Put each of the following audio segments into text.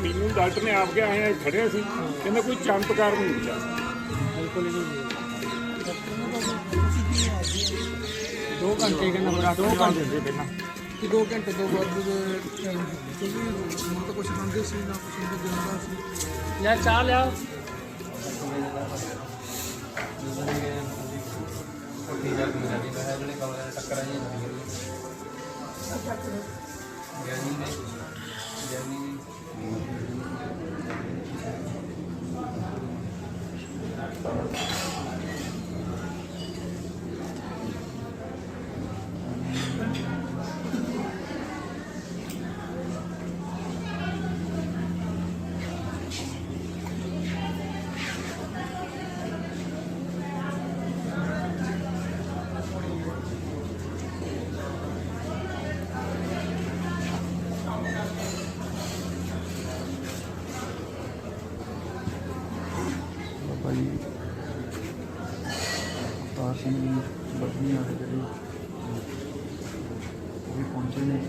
ਮੈਨੂੰ ਡਾਕਟਰ ਨੇ ਆਪ ਕੇ ਆਏ ਖੜਿਆ ਸੀ ਕਹਿੰਦਾ ਕੋਈ ਚਮਤਕਾਰ ਨਹੀਂ ਹੁੰਦਾ। ਬਿਲਕੁਲ 2 ਘੰਟੇ ਕਹਿੰਦਾ ਬੜਾ 2 ਘੰਟੇ ਦੇ ਪਹਿਲਾਂ ਕਿ 2 ਘੰਟੇ ਤੋਂ ਬਾਅਦ ਟਾਈਮ ਹੁਣ ਤਾਂ ਕੁਛ ਖਾਂਦੇ ਸੀ ਨਾ ਕੁਛ ਨਹੀਂ ਦਿੰਦਾ ਸੀ। ਯਾਰ ਚਾਹ ਲਿਆ भाई अवतार सिंह बदनी वाले जो भी पहुँचे ने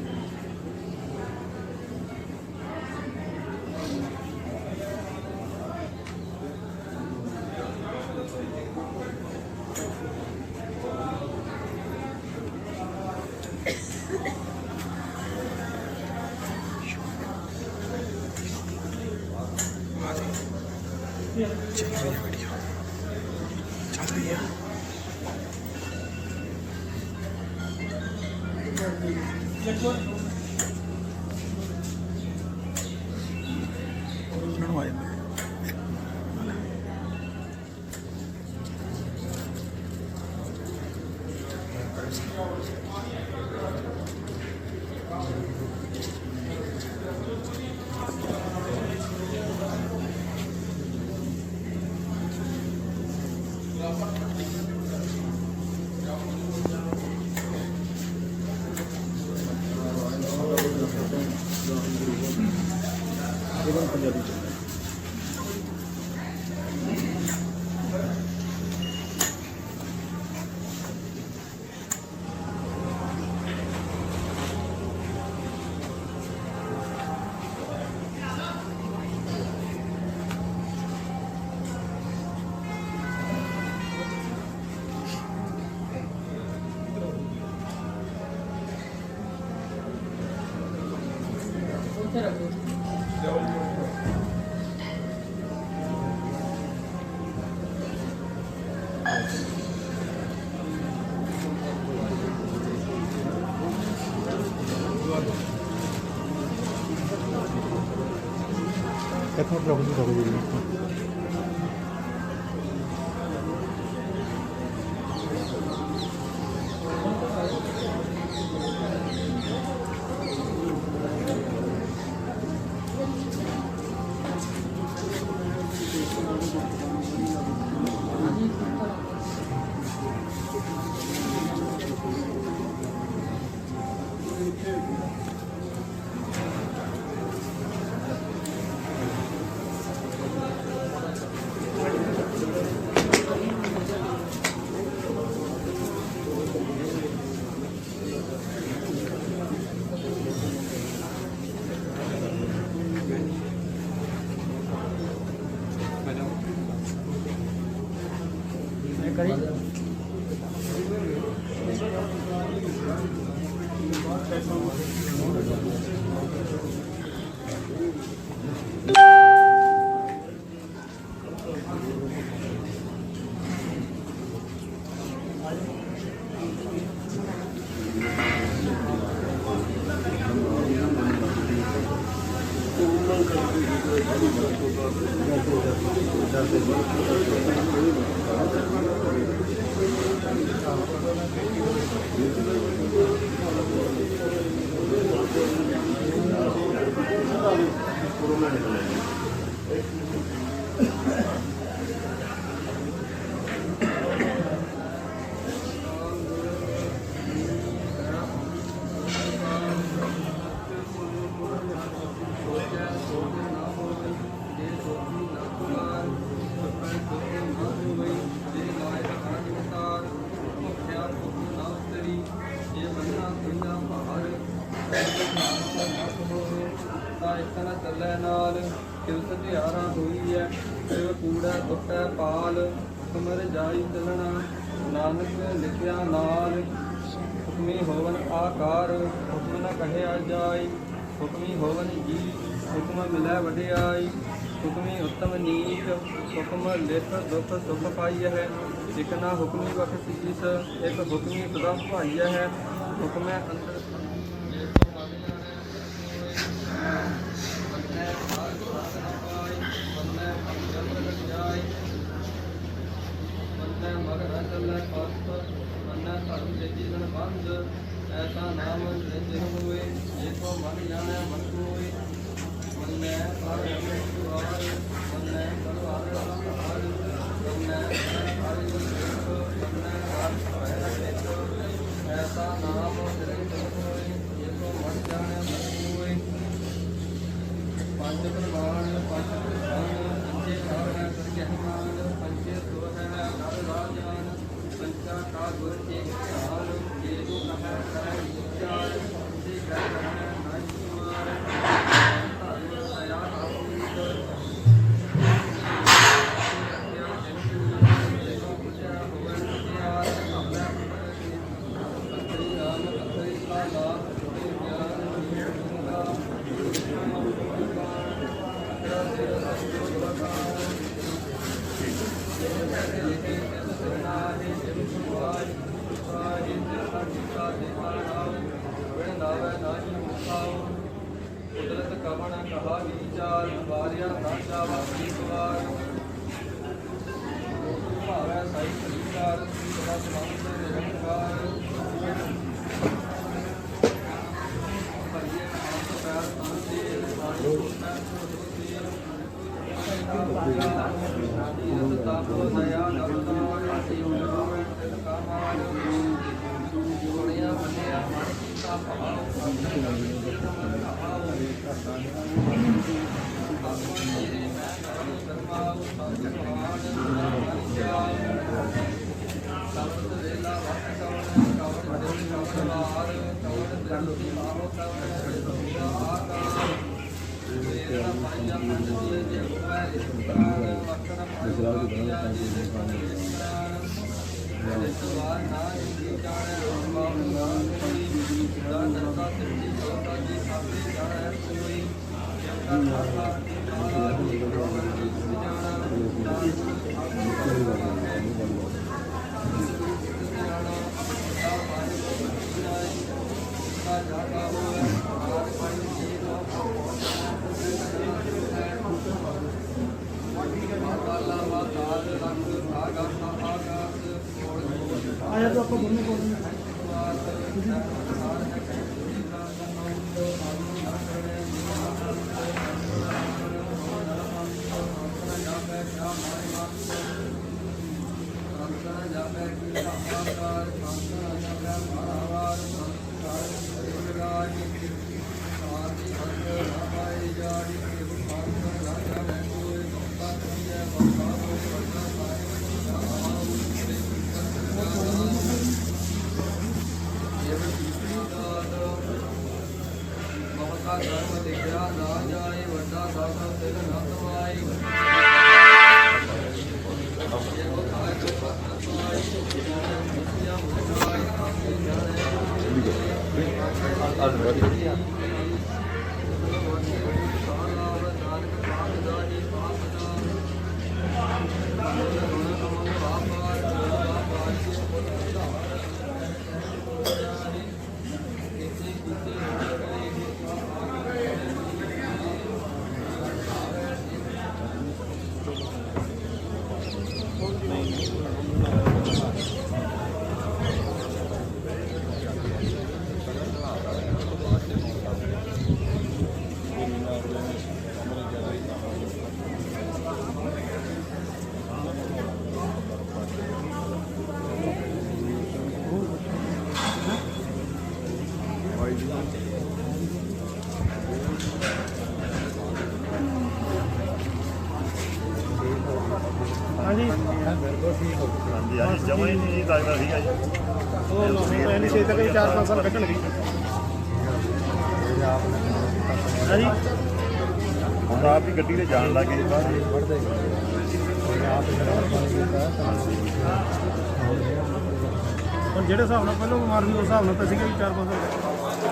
चल रही है वीडियो चल रही है। ਕਰੀ ਇਤਨਾ ਚੱਲੇ ਨਾਲ ਕਿਵ ਸਧਿਆਰਾ ਹੋਈ ਹੈ ਕਿਵ ਕੂੜਾ ਟੁੱਟੈ ਪਾਲ ਤੁਮਰ ਜਾਈ ਚਲਣਾ ਨਾਨਕ ਲਿਖਿਆ ਨਾਲ ਹੁਕਮੀ ਹੋਵਨ ਆਕਾਰ ਹੁਕਮ ਨ ਕਹਿਆ ਜਾਈ ਹੁਕਮੀ ਹੋਵਨ ਜੀ ਹੁਕਮ ਮਿਲੈ ਵਡਿਆਈ ਹੁਕਮੀ ਉੱਤਮ ਨੀਚ ਹੁਕਮ ਲਿਖ ਦੁਖ ਸੁਖ ਪਾਈਐ ਹੈ ਇਕ ਨਾ ਹੁਕਮੀ ਬਖਸ਼ੀਸ ਇਕ ਹੁਕਮੀ ਸਦਾ ਭਾਈਐ ਹੈ ਹੁਕਮੈ ਅੰਦਰ ऐसा नाम जिन हुए ये तो मन जाने मन होए मन में मन ऐसा नाम जिन होए ये तो मन जाने मन होए पंच प्रमाण पंच पंचे कारण करके मान पंचे सुर है नर राजान पंचा का गुर एक ध्यान ये तो कह कर विचार से कर नहीं मार दया कुदरत कवन कहा विचार वारिया राजा वासी कुमार भावै साई विचार सदा समांत निरंकार भरिए नाम पैर तांते वाणी तापो दया नवदान आसी उलवान कामान जोड़िया बनिया मानसिका भाव आया तो आपको बोलने को धर्म दिखा ना जाए वड्डा दाता तिल न तमाई हाँ जी हाँ जी जमा ही नहीं लगता ठीक है जी नहीं छे तक 4-5 साल कटन गई हाँ जी हम आप ही गड्डी से जान लगे जी बाहर और जेड़े हिसाब नाल पहलों बीमार भी उस हिसाब नाल तो सीगे 4-5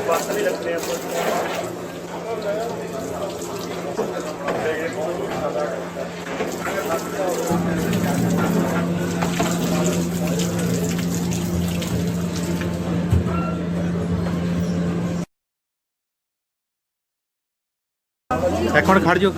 बस नहीं लगते हैं एक मिनट खड़ जाओ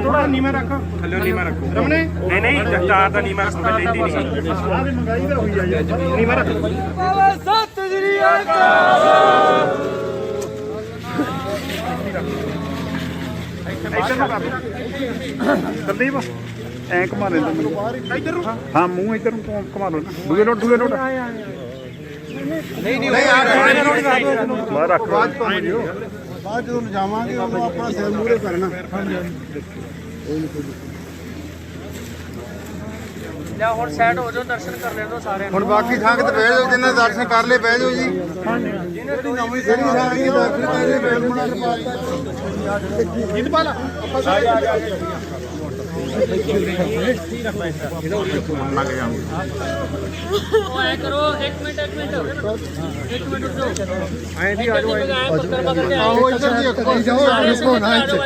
थोड़ा नीमा रख थल्ले नीमा रखो रमने नहीं चार का नीमा रखो पहले ही नहीं मंगाई का हुई है नीमा रख सत श्री संदीप ऐ घुमा लेंदा इधर हां मुंह इधर घुमा लो दूए लोट नहीं बाहर रख बाद जो जावांगे उਦੋਂ ਆਪਣਾ ਸਿਰ ਮੂਰੇ ਕਰਨਾ ਲਿਆ ਹੁਣ ਸੈਟ ਹੋ ਜਾਓ ਦਰਸ਼ਨ ਕਰ ਲੈਣ ਦੋ ਸਾਰਿਆਂ ਨੂੰ ਹੁਣ ਬਾਕੀ ਸੰਗਤ ਬਹਿ ਜਾਓ ਜਿੰਨੇ ਦਰਸ਼ਨ ਕਰ ਲਏ ਬਹਿ ਜਾਓ ਜੀ ਜਿਹੜੀ ਨਵੀਂ ਜਿਹੜੀ ਸਾਰੀ ਦਰਸ਼ਨ ਕਰ ਲਏ ਬਹਿ ਬਣਾ ਕੇ ਪਾਤਾ ਜਿੱਦ ਪਾਲਾ ਆਪਾਂ ਸਾਰੇ ਆ ਉਹ ਐ ਕਰੋ 1 ਮਿੰਟ ਰੁਕ ਜਾਓ ਐਂ ਦੀ ਆ ਜਾਓ ਆਓ ਇੱਧਰ ਦੀ ਅੱਖਾਂ ਜਾਓ ਰੁਕੋ ਨਾ ਇੱਥੇ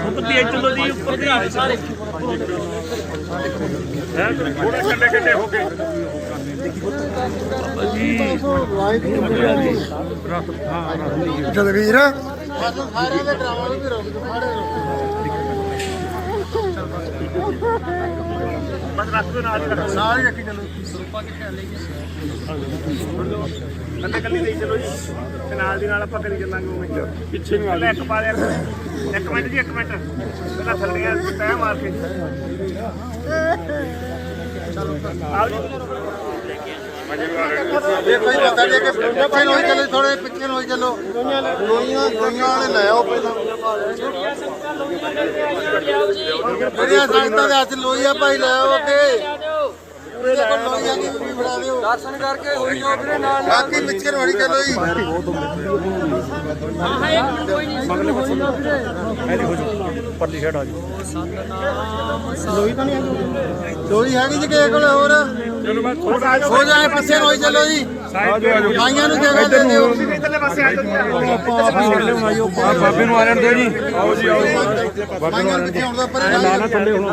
ਉੱਪਰ ਦੀ ਚਲੋ ਜੀ ਉੱਪਰ ਦੀ ਸਾਰੇ ਥੋੜਾ ਕੰਡੇ ਹੋ ਕੇ ਜਲਵੀਰ ਸਾਰਿਆਂ ਦੇ ਡਰਾਮਾ ਵੀ ਰੋਕ ਦੋ ਬਸ ਰੱਖ ਦੋ ਨਾਲ ਹੀ ਰੱਖ ਨਾਲ ਹੀ ਰੱਖੀ ਚਲੋ ਕੱਲੇ ਕੱਲੇ ਲਈ ਚਲੋ ਜੀ ਤੇ ਨਾਲ ਦੀ ਨਾਲ ਆਪਾਂ ਕਰੀ ਚੱਲਾਂਗੇ ਉਹ ਵਿੱਚ ਪਿੱਛੇ ਨੂੰ ਆ ਇੱਕ ਪਾ ਦੇ ਇੱਕ ਮਿੰਟ ਜੀ 1 ਮਿੰਟ ਪਹਿਲਾਂ ਥੱਲੇ ਤੈਅ ਮਾਰ ਕੇ ਆਓ ਜੀ ਇਹ ਕੋਈ ਪਤਾ ਨਹੀਂ ਕਿ ਪਿੱਛੇ ਨੂੰ ਚੱਲੋ ਥੋੜੇ ਪਿੱਛੇ ਨੂੰ ਚੱਲੋ ਲੋਈਆਂ ਵਾਲੇ ਲੈ ਆਓ ਪਹਿਲਾਂ ਜਿਹੜੀਆਂ ਸੰਗਤਾਂ ਦੇ ਹੱਥ ਲੋਈਆਂ ਭਾਈ ਲੈ ਆਓ ਅੱਗੇ ਪੂਰੇ ਕੋਲ ਲੋਈਆਂ ਦੀ ਵੀ ਫੜਾ ਦਿਓ ਦਰਸ਼ਨ ਕਰਕੇ ਹੋਈ ਜਾਓ ਵੀਰੇ ਨਾਲ ਬਾਕੀ ਪਿੱਛੇ ਨੂੰ ਹੜੀ ਚੱਲੋ ਜੀ ਹਾਂ ਇੱਕ ਮਿੰਟ ਕੋਈ ਨਹੀਂ ਹੋਈ ਜਾਓ ਵੀਰੇ ਪਰਲੀ ਸਾਈਡ ਆ ਜੀ ਲੋਈ ਹੈਗੀ ਜੀ ਕਿਸੇ ਕੋਲ ਹੋਰ ਚਲੋ ਮੈਂ ਥੋੜਾ ਹੋ ਜਾਏ ਪਿੱਛੇ ਨੂੰ ਚੱਲੋ ਜੀ ਭਾਈਆਂ ਨੂੰ ਜਗ੍ਹਾ ਦੇ ਦਿਓ ਇਧਰਲੇ ਪਾਸੇ ਆ ਜਾਓ ਬਾਬੇ ਨੂੰ ਆ ਲੈਣ ਦਿਓ ਜੀ ਆਓ ਜੀ ਆਓ ਭਾਈਆਂ ਨੂੰ ਪਿੱਛੇ ਹੁੰਦਾ ਪਰੇ ਲਾਣਾ ਥੱਲੇ ਹੁਣ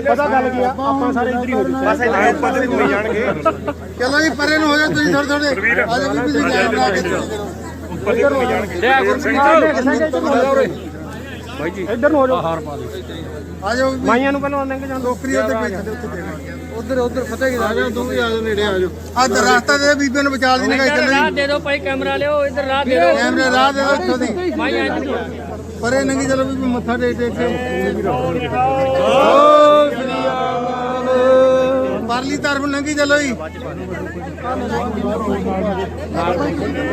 ਪਤਾ ਗੱਲ ਕੀ ਆ ਆਪਾਂ ਸਾਰੇ ਇੱਧਰ ਹੀ ਹੋ ਜਾਓ ਬਸ ਇੱਧਰ ਉੱਪਰ ਤੇ ਹੋਈ ਜਾਣਗੇ ਚਲੋ ਜੀ ਪਰੇ ਨੂੰ ਹੋ ਜਾਓ ਤੁਸੀਂ ਥੋੜੇ ਥੋੜੇ ਆ ਜਾਓ ਵੀ ਤੁਸੀਂ ਜਾਮ ਲਾ ਕੇ ਉੱਪਰ ਤੇ ਹੋਈ ਜਾਣਗੇ ਲੈ ਗੁਰਸਿੰਘ ਬਾਈ ਜੀ ਇੱਧਰ ਨੂੰ ਹੋ ਜਾਓ ਹਾਰ ਪਾ ਦੇ ਆ ਜਾਓ ਵੀ ਮਾਈਆਂ ਨੂੰ ਪਹਿਲਾਂ ਲੰਘ ਜਾਣ ਨੌਕਰੀ ਉੱਤੇ ਬੈਠੇ ਉੱਥੇ ਦੇਣਾ ਉਧਰ ਫਤਿਹ ਕੀ ਆ ਜਾਓ ਦੋਵੇਂ ਆ ਜਾਓ ਨੇੜੇ ਆ ਜਾਓ ਆ ਰਸਤਾ ਦੇ ਬੀਬੀਆਂ ਨੂੰ ਵਿਚਾਲ ਦੀ ਨਿਗਾਹ ਚੱਲੋ ਰਾਹ ਜੀ ਦੇ ਦਿਓ ਭਾਈ ਕੈਮਰਾ ਲਿਓ ਇੱਧਰ ਰਾਹ ਦੇ ਦਿਓ ਕੈਮਰੇ ਰਾਹ ਦੇ ਦਿਓ ਇੱਥੋਂ ਦੀ ਮਾਈਆਂ ਇੱਧਰ ਨੂੰ ਪਰੇ ਨੰਗੀ ਚਲੋ ਵੀ ਮੱਥਾ ਟੇਕ ਟੇਕ ਕੇ ਪਰਲੀ ਤਰਫ ਨੰਗੀ ਚਲੋ ਜੀ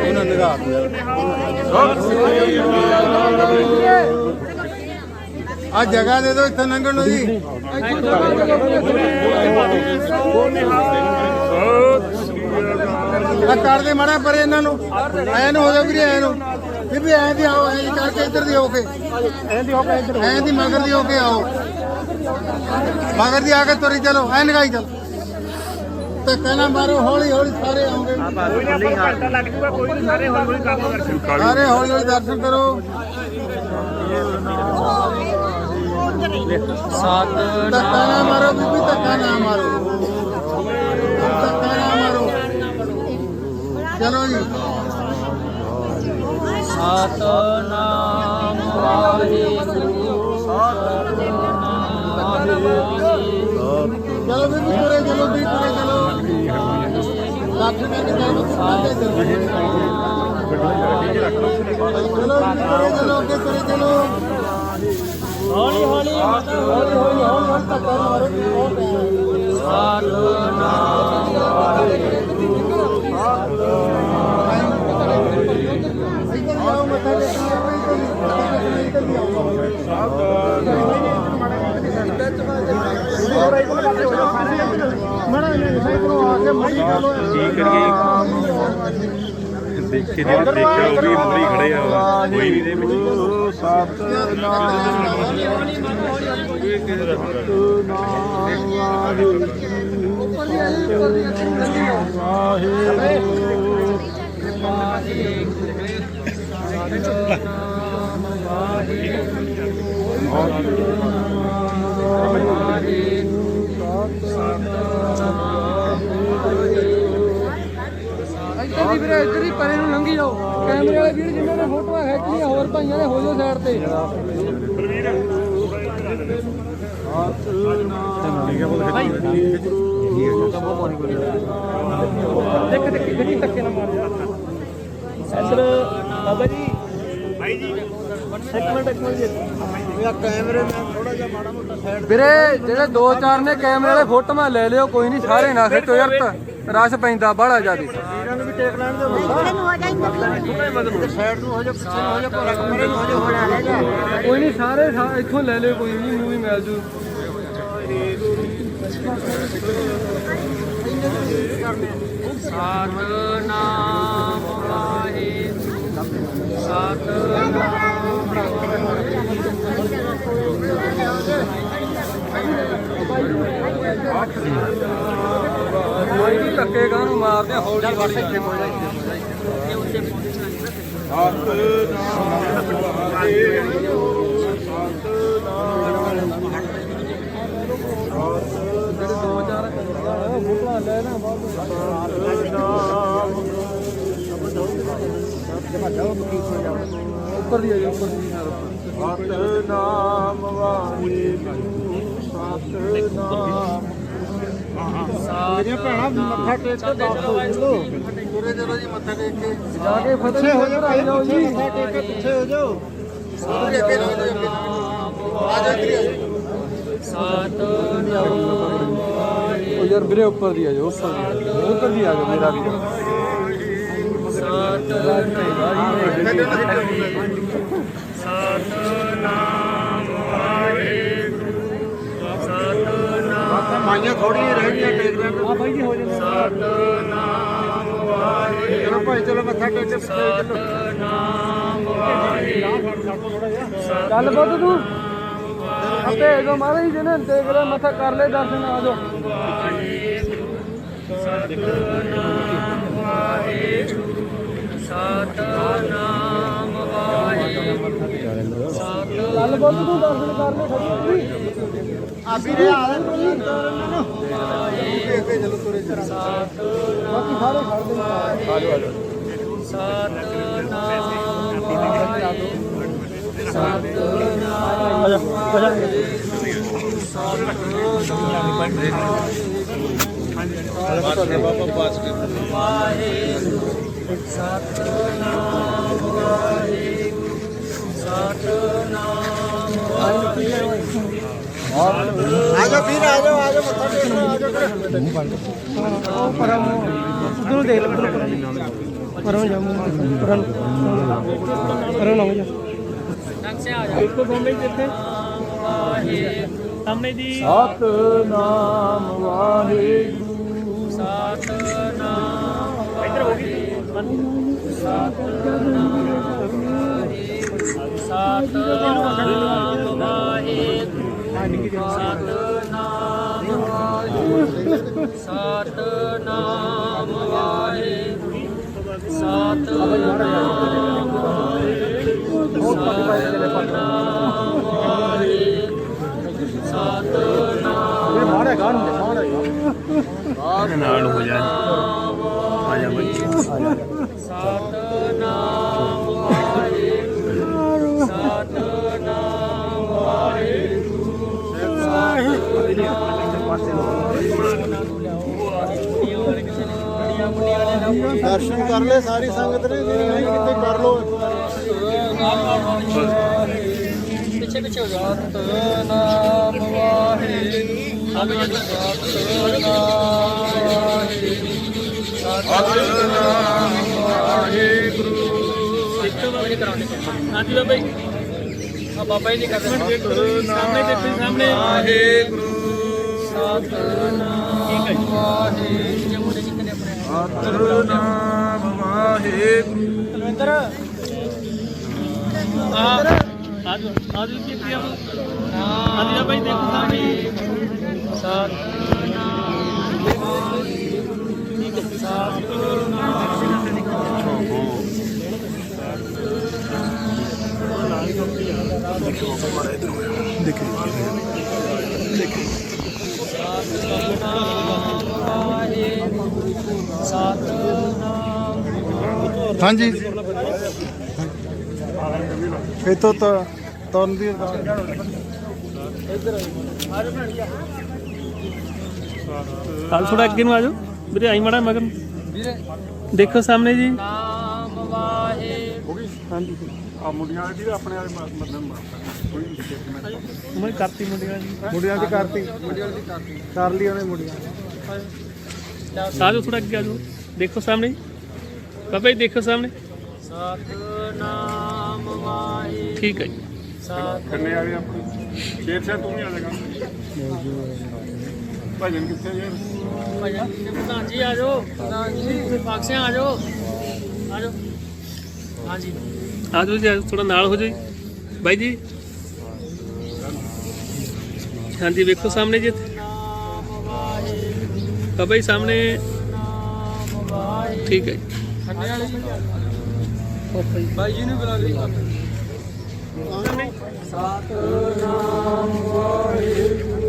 ਉਹਨਾਂ ਨਿਗਾਹ ਆ ਜਗ੍ਹਾ ਦੇ ਦਿਓ ਇੱਥੇ ਲੰਘਣ ਨੂੰ ਜੀ ਆ ਕਰਦੇ ਮਾੜਾ ਪਰੇ ਇਹਨਾਂ ਨੂੰ ਐ ਨੂੰ ਹੋ ਜਾ ਵੀਰੇ ਐ ਨੂੰ ਫਿਰ ਵੀ ਐਂ ਦੀ ਆਓ ਐਂ ਦੀ ਕਰਕੇ ਇੱਧਰ ਦੀ ਹੋ ਕੇ ਐਂ ਦੀ ਮਗਰ ਦੀ ਹੋ ਕੇ ਆਓ ਮਗਰ ਦੀ ਆ ਕੇ ਤੁਰੀ ਚਲੋ ਐ ਨਗਾਈ ਚਲ ਤੇ ਕਹਿਣਾ ਮਾਰੋ ਹੌਲੀ ਹੌਲੀ ਸਾਰੇ ਆਉਂਗੇ ਕੋਈ ਨਹੀਂ ਘੰਟਾ ਲੱਗ ਜੂਗਾ ਕੋਈ ਨਹੀਂ ਸਾਰੇ ਹੌਲੀ ਹੌਲੀ ਕੰਮ ਕਰਕੇ ਸਾਰੇ ਹੌਲੀ ਹੌਲੀ ਦਰਸ਼ਨ ਕਰੋ ਧੱਕਾ ਨਾ ਮਾਰੋ ਬੀਬੀ ਧੱਕਾ ਨਾ ਮਾਰੋ ਧੱਕਾ ਨਾ ਮਾਰੋ ਚਲੋ ਜੀ ਸਤਨਾਮ ਵਾਹਿਗੁਰੂ ਚਲੋ ਬੀਬੀ ਤੁਰੇ ਚਲੋ ਵੀ ਤੁਰੇ ਚਲੋ ਲੱਖ ਕਰਕੇ ਚਲੋ ਚਲੋ ਅੱਗੇ ਤੁਰੇ ਚਲੋ ਹੌਲੀ ਹੌਲੀ ਹੌਲੀ ਹੌਲੀ ਹੌਲੀ ਧੱਕਾ ਮਾਰੋ ਇੱਧਰ ਆਓ ਮੱਥਾ ਟੇਕਣਾ ਇੱਧਰ ਵੀ ਆਓ ਮੜਾ ਨਹੀਂ ਸਾਈਕਲੋਂ ਆ ਕੇ ਮੜੀ ਚਲੋ ਦੇਖੇ ਦੇਖਿਓ ਵੀ ਮੁਰੀ ਖੜੇ ਆ ਕੋਈ ਨਹੀਂ ਦੇ ਵਿੱਚ ਇੱਧਰ ਦੀ ਵੀਰੇ ਇੱਧਰ ਹੀ ਪਰੇ ਨੂੰ ਲੰਘੀ ਜਾਓ ਕੈਮਰੇ ਵਾਲੇ ਵੀਰ ਜਿਨ੍ਹਾਂ ਨੇ ਫੋਟੋਆਂ ਖਿੱਚੀਆਂ ਹੋਰ ਭਾਈਆਂ ਨੇ ਹੋ ਜਾਓ ਸਾਈਡ ਤੇ ਦੇਖ ਦੇਖ ਗੱਡੀ ਧੱਕੇ ਨਾ ਮਾਰ ਜਾ ਇੱਧਰ ਬਾਬਾ ਜੀ ਭਾਈ ਜੀ ਇੱਕ ਮਿੰਟ ਕੈਮਰੇ ਨਾਲ ਥੋੜਾ ਜਿਹਾ ਮਾੜਾ ਮੋਟਾ ਸਾਈਡ ਵੀਰੇ ਜਿਹੜੇ 2-4 ਨੇ ਕੈਮਰੇ ਵਾਲੇ ਫੋਟੋਆਂ ਲੈ ਲਿਓ ਕੋਈ ਨਹੀਂ ਸਾਰੇ ਨਾ ਖਿੱਚੋ ਯਾਰ ਰਸ਼ ਪੈਂਦਾ ਬਾਹਲਾ ਜ਼ਿਆਦਾ ਇਹਨਾਂ ਨੂੰ ਵੀ ਟੇਕ ਲੈਣ ਦਿਓ ਸਾਈਡ ਨੂੰ ਹੋ ਜਾ ਪਿੱਛੇ ਨੂੰ ਹੋ ਜਾ ਕਮਰੇ ਨੂੰ ਹੋ ਜਾ ਹੋਣਾ ਰਹਿ ਜਾ ਕੋਈ ਨਹੀਂ ਸਾਰੇ ਇੱਥੋਂ ਲੈ ਲਿਓ ਕੋਈ ਨਹੀਂ ਮੂਵੀ ਮਿਲ ਜੂ ਸਤਨਾਮ ਵਾਹਿਗੁਰੂ ਕੋਈ ਨਹੀਂ ਧੱਕੇ ਕਾਹਨੂੰ ਮਾਰਦੇ ਹੌਲੀ ਹੌਲੀ ਜਿਹੜੇ 2-4 ਫੋਟੋਆਂ ਉੱਪਰ ਦੀ ਆ ਜੀ ਉੱਪਰ ਦੀ ਸਤਨਾਮ ਵਾਹਿਗੁਰੂ ਸਤਨਾਮ ਮੇਰੀਆਂ ਭੈਣਾਂ ਮੱਥਾ ਟੇਕ ਕੇ ਵਾਪਸ ਹੋ ਜਾਓ ਪੂਰੇ ਚਲੋ ਜੀ ਮੱਥਾ ਟੇਕ ਕੇ ਜਾ ਕੇ ਪਿੱਛੇ ਹੋ ਜਾਓ ਭਾਈ ਜਾਓ ਜੀ ਮੱਥਾ ਟੇਕ ਕੇ ਪਿੱਛੇ ਹੋ ਜਾਓ ਅੱਗੇ ਅੱਗੇ ਲਓ ਜੀ ਅੱਗੇ ਆ ਜਾ ਉਹ ਯਾਰ ਵੀਰੇ ਉੱਪਰ ਦੀ ਆ ਜਾਓ ਉੱਪਰ ਦੀ ਆ ਜਾਓ ਮੇਰਾ ਵੀ ਮਾਈਆਂ ਥੋੜੀਆਂ ਰਹਿ ਗਈਆਂ ਟੇਕ ਦੇ ਆ ਭਾਈ ਜੀ ਹੋ ਜਾਂਦੇ ਸਤਨਾਮ ਵਾਹਿਗੁਰੂ ਚਲੋ ਭਾਈ ਚਲੋ ਮੱਥਾ ਟੇਕ ਕੇ ਸਤਨਾਮ ਵਾਹਿਗੁਰੂ ਚੱਲ ਬੁੱਧ ਤੂੰ ਆਪੇ ਜੋ ਮਾਰੇ ਜੀ ਨੇ ਦੇਖ ਲੈ ਮੱਥਾ ਕਰ ਲੈ ਦਰਸ਼ਨ ਆ ਜਾਓ ਸਤਨਾਮ ਵਾਹਿਗੁਰੂ ਚੱਲ ਬੁੱਧ ਤੂੰ ਦਰਸ਼ਨ ਕਰ ਲੈ ਖੜੀ ਆ ਵੀਰੇ ਆ ਲੈ ਅੱਗੇ ਚਲੋ ਤੁਰੇ ਬਾਕੀ ਸਾਰੇ ਖੜਦੇ ਨੇ ਆ ਜਾਓ ਆ ਜਾਓ ਵੀਰ ਆ ਜਾਓ ਮੱਥਾ ਟੇਕ ਲਓ ਆ ਜਾਓ ਉਧਰੋਂ ਦੇਖ ਲੈ ਪਰੋਂ ਜਾ ਪਰੋਂ ਲੰਘ ਜਾ ਇੱਕੋ ਬੰਦੇ ਜਿੱਥੇ ਸਾਹਮਣੇ ਜੀ ਸਤਨਾਮ ਵਾਹਿਗੁਰੂ ਸਤਨਾਮ ਇੱਧਰ ਹੋ ਗਈ ਸਤਨਾਮ ਵਾਹਿਗੁਰੂ ਸਤਨਾਮ ਵਾਹਿਗੁਰੂ ਸਤਨਾਮ ਵਾਹਿਗੁਰੂ ਸਤਨਾਮ ਨਾਲ ਹੋ ਜਾ ਆ ਜਾ ਬਈ ਸਤਨਾਮ ਵਾਹਿਗੁਰੂ ਸਤਨਾਮ ਵਾਹਿਗੁਰੂ ਦਰਸ਼ਨ ਕਰ ਲੈ ਸਾਰੀ ਸੰਗਤ ਨੇ ਜੇ ਨਹੀਂ ਕਿਤੇ ਕਰ ਲੋ ਪਿੱਛੇ ਪਿੱਛੇ ਹੋ ਜਾ ਸਤਨਾਮ ਵਾਹਿਗੁਰੂ ਸਤਨਾਮ ਵਾਹਿਗੁਰੂ ਦੇਖੋ ਬਾਬਾ ਕਰਾਉਂਦੇ ਹਾਂਜੀ ਬਾਬਾ ਜੀ ਆ ਬਾਬਾ ਜੀ ਨਹੀਂ ਕਰਦੇ ਸਾਹਮਣੇ ਦੇਖੋ ਸਾਹਮਣੇ ਵਾਹਿਗੁਰੂ ਸਤਨਾਮ ਠੀਕ ਹੈ ਵਾਹਿਗੁਰੂ ਜੇ ਮੁੰਡੇ ਜਿੱਤਨੇ ਆਪਣੇ ਸਤਨਾਮ ਵਾਹਿਗੁਰੂ ਤਲਵਿੰਦਰ ਆਜੋ ਕੀ ਕੀ ਆਜੀ ਬਾਬਾ ਜੀ ਦੇਖੋ ਸਾਹਮਣੇ ਸਤਨਾਮ ਠੀਕ ਹੈ ਸਤਨਾਮ ਹਾਂਜੀ ਇਤੋਂ ਤਾਂ ਤਨ ਦੀ ਕੱਲ ਥੋੜਾ ਅੱਗੇ ਨੂੰ ਆ ਜਾਓ ਵੀਰੇ ਆਈ ਮਾੜਾ ਮਗਰ ਵੀਰੇ ਦੇਖੋ ਸਾਹਮਣੇ ਜੀ ਨਾਮ ਵਾਹਿਗੁਰੂ ਹਾਂਜੀ ਆ ਮੁੰਡਿਆਂ ਵਾਲੇ ਵੀ ਆਪਣੇ ਵਾਲੇ ਮਤਲਬ ਕੋਈ ਨਹੀਂ ਮੈਂ ਕਰਤੀ ਮੁੰਡਿਆਂ ਜੀ ਮੁੰਡਿਆਂ ਦੀ ਕਰਤੀ ਕਰ ਲਈ ਉਹਨੇ ਮੁੰਡਿਆਂ ਆ ਜਾਓ ਥੋੜਾ ਅੱਗੇ ਆ ਜਾਓ ਦੇਖੋ ਸਾਹਮਣੇ ਬਾਬਾ ਜੀ ਦੇਖੋ ਸਾਹਮਣੇ ਸਤਨਾਮ ਵਾਹਿਗੁਰੂ ਠੀਕ ਹੈ ਜੀ ਕੰਨੇ ਵਾਲੇ ਆਪਣੇ ਸ਼ੇਰ ਸਾਹਿਬ ਤੂੰ ਨਹੀਂ ਆ ਜਾਏਗਾ ਭਜਨ ਕਿੱਥੇ ਯਾਰ ਭਜਨ ਪ੍ਰਧਾਨ ਜੀ ਆ ਜਾਓ ਪ੍ਰਧਾਨ ਜੀ ਪਾਕਸਿਆਂ ਆ ਜਾਓ ਹਾਂਜੀ ਆ ਜਾਓ ਜੀ ਥੋੜਾ ਨਾਲ ਹੋ ਜਾਓ ਜੀ ਬਾਈ ਜੀ ਹਾਂਜੀ ਵੇਖੋ ਸਾਹਮਣੇ ਜੀ ਇੱਥੇ ਬਾਬਾ ਜੀ ਸਾਹਮਣੇ ਠੀਕ ਹੈ ਜੀ ਖੰਨੇ ਵਾਲੇ ਬਾਈ ਜੀ ਨੂੰ ਬੁਲਾ ਲਈ ਸਤਨਾਮ ਵਾਹਿਗੁਰੂ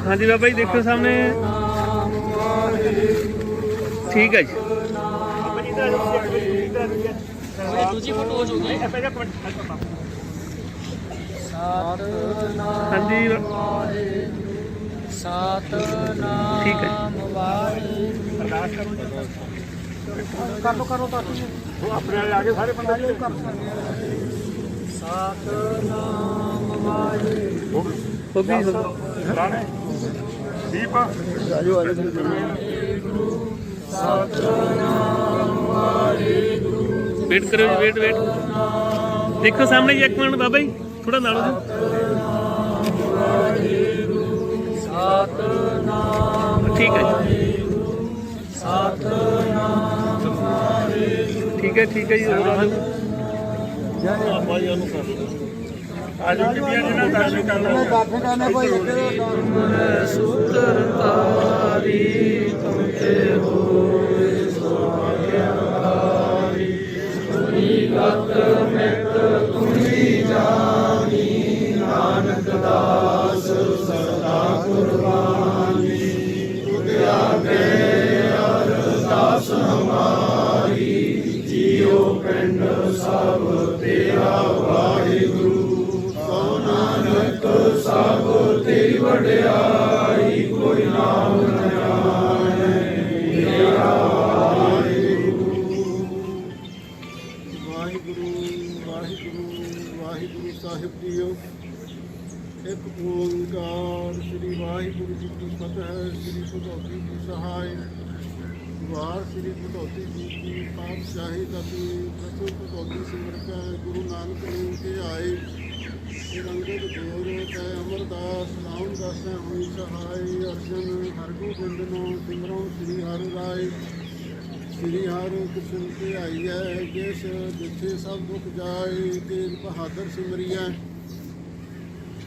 हाँ जी बाबा जी देखो सामने ठीक है जी दूसरी फोटो हो चुकी है हाँ जी सतनाम ठीक है कर लो वो अपने आगे सारे बंदा जी कर सतनाम वाहिगुरु वो भी हो राणे दीप वेट करो जी वेट देखो सामने जी एक मिनट बाबा जी थोड़ा नाड़ो जी सतनाम ठीक है जी सतनाम ठीक है जी और आ जाओ आज की भी ना दर्शन कर लो ਦਰਸ਼ਨ ਕਰਨੇ ਭਾਈ सूत्र तारी तुमके होए सुभाग्यकारी तुमरी गत मित तुमरी जानी नानक दास सदा कुर्बानी तुझ आगे अरदास हमारी जियो पिंड सब तेरा वाहिगुरु नानक सब तेरी वड्याई कोई नाम न जाने मेरा ਵਾਹਿਗੁਰੂ ਵਾਹਿਗੁਰੂ ਸਾਹਿਬ ਜੀਓ ਇੱਕ ਓੰਕਾਰ ਸ੍ਰੀ ਵਾਹਿਗੁਰੂ ਜੀ ਕੀ ਫਤਿਹ ਸ੍ਰੀ ਭਗਵਤੀ ਜੀ ਸਹਾਇ ਵਾਰ ਸ੍ਰੀ ਭਗਵਤੀ ਜੀ ਕੀ ਪਾਤਸ਼ਾਹੀ ਦਾਤੀ ਪ੍ਰਥਮ ਭਗਵਤੀ ਸਿਮਰਕੈ ਗੁਰੂ ਨਾਨਕ ਦੇਵ ਕੇ ਆਏ ਰੰਗਤ ਗੋਰ ਤੈ ਅਮਰਦਾਸ ਨਾਮ ਦਾਸੈ ਹੋਈ ਸਹਾਇ ਅਰਜਨ ਹਰਗੋਬਿੰਦ ਨੋ ਸਿਮਰੋ ਸ੍ਰੀ ਹਰਿ ਰਾਏ ਸ੍ਰੀ ਹਰਿ ਕ੍ਰਿਸ਼ਨ ਤੇ ਆਈਐ ਜਿਸ ਜਿਥੇ ਸਭ ਦੁਖ ਜਾਏ ਤੇਜ ਬਹਾਦਰ ਸਿਮਰਿਐ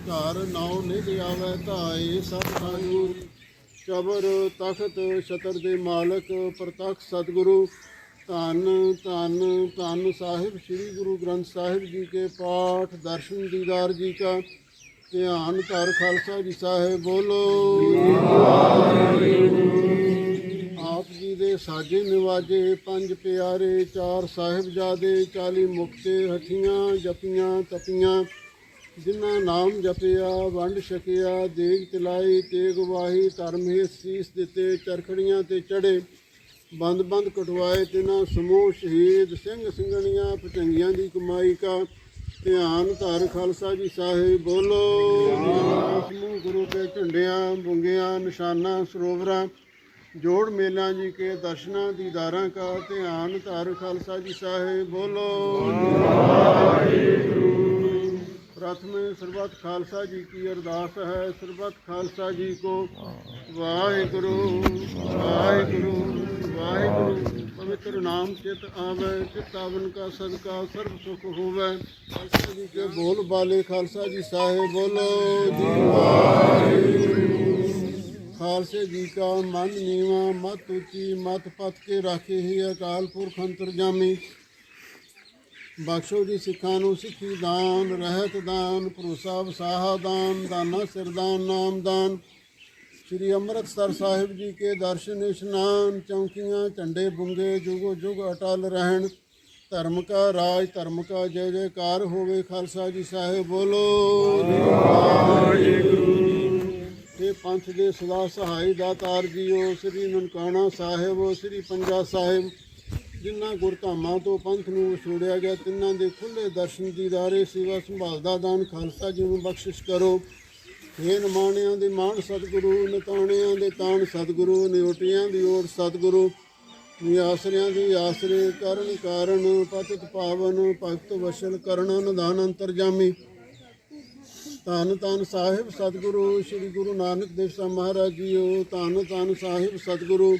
ਘਰ ਨਾਉ ਨਿਜ ਆਵੈ ਧਾਏ ਸਭ ਸਾਜੂ ਚਬਰ ਤਖਤ ਛਤਰ ਦੇ ਮਾਲਕ ਪ੍ਰਤੱਖ ਸਤਿਗੁਰੂ ਧੰਨ ਧੰਨ ਧੰਨ ਸਾਹਿਬ ਸ੍ਰੀ ਗੁਰੂ ਗ੍ਰੰਥ ਸਾਹਿਬ ਜੀ ਕੇ ਪਾਠ ਦਰਸ਼ਨ ਦੀਦਾਰ ਜੀ ਕਾ ਧਿਆਨ ਧਰ ਖਾਲਸਾ ਜੀ ਸਾਹਿਬ ਬੋਲੋ ਆਪ ਜੀ ਦੇ ਸਾਜੇ ਨਿਵਾਜੇ ਪੰਜ ਪਿਆਰੇ ਚਾਰ ਸਾਹਿਬਜ਼ਾਦੇ 40 ਮੁਕਤੇ ਹਠੀਆਂ ਜਪੀਆਂ ਤਪੀਆਂ ਜਿਨ੍ਹਾਂ ਨਾਮ ਜਪਿਆ ਵੰਡ ਛਕਿਆ ਦੇਗ ਚਲਾਈ ਤੇਗ ਵਾਹੀ ਧਰਮ ਹੀ ਸੀਸ ਦਿੱਤੇ ਚਰਖੜੀਆਂ ਤੇ ਚੜੇ ਬੰਦ ਕਟਵਾਏ ਤਿਨਾਂ ਸਮੂਹ ਸ਼ਹੀਦ ਸਿੰਘ ਸਿੰਘਣੀਆਂ ਪਚੰਗੀਆਂ ਦੀ ਕਮਾਈ ਕਾ ਧਿਆਨ ਧਰ ਖਾਲਸਾ ਜੀ ਸਾਹਿਬ ਬੋਲੋ ਸਮੂਹ ਗੁਰੂ ਕੇ ਝੰਡਿਆਂ ਬੁੰਗਿਆਂ ਨਿਸ਼ਾਨਾਂ ਸਰੋਵਰਾਂ जोड़ मेला जी के दर्शना दीदारा का ध्यान धर खालसा जी साहेब बोलो प्रथम सरबत खालसा जी की अरदास है सरबत खालसा जी को वाहिगुरु वाहिगुरु वाहिगुरु पवित्र नाम चित आवे चितावन का सदका सर्व सुख होवे खालसा जी के बोल बाले खालसा जी साहेब बोलो जी वाहिगुरु खालसे जी का मन नीवा मत ऊंची मत पथ के राखे ही अकाल पुरख अंतरजामी बख्शो जी सिखा नूं सिखी दान रहत दान भरोसा वसाहा दान दाना सिरदान नाम दान श्री अमृतसर साहिब जी के दर्शन इशनान चौकियाँ झंडे बुंगे जुगो जुग अटल रहन धर्म का राज धर्म का जय जयकार होवे खालसा जी साहेब बोलो ਇਹ ਪੰਥ ਦੇ ਸਦਾ ਸਹਾਈ ਦਾਤਾਰ ਜੀਓ ਸ੍ਰੀ ਨਨਕਾਣਾ ਸਾਹਿਬ ਸ੍ਰੀ ਪੰਜਾ ਸਾਹਿਬ ਜਿਨ੍ਹਾਂ ਗੁਰਧਾਮਾਂ ਤੋਂ ਪੰਥ ਨੂੰ ਛੋੜਿਆ ਗਿਆ ਤਿੰਨਾਂ ਦੇ ਖੁੱਲ੍ਹੇ ਦਰਸ਼ਨ ਦੀਦਾਰੇ ਸੇਵਾ ਸੰਭਾਲ ਦਾ ਦਾਨ ਖਾਲਸਾ ਜੀ ਨੂੰ ਬਖਸ਼ਿਸ਼ ਕਰੋ ਹੇ ਨਿਮਾਣਿਆਂ ਦੇ ਮਾਣ ਸਤਿਗੁਰੂ ਨਿਤਾਣਿਆਂ ਦੇ ਤਾਣ ਸਤਿਗੁਰੂ ਨਿਉਟਿਆਂ ਦੀ ਓਟ ਸਤਿਗੁਰੂ ਨਿਆਸਰਿਆਂ ਦੀ ਆਸਰੇ ਕਰਨ ਕਾਰਨ ਪਤਿਤ ਪਾਵਨ ਭਗਤ ਵਸ਼ਲ ਕਰਨ ਨਿਦਾਨ ਅੰਤਰਜਾਮੀ ਧੰਨ ਧੰਨ ਸਾਹਿਬ ਸਤਿਗੁਰੂ ਸ੍ਰੀ ਗੁਰੂ ਨਾਨਕ ਦੇਵ ਸਾਹਿਬ ਮਹਾਰਾਜ ਜੀਓ ਧੰਨ ਧੰਨ ਸਾਹਿਬ ਸਤਿਗੁਰੂ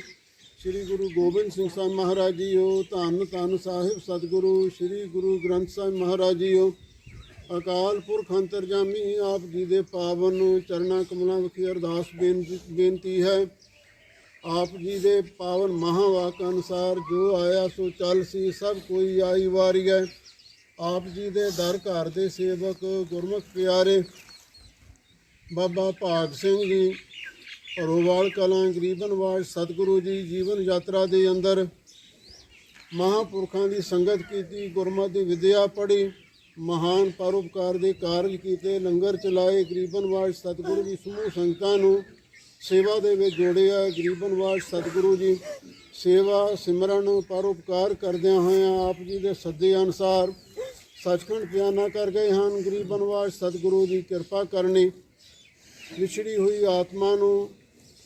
ਸ੍ਰੀ ਗੁਰੂ ਗੋਬਿੰਦ ਸਿੰਘ ਸਾਹਿਬ ਮਹਾਰਾਜ ਜੀਓ ਧੰਨ ਧੰਨ ਸਾਹਿਬ ਸਤਿਗੁਰੂ ਸ੍ਰੀ ਗੁਰੂ ਗ੍ਰੰਥ ਸਾਹਿਬ ਮਹਾਰਾਜ ਜੀਓ ਅਕਾਲ ਪੁਰਖ ਅੰਤਰਜਾਮੀ ਆਪ ਜੀ ਦੇ ਪਾਵਨ ਚਰਨਾਂ ਕਮਲਾਂ ਵਿਖੇ ਅਰਦਾਸ ਬੇਨਤੀ ਹੈ ਆਪ ਜੀ ਦੇ ਪਾਵਨ ਮਹਾਵਾਕ ਅਨੁਸਾਰ ਜੋ ਆਇਆ ਸੋ ਚੱਲ ਸੀ ਸਭ ਕੋਈ ਆਈ ਵਾਰੀ ਹੈ ਆਪ ਜੀ ਦੇ ਦਰ ਘਰ ਦੇ ਸੇਵਕ ਗੁਰਮੁਖ ਪਿਆਰੇ ਬਾਬਾ ਭਾਗ ਸਿੰਘ ਜੀ ਭਰੋਵਾਲ ਕਲਾਂ ਗਰੀਬਨਵਾਜ ਸਤਿਗੁਰੂ ਜੀ ਜੀਵਨ ਯਾਤਰਾ ਦੇ ਅੰਦਰ ਮਹਾਂਪੁਰਖਾਂ ਦੀ ਸੰਗਤ ਕੀਤੀ, ਗੁਰਮਤਿ ਦੀ ਵਿਦਿਆ ਪੜ੍ਹੀ, ਮਹਾਨ ਪਰਉਪਕਾਰ ਦੇ ਕਾਰਜ ਕੀਤੇ, ਲੰਗਰ ਚਲਾਏ। ਗਰੀਬਨਵਾਜ ਸਤਿਗੁਰੂ ਜੀ ਸਮੂਹ ਸੰਗਤਾਂ ਨੂੰ ਸੇਵਾ ਦੇ ਵਿੱਚ ਜੋੜਿਆ। ਗਰੀਬਨਵਾਜ ਸਤਿਗੁਰੂ ਜੀ ਸੇਵਾ ਸਿਮਰਨ ਪਰਉਪਕਾਰ ਕਰਦਿਆਂ ਹੋਇਆਂ ਆਪ ਜੀ ਦੇ ਸੱਦੇ ਅਨੁਸਾਰ ਸੱਚਖੰਡ ਪਿਆਨਾ ਕਰ ਗਏ ਹਨ। ਗਰੀਬਨਵਾਜ ਸਤਿਗੁਰੂ ਦੀ ਕਿਰਪਾ ਕਰਨੀ, ਵਿਛੜੀ ਹੋਈ ਆਤਮਾ ਨੂੰ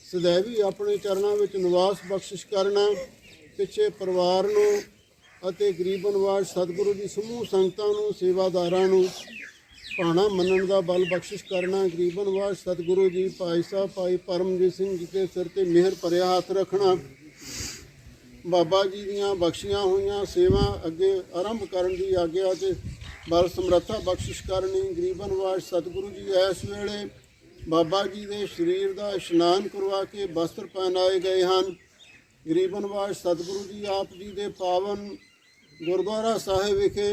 ਸदैवी ਆਪਣੇ ਚਰਨਾਂ ਵਿੱਚ ਨਿਵਾਸ ਬਖਸ਼ਿਸ਼ ਕਰਨਾ, ਪਿੱਛੇ ਪਰਿਵਾਰ ਨੂੰ ਅਤੇ ਗਰੀਬਨਵਾਜ ਸਤਿਗੁਰੂ ਦੀ ਸਮੂਹ ਸੰਗਤਾਂ ਨੂੰ ਸੇਵਾਦਾਰਾਂ ਨੂੰ ਭਾਣਾ ਮੰਨਣ ਦਾ ਬਲ ਬਖਸ਼ਿਸ਼ ਕਰਨਾ। ਗਰੀਬਨਵਾਜ ਸਤਿਗੁਰੂ ਜੀ ਭਾਈ ਸਾਹਿਬ ਭਾਈ ਪਰਮਜੀਤ ਸਿੰਘ ਜੀ ਦੇ ਸਿਰ ਤੇ ਮਿਹਰ ਭਰਿਆ ਹੱਥ ਰੱਖਣਾ, ਬਾਬਾ ਜੀ ਦੀਆਂ ਬਖਸ਼ੀਆਂ ਹੋਈਆਂ ਸੇਵਾ ਅੱਗੇ ਆਰੰਭ ਕਰਨ ਦੀ ਆਗਿਆ ਤੇ ਬਲ ਸਮਰੱਥਾ ਬਖਸ਼ਿਸ਼ ਕਰਨੀ। ਗਰੀਬਨਵਾਜ ਸਤਿਗੁਰੂ ਜੀ ਇਸ ਵੇਲੇ ਬਾਬਾ ਜੀ ਦੇ ਸਰੀਰ ਦਾ ਇਸ਼ਨਾਨ ਕਰਵਾ ਕੇ ਬਸਤਰ ਪਹਿਨਾਏ ਗਏ ਹਨ। ਗਰੀਬਨਵਾਜ ਸਤਿਗੁਰੂ ਜੀ ਆਪ ਜੀ ਦੇ ਪਾਵਨ ਗੁਰਦੁਆਰਾ ਸਾਹਿਬ ਵਿਖੇ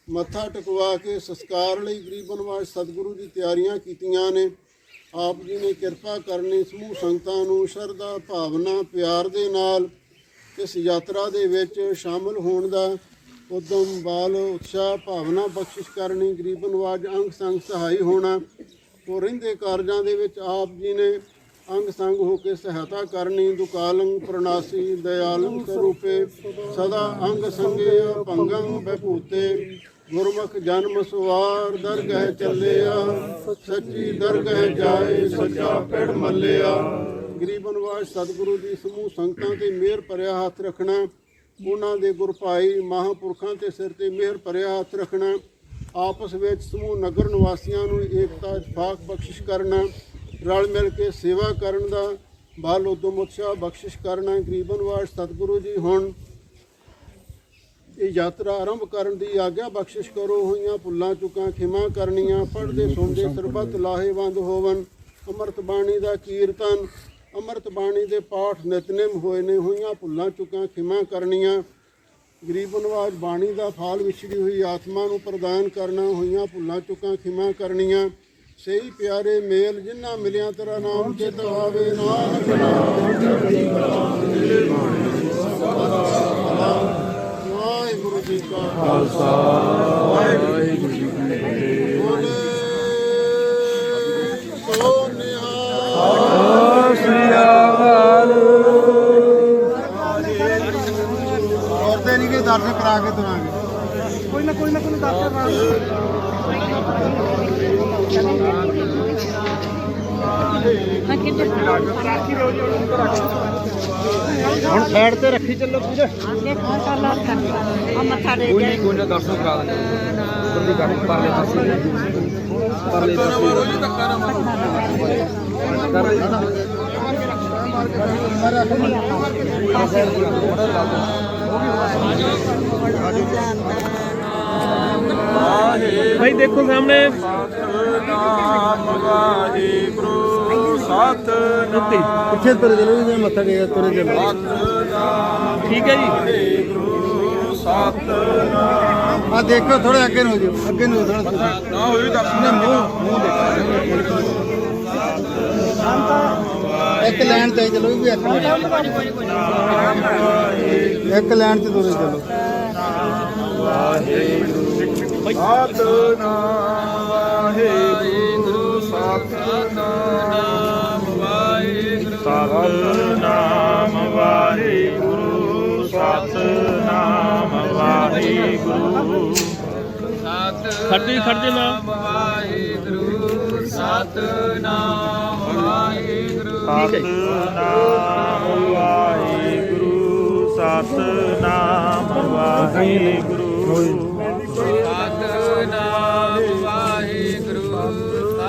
ਮੱਥਾ ਟਿਕਵਾ ਕੇ ਸੰਸਕਾਰ ਲਈ ਗਰੀਬਨਵਾਜ ਸਤਿਗੁਰੂ ਦੀ ਤਿਆਰੀਆਂ ਕੀਤੀਆਂ ਨੇ। ਆਪ ਜੀ ਨੇ ਕਿਰਪਾ ਕਰਨੀ, ਸਮੂਹ ਸੰਗਤਾਂ ਨੂੰ ਸ਼ਰਧਾ ਭਾਵਨਾ ਪਿਆਰ ਦੇ ਨਾਲ ਇਸ ਯਾਤਰਾ ਦੇ ਵਿੱਚ ਸ਼ਾਮਲ ਹੋਣ ਦਾ ਉਦਮ ਬਲ ਉਤਸ਼ਾਹ ਭਾਵਨਾ ਬਖਸ਼ਿਸ਼ ਕਰਨੀ। ਗਰੀਬਨਵਾਜ ਅੰਗ ਸੰਗ ਸਹਾਈ ਹੋਣਾ, ਉਹ ਰਹਿੰਦੇ ਕਾਰਜਾਂ ਦੇ ਵਿੱਚ ਆਪ ਜੀ ਨੇ ਅੰਗ ਸੰਗ ਹੋ ਕੇ ਸਹਾਇਤਾ ਕਰਨੀ। ਦੁਕਾਲੰ ਪ੍ਰਣਾਸੀ ਦਇਆਲੰ ਸਰੂਪੇ ਸਦਾ ਅੰਗ ਸੰਗੇ ਭੰਗੰ ਬਭੂਤੇ ਗੁਰਮੁਖ ਜਨਮ ਸਵਾਰ ਦਰਗਹਿ ਚੱਲਿਆ ਸੱਚੀ ਦਰਗਹਿ ਜਾਏ ਸੱਚਾ ਪਿੜ ਮੱਲਿਆ। ਗਰੀਬਨਵਾਜ ਸਤਿਗੁਰੂ ਦੀ ਸਮੂਹ ਸੰਗਤਾਂ ਤੇ ਮਿਹਰ ਭਰਿਆ ਹੱਥ ਰੱਖਣਾ, ਉਹਨਾਂ ਦੇ ਗੁਰ ਭਾਈ ਮਹਾਂਪੁਰਖਾਂ ਤੇ ਸਿਰ ਤੇ ਮਿਹਰ ਭਰਿਆ ਹੱਥ ਰੱਖਣਾ, ਆਪਸ ਵਿੱਚ ਸਮੂਹ ਨਗਰ ਨਿਵਾਸੀਆਂ ਨੂੰ ਏਕਤਾ ਇਤਫਾਕ ਬਖਸ਼ਿਸ਼ ਕਰਨਾ, ਰਲ ਮਿਲ ਕੇ ਸੇਵਾ ਕਰਨ ਦਾ ਬਲ ਉਦਮ ਉਤਸ਼ਾਹ ਬਖਸ਼ਿਸ਼ ਕਰਨਾ। ਗਰੀਬਨਵਾਜ ਸਤਿਗੁਰੂ ਜੀ ਹੁਣ ਇਹ ਯਾਤਰਾ ਆਰੰਭ ਕਰਨ ਦੀ ਆਗਿਆ ਬਖਸ਼ਿਸ਼ ਕਰੋ। ਹੋਈਆਂ ਭੁੱਲਾਂ ਚੁੱਕਾਂ ਖਿਮਾ ਕਰਨੀਆਂ, ਪੜ੍ਹਦੇ ਸੁਣਦੇ ਸਰਬੱਤ ਲਾਹੇਵੰਦ ਹੋਵਨ। ਅੰਮ੍ਰਿਤ ਬਾਣੀ ਦਾ ਕੀਰਤਨ, ਅੰਮ੍ਰਿਤ ਬਾਣੀ ਦੇ ਪਾਠ ਨਿਤਨੇਮ ਹੋਏ ਨੇ। ਹੋਈਆਂ ਭੁੱਲਾਂ ਚੁੱਕਾਂ ਖਿਮਾ ਕਰਨੀਆਂ, ਗਰੀਬਨਵਾਜ ਬਾਣੀ ਦਾ ਫਲ ਵਿਛੜੀ ਹੋਈ ਆਤਮਾ ਨੂੰ ਪ੍ਰਦਾਨ ਕਰਨਾ। ਹੋਈਆਂ ਭੁੱਲਾਂ ਚੁੱਕਾਂ ਖਿਮਾ ਕਰਨੀਆਂ, ਸਹੀ ਪਿਆਰੇ ਮੇਲ ਜਿਨ੍ਹਾਂ ਮਿਲਿਆ ਤੇਰਾ ਨਾਮ ਚਿਤ ਆਵੇ। ਨਾਨਕ ਨਾਮ ਚੜ੍ਹਦੀ ਕਲਾ ਤੇਰੇ ਬਾਣੀ ਵਾਹਿਗੁਰੂ ਜੀ ਕਾ ਖਾਲਸਾ ਵਾਹਿਗੁਰੂ ਜੀ ਕੀ ਫਤਿਹ। ਬੋਲੇ ਸੋ ਨਿਹਾਲ ਸ੍ਰੀ ਅਕਾਲ। ਔਰਤੇ ਨਹੀਂ ਕਿ ਦਰਸ਼ਨ ਕਰਾ ਕੇ ਤੁਰਾਂਗੇ, ਕੋਈ ਨਾ ਕੋਈ ਦਰਸ਼ਨ ਕਰਾਂਗੇ। ਹੁਣ ਸਾਈਡ ਤੇ ਰੱਖੀ ਚੱਲੋ ਪੂਜਾ। ਕੋਈ ਨਾ ਦਰਸ਼ਨ ਕਰਾ ਦਿੰਦੇ ਬੰਦੀ ਕਰ ਪਰਲੇ ਪਾਸੇ ਪਰਲੇ ਪਾਸੇ ਧੱਕਾ ਨਾ ਮਾਰੋ भाई देखो सामने ਨਾਮ ਵਾਹਿਗੁਰੂ ਸਤਿਨਾਮ ਪਿੱਛੇ ਤੁਰੇ ਚਲੋ ਜੀ, ਮੱਥਾ ਟੇਕ ਤੁਰੇ ਚਲੋ। ठीक है जी। ਸਤਿਨਾਮ ਆ ਦੇਖੋ ਥੋੜੇ ਅੱਗੇ ਨੂੰ ਹੋ ਜਾਓ, ਅੱਗੇ ਨੂੰ ਥੋੜਾ ਨਾ ਹੋਈ ਦਰਸ਼ਨ ਮੂੰਹ ਦੇਖੋ। ਇੱਕ ਲਾਈਨ ਤੇ ਚਲੋ ਵੀ ਇੱਕ ਲਾਈਨ ਤੇ ਤੁਰੇ ਚਲੋ। ਸਤਿਨਾਮ ਵਾਹਿਗੁਰੂ ਸਤਿਨਾਮ ਵਾਹਿਗੁਰੂ ਸਤਿਨਾਮ ਵਾਹਿਗੁਰੂ ਸਤਿਨਾਮ ਵਾਹਿਗੁਰੂ खड़े ना ਵਾਹਿਗੁਰੂ ਸਤਿਨਾਮ ਵਾਹਿਗੁਰੂ ਸਤਿਨਾਮ ਵਾਹਿਗੁਰੂ ਸਤਿਨਾਮ ਵਾਹਿਗੁਰੂ ਸਤਿਨਾਮ ਵਾਹਿਗੁਰੂ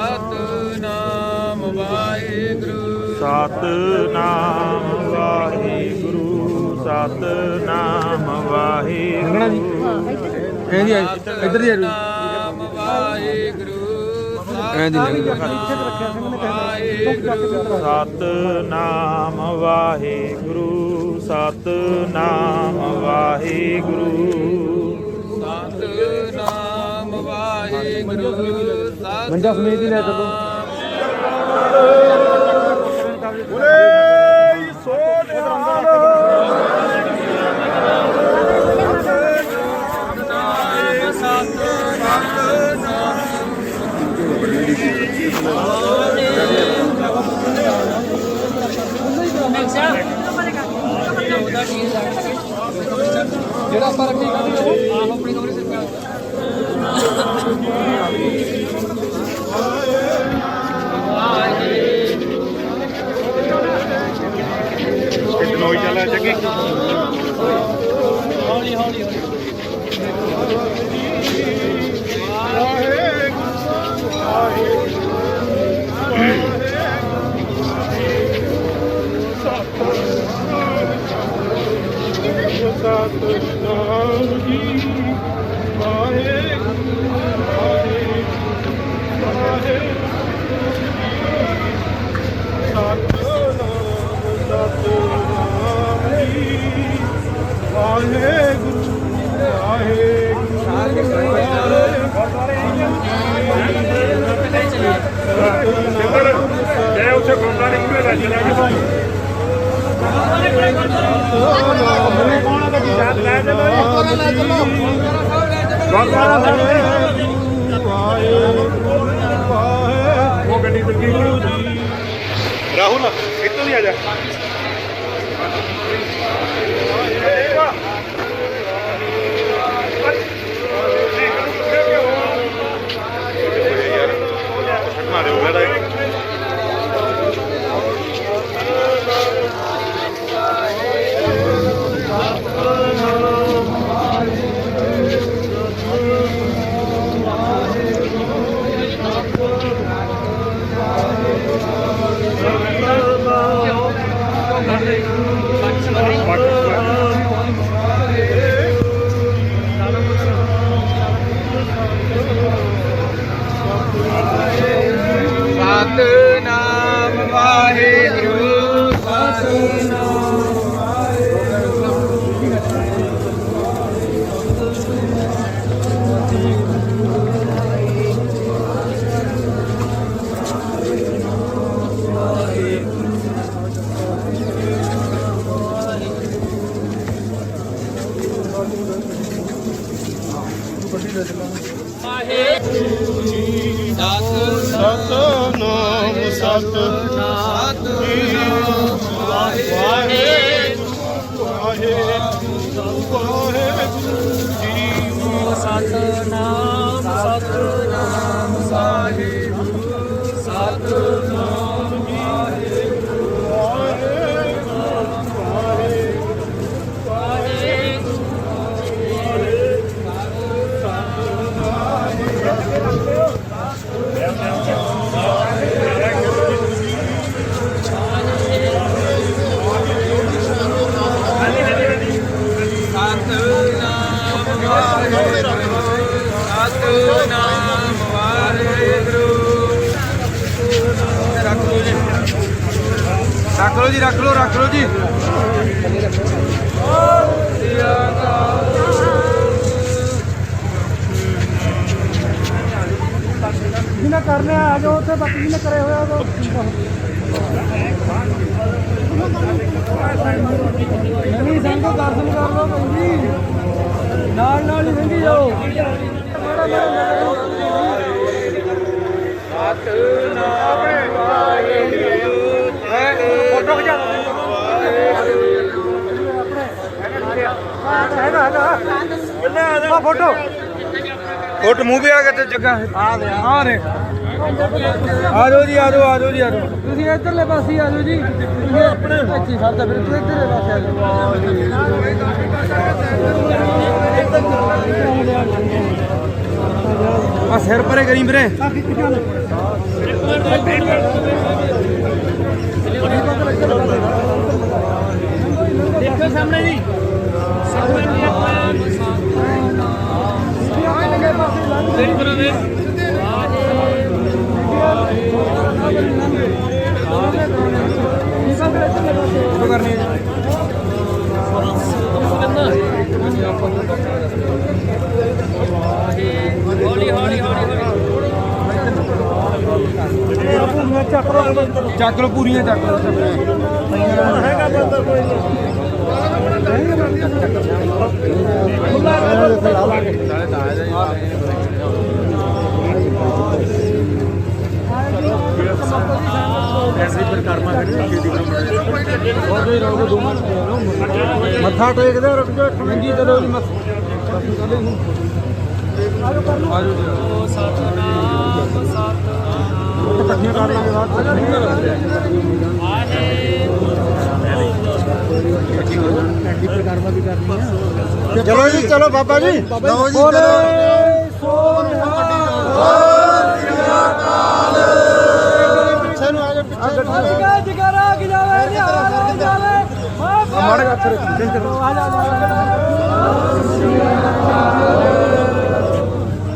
ਸਤਿਨਾਮ ਵਾਹਿਗੁਰੂ ਸਤਿਨਾਮ ਵਾਹਿਗੁਰੂ ਸਤਿਨਾਮ ਵਾਹਿਗੁਰੂ ਐਂ ਦੀ ਇੱਧਰ ਦੀ ਆ ਵਾਹਿਗੁਰੂ ਐਂ ਦੀ ਸਤਿਨਾਮ ਵਾਹਿਗੁਰੂ ਸਤਿਨਾਮ ਵਾਹਿਗੁਰੂ ਸਤਿਨਾਮ ਵਾਹਿਗੁਰੂ ਮੰਜਾ ਸਮੇਤ ਹੀ ਲੈ ਚੱਲੋ। ਜਿਹੜਾ ਆਪਾਂ ਰੱਖੀ ਕਰਦੇ ਆਪ ਆਪਣੀ ਕਮਰੇ ਸੇ ਪਿਆ ਲੋਈ ਚੱਲ ਜੱਗੀ ਹੌਲੀ ਹੌਲੀ ਜੈ ਉੱਥੇ ਗੁਰਦਾਰੇ ਕਿਵੇਂ ਲੱਜ ਲੈ ਜੀ ਭਾਈ ਲੈ ਚਲੋ ਉਹ ਗੱਡੀ ਲੱਗੀ ਰਾਹੁਲ ਇੱਥੋਂ ਦੀ ਆ ਜਾ ਮਾਰੇ ਹੋ ਗਿਆ ਸਤਨਾਮ ਵਾਹਿਗੁਰੂ ਸਤਨਾਮ ਸਤਨਾਮ ਸਤਨਾਮ ਵਾਹਿਗੁਰੂ ਸਤਨਾਮ ਸਤਨਾਮ ਵਾਹਿਗੁਰੂ ਸਤਨਾਮ ਰੱਖ ਲਓ ਜੀ ਰੱਖ ਲਓ ਜੀ ਜਿਹਨੇ ਕਰਨੇ ਆ ਜਾਓ ਉੱਥੇ ਬਾਕੀ ਜਿਹਨੇ ਕਰੇ ਹੋਇਆ ਉਹ ਨਵੀਂ ਸੰਗ ਦਰਸ਼ਨ ਕਰ ਲਓ ਭਾਈ ਜੀ ਨਾਲ ਹੀ ਸੰਗੀ ਜਾਓ ਸਤਨਾਮ ਵਾਹਿਗੁਰੂ ਫੋਟੋ ਖਿਚਾ ਹੈਗਾ ਫੋਟੋ ਮੂੰਹ ਵੀ ਆ ਗਿਆ ਤੇ ਜੱਗਾ ਆ ਰੇ ਆ ਜਾਓ ਜੀ ਤੁਸੀਂ ਇੱਧਰਲੇ ਪਾਸੇ ਆ ਜਾਓ ਜੀ ਤੁਸੀਂ ਆਪਣੇ ਇੱਥੇ ਸਰਦਾ ਫਿਰ ਤੁਸੀਂ ਇੱਧਰਲੇ ਪਾਸੇ ਆ ਜਾਓ ਆ ਸਿਰ ਪਰੇ ਕਰੀ ਵੀਰੇ ਦੇਖੋ ਸਾਹਮਣੇ ਜੀ ਦੇਖੋ ਜੀ ਕਰਨੀ ਹੌਲੀ ਹੌਲੀ ਚੱਕ ਲਓ ਪੂਰੀਆਂ ਚੱਕ ਲਓ ਹੈਗਾ ਬੰਦਾ ਕੋਈ ਮੱਥਾ ਟੇਕਦੇ ਰੁਕ ਜਾ ਮੰਗੀ ਚਲੋ ਜੀ ਮੱਥਾ ਇਕੱਠੀਆਂ ਕਰ ਲਾਂਗੇ ਬਾਅਦ ਚਲੋ ਜੀ ਚਲੋ ਬਾਬਾ ਜੀ ਲਓ ਜੀ ਚਲੋ ਪਿੱਛੇ ਨੂੰ ਆ ਜਾ ਪਿੱਛੇ ਜਗਰਾ ਕਿ ਜਾਵੇ ਜਾਵੇ ਮਾੜਾ ਜਿਹਾ ਅੱਖਰ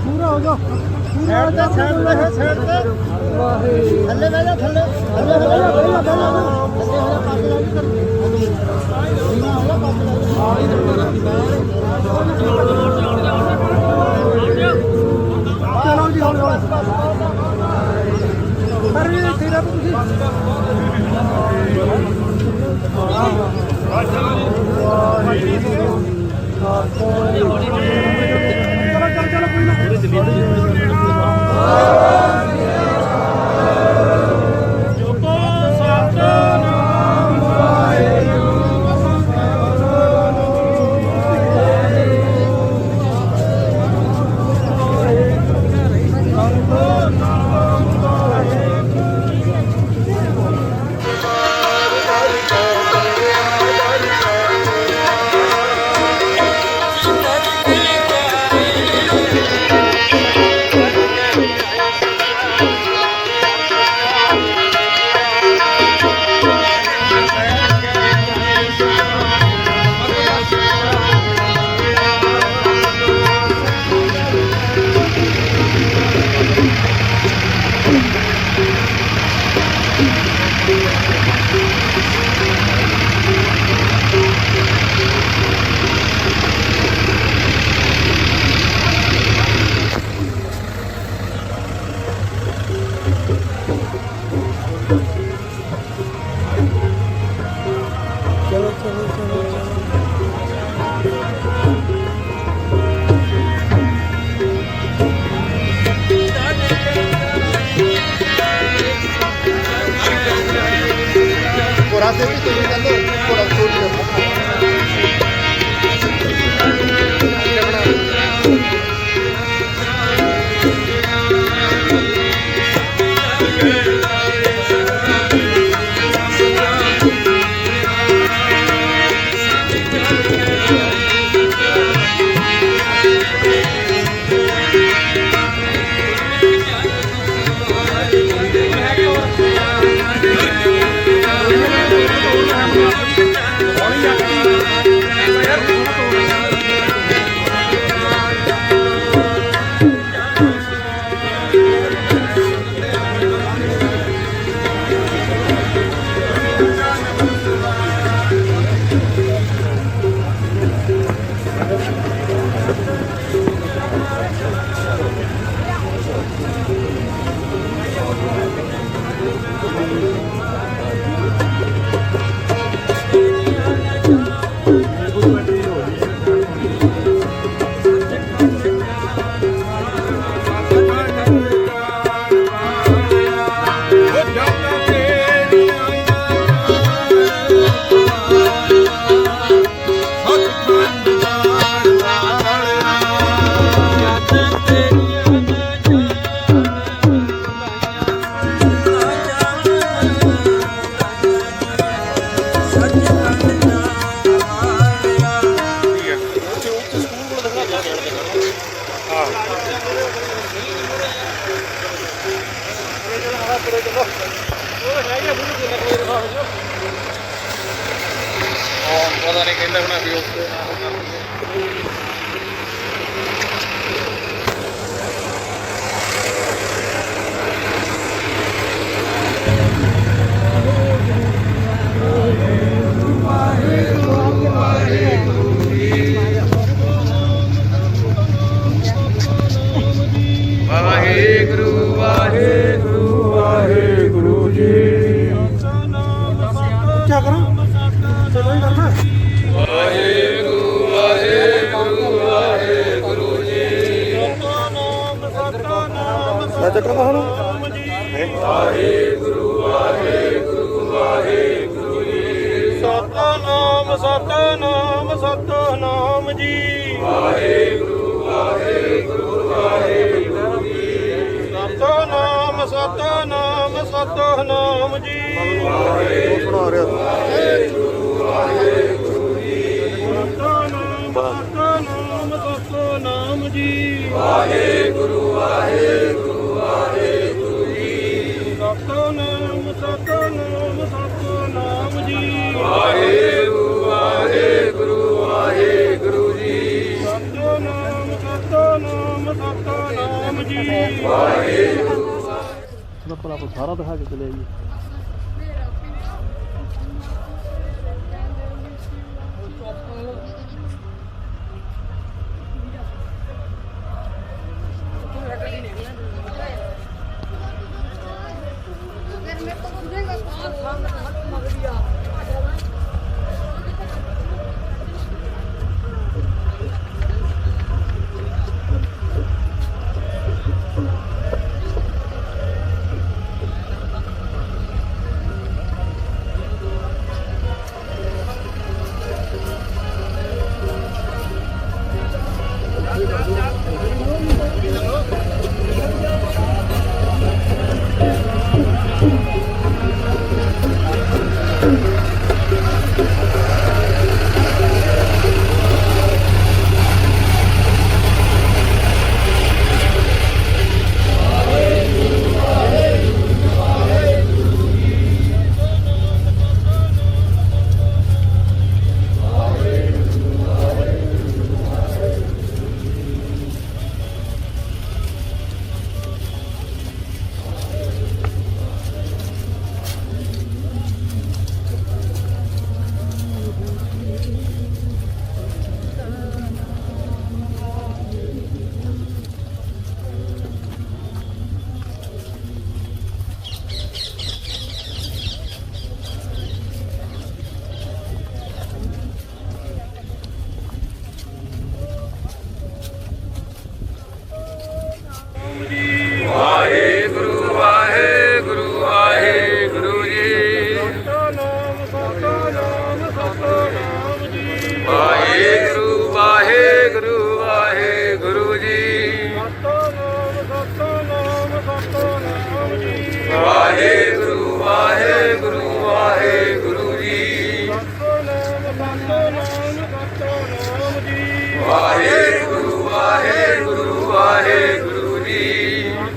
ਪੂਰਾ ਹੋ ਜਾ ਸਾਈਡ ਤੇ ਸਾਈਡ ਤੇ ਥੱਲੇ ਬਹਿ ਜਾ ਥੱਲੇ ਥੱਲੇ ਹੋ ਜਾ ਥੱਲੇ ਹੋ ਜਾ ਪਾਸੇ ਲੱਗ ਕਰ ਸੀਨਾ ਹੋ ਜਾ ਪਾਸੇ ਲੱਗ ਆੜੀ ਚਲੋ ਜੀ ਹੌਲੀ ਹੌਲੀ ਪਰ ਵੀ ਤੇਰਾ ਤੁਸੀਂ ਪਤਾ ਨਹੀਂ ਕਹਿੰਦਾ ਹੁਣ ਵੀ ਉੱਥੇ ਵਾਹਿਗੁਰੂ ਵਾਹਿਗੁਰੂ ਵਾਹਿਗੁਰੂ ਜੀ ਕੀ ਕਰਾਂ ਚਲੋ ਹੀ ਕਰਨਾ ਵਾਹਿਗੁਰੂ ਵਾਹਿਗੁਰੂ ਵਾਹਿਗੁਰੂ ਜੀ ਸਤਨਾਮ ਸਤਨਾਮ ਸਤਨਾਮ ਵਾਹਿਗੁਰੂ ਵਾਹਿਗੁਰੂ ਵਾਹਿਗੁਰੂ ਜੀ। ਸਤਨਾਮ ਸਤਨਾਮ ਸਤਨਾਮ ਜੀ। ਵਾਹਿਗੁਰੂ ਵਾਹਿਗੁਰੂ ਵਾਹਿਗੁਰੂ ਜੀ। ਸਤਨਾਮ ਸਤਨਾਮ ਸਤਨਾਮ ਜੀ। ਵਾਹਿਗੁਰੂ ਵਾਹਿਗੁਰੂ ਜੀ। ਸਤਨਾਮ ਸਤਨਾਮ ਸਤਨਾਮ ਜੀ। ਵਾਹਿਗੁਰੂ ਵਾਹਿਗੁਰੂ ਵਾਹਿਗੁਰੂ ਜੀ। ਸਤਨਾਮ ਸਤਨਾਮ ਸਤਨਾਮ ਜੀ। ਵਾਹਿਗੁਰੂ ਵਾਹਿਗੁਰੂ ਵਾਹਿਗੁਰੂ ਜੀ। ਸਤਨਾਮ ਸਤਨਾਮ ਸਤਨਾਮ ਜੀ। ਵਾਹਿਗੁਰੂ ਸਾਰਾ ਦਿਖਾ ਕੇ ਚਲੇ ਜੀ। ਵਾਹਿਗੁਰੂ ਵਾਹਿਗੁਰੂ ਵਾਹਿਗੁਰੂ ਜੀ। ਸਤਨਾਮ ਸਤਨਾਮ ਸਤਨਾਮ ਜੀ। ਵਾਹਿਗੁਰੂ ਵਾਹਿਗੁਰੂ ਵਾਹਿਗੁਰੂ ਜੀ। ਸਤਨਾਮ ਸਤਨਾਮ ਸਤਨਾਮ ਜੀ। ਵਾਹਿਗੁਰੂ ਵਾਹਿਗੁਰੂ ਵਾਹਿਗੁਰੂ ਜੀ। ਸਤਨਾਮ ਸਤਨਾਮ ਸਤਨਾਮ ਜੀ। ਵਾਹਿਗੁਰੂ ਵਾਹਿਗੁਰੂ ਵਾਹਿਗੁਰੂ ਜੀ।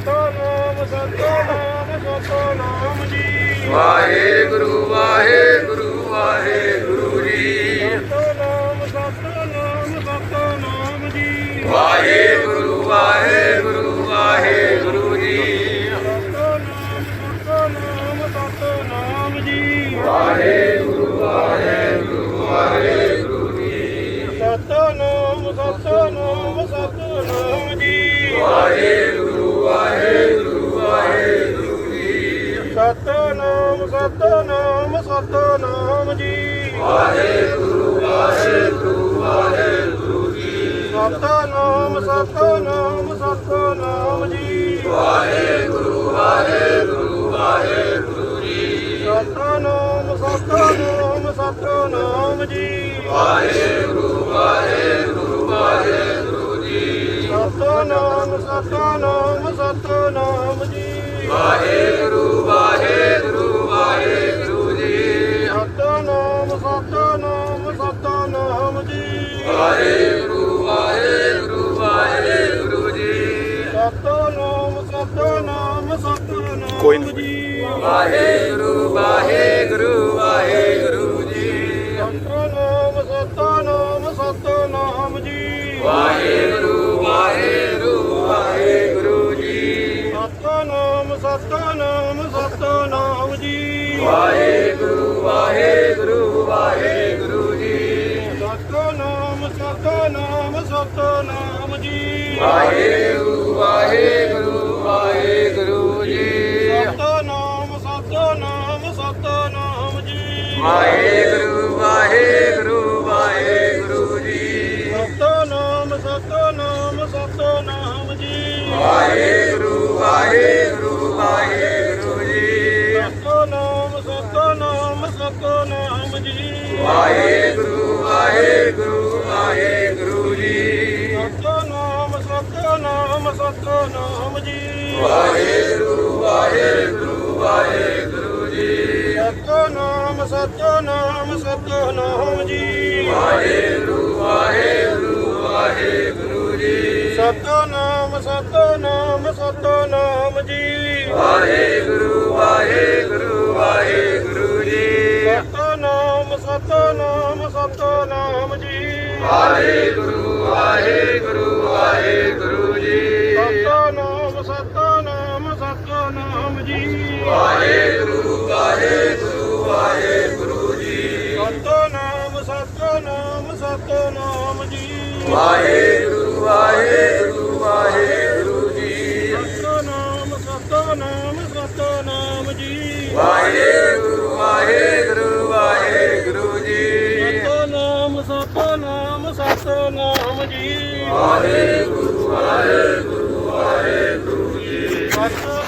ਸਤਨਾਮ ਸਤਨਾਮ ਸਤਨਾਮ ਜੀ। ਵਾਹਿਗੁਰੂ ਵਾਹਿਗੁਰੂ ਵਾਹਿਗੁਰੂ ਜੀ। ਸਤਨਾਮ ਸਤਨਾਮ ਸਤਨਾਮ ਜੀ। ਵਾਹਿਗੁਰੂ ਵਾਹਿਗੁਰੂ ਵਾਹਿਗੁਰੂ ਜੀ। ਸਤਨਾਮ ਸਤਨਾਮ ਜੀ। ਵਾਹਿਗੁਰੂ ਵਾਹਿਗੁਰੂ ਵਾਹਿਗੁਰੂ ਜੀ। ਸਤਨਾਮ ਸਤਨਾਮ ਸਤਨਾਮ ਜੀ। ਵਾਹਿਗੁਰੂ ਵਾਹਿਗੁਰੂ ਵਾਹਿਗੁਰੂ ਜੀ। ਸਤਨਾਮ ਸਤਨਾਮ ਸਤਨਾਮ ਜੀ। ਵਾਹਿਗੁਰੂ ਵਾਹਿਗੁਰੂ ਵਾਹਿਗੁਰੂ ਜੀ। ਸਤਨਾਮ ਸਤਨਾਮ ਸਤਨਾਮ ਜੀ। ਵਾਹਿਗੁਰੂ ਵਾਹਿਗੁਰੂ ਵਾਹਿਗੁਰੂ ਜੀ। ਸਤਨਾਮ ਸਤਨਾਮ ਸਤਨਾਮ ਜੀ। ਵਾਹਿਗੁਰੂ ਵਾਹਿਗੁਰੂ ਵਾਹਿਗੁਰੂ ਜੀ। ਸਤਨਾਮ ਸਤਨਾਮ ਸਤਨਾਮ ਜੀ। ਵਾਹਿਗੁਰੂ ਵਾਹਿਗੁਰੂ ਵਾਹਿਗੁਰੂ ਜੀ। ਸਤਨਾਮ ਸਤਨਾਮ ਸਤਨਾਮ ਜੀ। ਵਾਹਿਗੁਰੂ ਵਾਹਿਗੁਰੂ ਵਾਹਿਗੁਰੂ ਜੀ। ਸਤਨਾਮ ਸਤਨਾਮ ਸਤਨਾਮ ਕੋਈ ਜੀ। ਵਾਹਿਗੁਰੂ ਵਾਹਿਗੁਰੂ ਵਾਹਿਗੁਰੂ ਜੀ। ਸਤਨਾਮ ਸਤਨਾਮ ਸਤਨਾਮ ਜੀ। ਵਾਹਿਗੁਰੂ ਵਾਹਿਗੁਰੂ ਵਾਹਿਗੁਰੂ ਜੀ। ਸਤਨਾਮ ਸਤਨਾਮ ਸਤਨਾਮ ਜੀ। ਵਾਹਿਗੁਰੂ ਵਾਹਿਗੁਰੂ ਵਾਹਿਗੁਰੂ ਜੀ। ਸਤਨਾਮ ਸਤਨਾਮ ਸਤਨਾਮ ਜੀ। ਵਾਹਿਗੁਰੂ ਵਾਹਿਗੁਰੂ ਵਾਹਿਗੁਰੂ ਜੀ। ਸਤਨਾਮ ਸਤਨਾਮ ਸਤਨਾਮ ਜੀ। ਵਾਹਿਗੁਰੂ ਵਾਹਿਗੁਰੂ ਵਾਹਿਗੁਰੂ ਜੀ। ਸਤਨਾਮ ਸਤਨਾਮ ਸਤਨਾਮ ਜੀ। ਵਾਹਿਗੁਰੂ ਵਾਹਿਗੁਰੂ ਵਾਹਿਗੁਰੂ ਵਾਹਿਗੁਰੂ ਵਾਹਿਗੁਰੂ ਵਾਹਿਗੁਰੂ ਜੀ। ਸਤਨਾਮ ਸਤਨਾਮ ਸਤਨਾਮ ਜੀ। ਵਾਹਿਗੁਰੂ ਵਾਹਿਗੁਰੂ ਵਾਹਿਗੁਰੂ ਜੀ। ਸਤਨਾਮ ਸਤਨਾਮ ਸਤਨਾਮ ਜੀ। ਵਾਹਿਗੁਰੂ ਵਾਹਿਗੁਰੂ ਵਾਹਿਗੁਰੂ ਜੀ। ਸਤਨਾਮ ਸਤਨਾਮ ਸਤਨਾਮ ਜੀ। ਵਾਹਿਗੁਰੂ ਵਾਹਿਗੁਰੂ ਵਾਹਿਗੁਰੂ ਜੀ। ਸਤਨਾਮ ਸਤਨਾਮ ਸਤਨਾਮ ਜੀ। ਵਾਹਿਗੁਰੂ ਵਾਹਿਗੁਰੂ ਵਾਹਿਗੁਰੂ ਜੀ। ਸਤਨਾਮ ਸਤਨਾਮ ਸਤਨਾਮ ਜੀ। ਵਾਹਿਗੁਰੂ ਵਾਹਿਗੁਰੂ ਵਾਹਿਗੁਰੂ ਜੀ। ਸਤਨਾਮ ਸਤਨਾਮ ਸਤਨਾਮ ਜੀ। ਵਾਹਿਗੁਰੂ ਵਾਹਿਗੁਰੂ ਵਾਹਿਗੁਰੂ ਜੀ। ਸਤਨਾਮ ਸਤਨਾਮ ਸਤਨਾਮ ਜੀ। ਵਾਹਿਗੁਰੂ ਵਾਹਿਗੁਰੂ ਵਾਹਿਗੁਰੂ ਜੀ। ਸਤਨਾਮ ਸਤਨਾਮ ਸਤਨਾਮ ਜੀ। ਵਾਹਿਗੁਰੂ ਵਾਹਿਗੁਰੂ ਵਾਹਿਗੁਰੂ ਜੀ। ਸਤਨਾਮ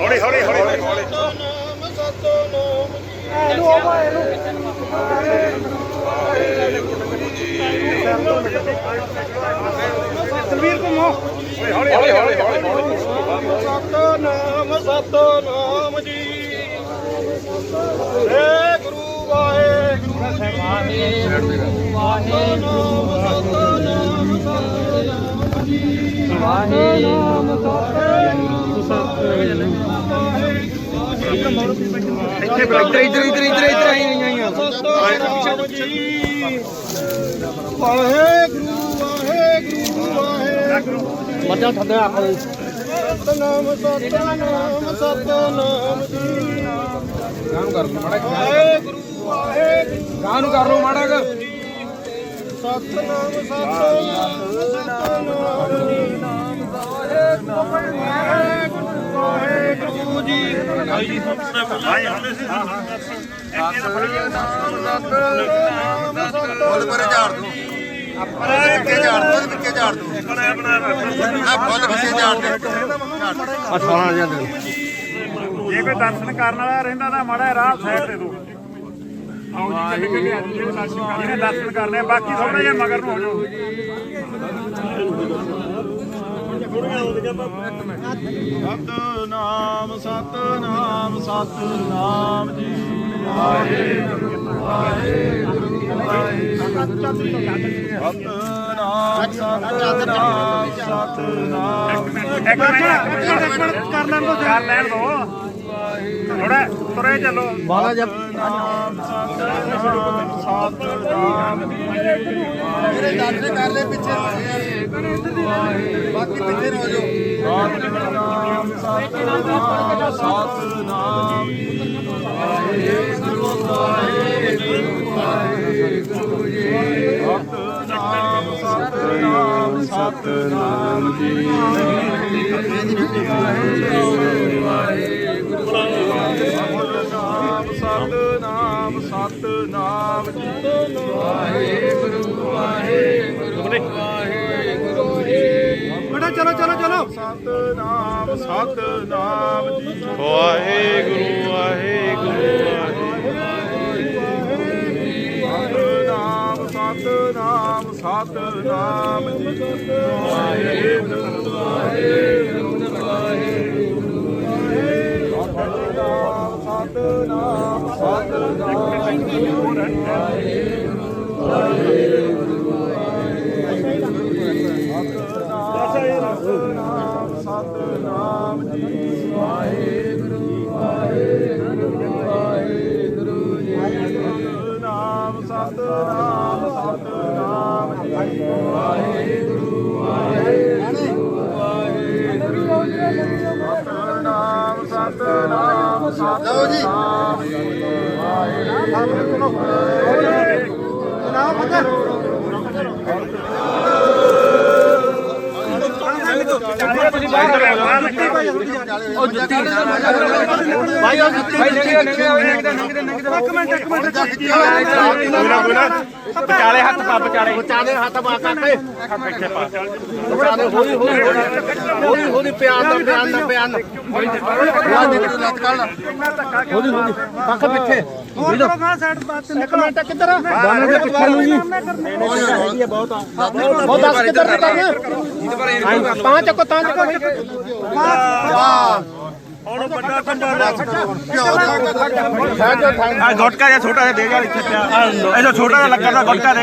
ਹੌਲੀ ਹੌਲੀ ਹੌਲੀ ਹੌਲੀ ਤਲਵੀਰ ਘੁੰਮੋ ਹੌਲੀ ਹੌਲੀ ਹੌਲੀ ਹੌਲੀ ਸਤਨਾਮ ਸਤਨਾਮ ਜੀ ਏ ਗੁਰੂ ਵਾਹਿਗੁਰੂ ਵਾਹਿਗੁਰੂ ਵਾਹਿਗੁਰੂ ਸਤਨਾਮ ਸਤਨਾਮ ਜੀ ਵਾਹਿਗੁਰੂ ਇੱਥੇ ਇੱਧਰ ਇੱਧਰ ਇੱਧਰ ਇੱਧਰ ਆਈਆਂ ਵਾਹਿਗੁਰੂ ਵਾਹਿਗੁਰੂ ਵਾਹਿਗੁਰੂ ਮੱਝਾਂ ਥੱਲੇ ਆਪ ਸਤਨਾਮ ਸਤਨਾਮ ਸਤਨਾਮ ਜੀ ਗਾਂ ਕਰ ਲਓ ਮਾੜਾ ਵਾਹਿਗੁਰੂ ਵਾਹਿਗੁਰੂ ਗਾਂ ਨੂੰ ਕਰ ਲਓ ਮਾੜਾ ਸਤਨਾਮ ਸਤਨਾਮ ਸਤਨਾਮ ਜੀ ਨਾਮ ਵਾਹਿਗੁਰੂ ਜੀ ਬੋਲ ਪਰੇ ਝਾੜ ਦੋ ਪਿੱਛੇ ਝਾੜ ਦੋ ਪਿੱਛੇ ਝਾੜ ਦੋ ਆ ਫੁੱਲ ਪਿੱਛੇ ਝਾੜ ਦੇ ਆ 18000 ਦੇ ਜੇ ਕੋਈ ਦਰਸ਼ਨ ਕਰਨ ਵਾਲਾ ਰਹਿੰਦਾ ਤਾਂ ਮਾੜਾ ਰਾਹ ਸਾਈਡ ਤੇ ਦੋ ਆਓ ਜੀ ਚੱਲ ਕੇ ਜਿਹਨੇ ਦਰਸ਼ਨ ਕਰਨੇ ਬਾਕੀ ਥੋੜਾ ਜਿਹਾ ਮਗਰ ਨੂੰ ਹੋ ਜਾਓ ਸਤਨਾਮ ਸਤਨਾਮ ਸਤਨਾਮ ਜੀ ਵਾਹਿਗੁਰੂ ਵਾਹਿਗੁਰੂ ਸਤਨਾਮ ਸਤਨਾਮ ਸਤਨਾਮ ਇੱਕ ਮਿੰਟ ਕਰ ਲੈਣ ਦੋ ਥੋੜਾ ਤੁਰੇ ਚੱਲੋ ਬਾਲਾ ਜਪ ਸਤਨਾਮ ਸਤਨਾਮ ਮੇਰੇ ਦਰਸ਼ਨ ਕਰ ਲੈ ਪਿੱਛੇ ਬਾਕੀ ਪਿੱਛੇ ਹੋ ਜਾਓ ਸਤਨਾਮ ਸਤਨਾਮ ਸਤਨਾਮ ਵਾਹਿਗੁਰੂ ਵਾਹਿਗੁਰੂ ਸਤਨਾਮ ਸਤਨਾਮ ਜੀ ਸਤਨਾਮ ਸਤਨਾਮ ਜੀ ਵਾਹਿਗੁਰੂ ਵਾਹਿਗੁਰੂ ਬੇਟਾ ਚਲੋ ਚਲੋ ਚਲੋ ਸਤਨਾਮ ਸਤਨਾਮ ਜੀ ਵਾਹਿਗੁਰੂ ਵਾਹਿਗੁਰੂ ਸਤਨਾਮ ਸਤਨਾਮ ਜੀ ਵਾਹਿਗੁਰੂ ਵਾਹਿਗੁਰੂ ਸਤਨਾਮ ਸਤਨਾਮ ਸਤਨਾਮ ਜੀ ਵਾਹਿਗੁਰੂ ਵਾਹਿਗੁਰੂ ਨਾਮ ਸਤਨਾਮ ਸਤਨਾਮ ਜੀ ਵਾਹਿਗੁਰੂ ਸਤਨਾਮ ਸਤਨਾਮ ਲਓ ਜੀ ਵਿਚਾਲੇ ਹੱਥ ਪਾ ਵਿਚਾਲੇ ਹੱਥ ਪਾ ਕਾਕੇ ਹੌਲੀ ਹੌਲੀ ਹੌਲੀ ਹੌਲੀ ਪਿਆਰ ਦਾ ਪਿਆਰ ਦਾ ਲੱਤ ਕੱਢ ਹੌਲੀ ਹੌਲੀ ਪੱਖ ਪਿੱਛੇ ਇੱਕ ਮਿੰਟ ਕਿੱਧਰ ਦਾਣੇ ਦੇ ਪਿੱਛੇ ਨੂੰ ਜੀ ਬਹੁਤ ਦੱਸ ਕਿੱਧਰ ਕਰਨਾ ਤਾਂ ਚੱਕੋ ਹੁਣ ਵੱਡਾ ਕੰਡਾ ਆ ਗੁਟਕਾ ਜਿਹਾ ਛੋਟਾ ਜਿਹਾ ਦੇ ਜਾ ਇੱਥੇ ਪਿਆ ਇਹਦਾ ਛੋਟਾ ਜਿਹਾ ਲੱਗਾ ਦਾ ਗੁਟਕਾ ਦੇ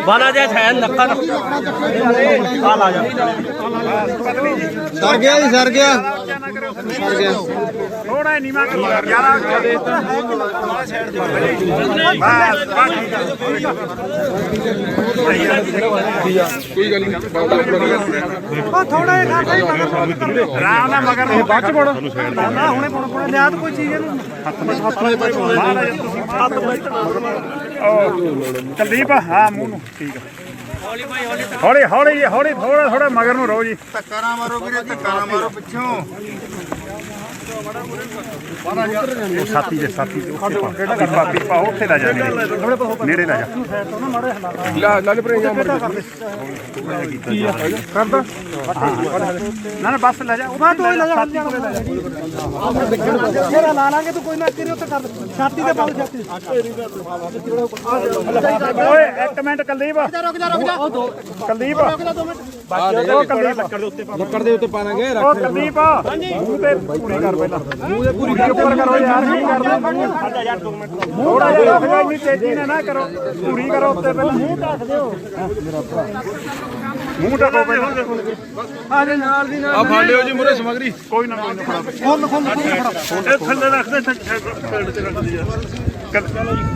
ਬਾਲਾ ਜਿਹਾ ਹੈ ਲੱਗਾ ਦਾ ਆ ਲਾ ਜਾ ਸਰ ਗਿਆ ਜੀ ਸਰ ਗਿਆ ਥੋੜਾ ਨੀਵਾ ਕਰੋ ਯਾਰ 11 ਦੇ ਕੋਈ ਗੱਲ ਨਹੀਂ ਉਹ ਥੋੜਾ ਜਿਹਾ ਖਾ ਕੇ ਰਾਮ ਨਾਲ ਮਗਰ ਬਾਅਦ ਚ ਪਾਉਣਾ ਨਾ ਹੁਣੇ ਪਾਉਣਾ ਲਿਆ ਤਾਂ ਕੋਈ ਚੀਜ਼ ਇਹਨੂੰ ਕੁਲਦੀਪ ਹਾਂ ਮੂੰਹ ਨੂੰ ਠੀਕ ਹੈ ਹੌਲੀ ਹੌਲੀ ਹੌਲੀ ਥੋੜਾ ਥੋੜਾ ਮਗਰ ਨੂੰ ਰਹੋ ਜੀ ਧੱਕਾ ਨਾ ਮਾਰੋ ਵੀਰੇ ਧੱਕਾ ਨਾ ਮਾਰੋ ਪਿੱਛੋਂ ਉਹ ਸਾਥੀ ਦੇ ਉੱਥੇ ਪਾ ਉੱਥੇ ਲੈ ਜਾ ਨੇੜੇ ਲੈ ਜਾ ਲਾ ਲੈ ਪ੍ਰੇਮ ਕਰਦਾ ਨਾ ਬਸ ਲੈ ਜਾ ਮੈਂ ਤੋਂ ਹੀ ਲੈ ਜਾ ਜਿਹੜਾ ਲਾ ਲਾਂਗੇ ਤੂੰ ਕੋਈ ਨਾ ਤੇਰੇ ਉੱਤੇ ਕਰ ਛਾਤੀ ਤੇ ਪਾਉ ਛਾਤੀ ਓਏ ਇੱਕ ਮਿੰਟ ਕੁਲਦੀਪ ਰੁਕ ਜਾ ਕੁਲਦੀਪ ਰੁਕ ਜਾ 2 ਮਿੰਟ ਉਹ ਕੁਲਦੀਪ ਲੱਕੜ ਦੇ ਉੱਤੇ ਪਾਣਾਂਗੇ ਉਹ ਕੁਲਦੀਪ ਮੂੰਹ ਤੇ ਪੂਰੀ ਕਰ ਪਹਿਲਾਂ ਮੂੰਹ ਤੇ ਪੂਰੀ ਉੱਪਰ ਕਰੋ ਯਾਰ ਕੀ ਕਰਦੇ ਥੋੜਾ ਜਿਹਾ ਰੱਖ ਇੰਨੀ ਤੇਜ਼ੀ ਨਾਲ ਨਾ ਕਰੋ ਪੂਰੀ ਕਰੋ ਉੱਤੇ ਪਹਿਲਾਂ ਮੂੰਹ ਢੱਕ ਦਿਓ ਮੂੰਹ ਢੱਕੋ ਪਹਿਲਾਂ ਆ ਦੇ ਨਾਲ ਦੀ ਨਾਲ ਆ ਫੜ ਲਿਓ ਜੀ ਮੁਰੇ ਸਮਗਰੀ ਕੋਈ ਨਾ ਫੜਾ ਖੋਲ ਇਹ ਥੱਲੇ ਰੱਖਦੇ ਸਾਈਡ ਤੇ ਰੱਖਦੀ ਆ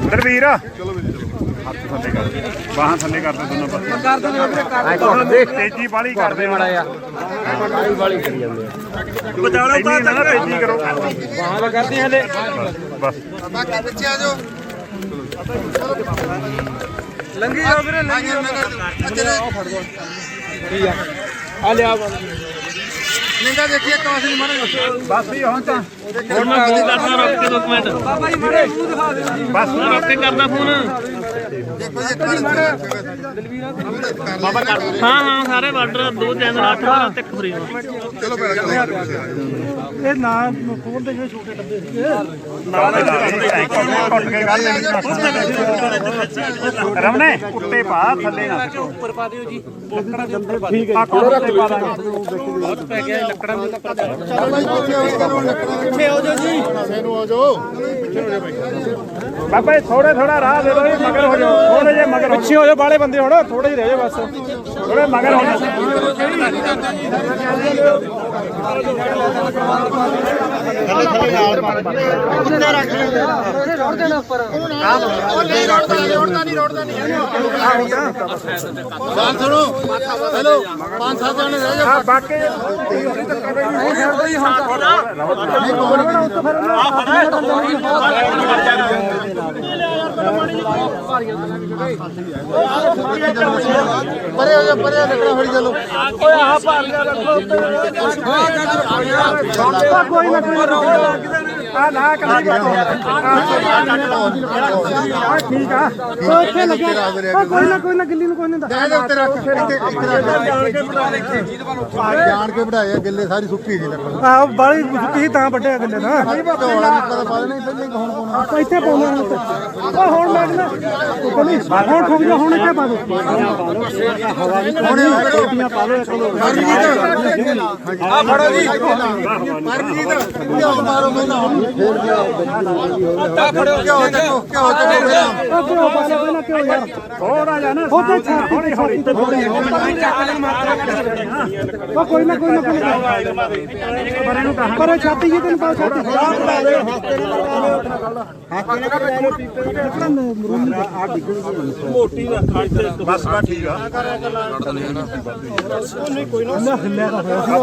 ਦਰਵੀਰ ਚਲੋ ਹੱਥ ਥੱਲੇ ਕਰ ਬਾਹਾਂ ਥੱਲੇ ਕਰਦੇ ਦੋਨੋਂ ਪਾਸੇ ਕਰ ਦੋ ਵੀਰੇ ਕਰ ਤੇਜ਼ੀ ਬਾਲੀ ਕਰਦੇ ਮਾੜਾ ਆ ਬਾਲੀ ਕਰੀ ਜਾਂਦੇ ਆ ਬਚਾਓ ਤਾਂ ਤੇਜ਼ੀ ਕਰੋ ਬਾਹਾਂ ਦਾ ਕਰਦੇ ਹਲੇ ਬਸ ਬਾਕੀ ਪਿੱਛੇ ਆ ਜਾਓ ਲੰਗੀ ਜਾਓ ਵੀਰੇ ਲੰਘੀ ਜਾਓ ਠੀਕ ਆ ਆ ਲਿਆ ਨਿੰਗਾ ਦੇਖੀਏ ਕਾਸ ਨਹੀਂ ਮਾਰਾਂਗੇ ਬਸ ਹੀ ਹੁਣ ਤਾਂ ਹੁਣ ਮੈਂ ਫੋਨ ਕਰਦਾ ਰੁਕ ਕੇ 2 ਮਿੰਟ ਬਾਬਾ ਜੀ ਮਾਰੇ ਮੂੰਹ ਦਿਖਾ ਦਿਓ ਜੀ ਬਸ ਰੁਕ ਕੇ ਕਰਦਾ ਫੋਨ ਹਾਂ ਹਾਂ ਸਾਰੇ ਬਾਰਡਰ 2 ਚੈਨਲ 8 12 ਤੇ ਫਰੀ ਚਲੋ ਪਹਿਲਾਂ ਇਹ ਨਾ ਖੋਲਦੇ ਜਿਹੜੇ ਛੋਟੇ ਡੱਬੇ ਸੀਗੇ ਰਮਨੇ ਉੱਤੇ ਪਾ ਥੱਲੇ ਨਾ ਉੱਪਰ ਪਾ ਦਿਓ ਜੀ ਠੀਕ ਹੈ ਪੈ ਗਿਆ ਲੱਕੜਾਂ ਦੇ ਉੱਪਰ ਪਿੱਛੇ ਹੋ ਜਾਓ ਜੀ ਮੈਨੂੰ ਆ ਜਾਓ ਬਾਬਾ ਥੋੜਾ ਥੋੜਾ ਰਾਹ ਦੇ ਦੋ ਮਗਰ ਹੋ ਜਾਓ ਥੋੜੇ ਜੇ ਮਗਰ ਪਿੱਛੇ ਹੋ ਜਾਓ ਬਾਲੇ ਬੰਦੇ ਹੁਣ ਥੋੜੇ ਜਿਹੇ ਰਹਿ ਜਾਓ ਬਸ ਥੋੜੇ ਮਗਰ ਹੋ ਜਾਓ ਗੱਲ ਸੁਣੋ ਹੈਲੋ 5-7 ਜਣੇ ਰਹਿ ਜਾਓ ਬਾਕੀ ਪਰੇ ਹੋ ਜਾ ਪਰੇ ਲੱਗਣਾ ਫੜੀ ਚਲੋ ਓਏ ਆਹ ਭਾਰ ਲਿਆ ਰੱਖੋ ਕੋਈ ਨਾ ਆ ਨਾ ਕਰੀ ਠੀਕ ਆ ਇੱਥੇ ਲੱਗਿਆ ਕੋਈ ਨਾ ਗਿੱਲੀ ਨੂੰ ਕੋਈ ਨਹੀਂ ਦੇ ਦੇ ਉੱਤੇ ਰੱਖ ਇੱਥੇ ਜਾਣ ਕੇ ਬਿਠਾਇਆ ਗਿੱਲੇ ਸਾਰੀ ਸੁੱਕੀ ਸੀ ਲੱਗਣ ਆਹ ਬਾਲੀ ਸੁੱਕੀ ਤਾਂ ਵੱਡੇ ਗੱਲੇ ਨਾ ਢੋਲਾ ਨਹੀਂ ਪਤਾ ਪਾ ਦੇਣਾ ਪਹਿਲੇ ਹੁਣ ਪਾਉਣਾ ਇੱਥੇ ਪਾਉਂਦੇ ਓ ਹੁਣ ਮੈਂ ਹੁਣ ਠੁਕ ਜਾ ਹੁਣ ਇੱਥੇ ਪਾ ਦੋ ਹੁਣ ਰੋਟੀਆਂ ਪਾ ਲਓ ਇੱਕ ਦੋ ਆ ਫੜੋ ਜੀ ਪਰਜੀਤ ਕਿਉਂ ਮਾਰੋ ਮੈਨੂੰ ਆ ਫੜੋ ਕਿਉਂ ਚੱਕੋ ਕਿਉਂ ਚੱਕੋ ਕਿਉਂ ਪਾ ਲਓ ਪਹਿਲਾਂ ਕਿਉਂ ਯਾਰ ਥੋੜਾ ਜਿਹਾ ਨਾ ਉਹਦੇ ਛਾਤੀ ਹੌਲੀ ਹੌਲੀ ਉਹ ਕੋਈ ਨਾ ਪਰ ਛਾਤੀ ਜੀ ਤੈਨੂੰ ਪਾ ਛਾਤੀ ਮੋਟੀ ਦਾ ਬਸ ਬਾ ਠੀਕ ਆ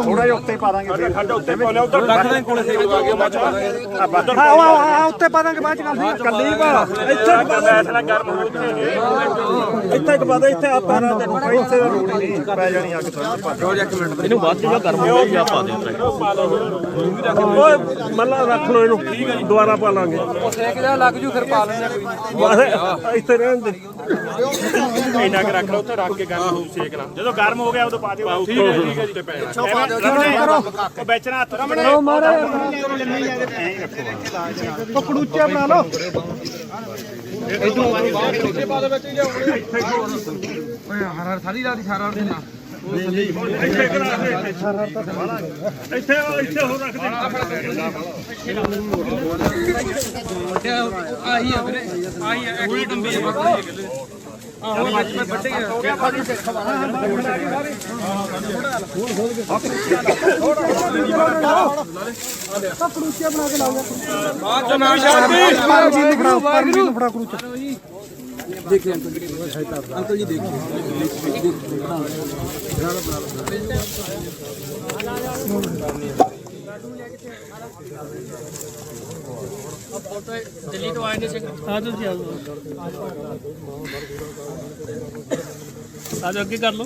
ਥੋੜਾ ਜਿਹਾ ਉੱਤੇ ਪਾ ਦਾਂਗੇ ਫਿਰ ਖੱਡ ਉੱਤੇ ਪਾ ਲਿਆ ਉਧਰ ਰੱਖ ਦੇ ਕੋਲੇ ਸੇਵ ਆ ਗਿਆ ਬਾਅਦ ਚ ਪਾ ਦਾਂਗੇ ਹਾਂ ਉੱਤੇ ਪਾ ਦਾਂਗੇ ਬਾਅਦ ਚ ਗੱਲ ਕੱਲੀ ਪਾ ਇੱਥੇ ਫੈਸਲਾ ਗਰਮ ਹੋ ਇੱਥੇ ਇੱਕ ਪਾ ਇੱਥੇ ਆਪਾਂ ਨਾ ਤੈਨੂੰ ਕੋਈ ਇੱਥੇ ਦਾ ਰੋੜ ਨਹੀਂ ਪੈ ਜਾਣੀ ਅੱਗ ਤੋਂ ਇਹਨੂੰ ਬਾਅਦ ਚ ਗਰਮ ਹੋ ਗਿਆ ਪਾ ਦੇ ਓਏ ਮੱਲਾ ਰੱਖ ਲੋ ਇਹਨੂੰ ਠੀਕ ਹੈ ਦੁਬਾਰਾ ਪਾ ਲਾਂਗੇ ਉਹ ਸੇਕ ਜਾ ਲੱਗ ਜੂ ਫਿਰ ਪਾ ਲੈਣੇ ਕੋਈ ਬਸ ਇੱਥੇ ਰਹਿਣ ਦੇ ਇੰਨਾ ਕਿ ਰੱਖ ਲਓ ਉੱਥੇ ਰੱਖ ਕੇ ਗਰਮ ਹੋ ਸੇਕ ਨਾਲ ਜਦੋਂ ਗਰਮ ਹੋ ਗਿਆ ਉਦੋਂ ਪਾ ਦਿਓ ਠੀਕ ਹੈ ਜੀ ਪਿੱਛੋਂ ਪਾ ਦਿਓ ਉਹ ਵੇਚਣਾ ਹੱਥ ਉਹ ਮਾਰੇ ਉਹ ਕੜੂਚੇ ਬਣਾ ਲਓ ਹਰ ਸਾਰੀ ਰਾਤ ਸਾਰਾ ਦਿਨ ਇੱਥੇ ਹੋ ਰੱਖ ਦੇ ਆਹੀ ਆ ਵੀਰੇ ਆਹੀ ਆ ਇੱਕ ਡੰਬੀ ਆਹੋ ਅੱਜ ਮੈਂ ਵੱਡੇ ਕੜੂਚੇ ਬਣਾ ਕੇ ਲਾਉਂਗਾ ਬਾਅਦ ਚ ਨਾ ਸ਼ਾਂਤੀ ਨੂੰ ਫੜਾ ਕੜੂਚਾ देखिए अंकल जी देखिए दिल्ली तो आए नहीं आ जाओ जी आ जाओ आगे कर लो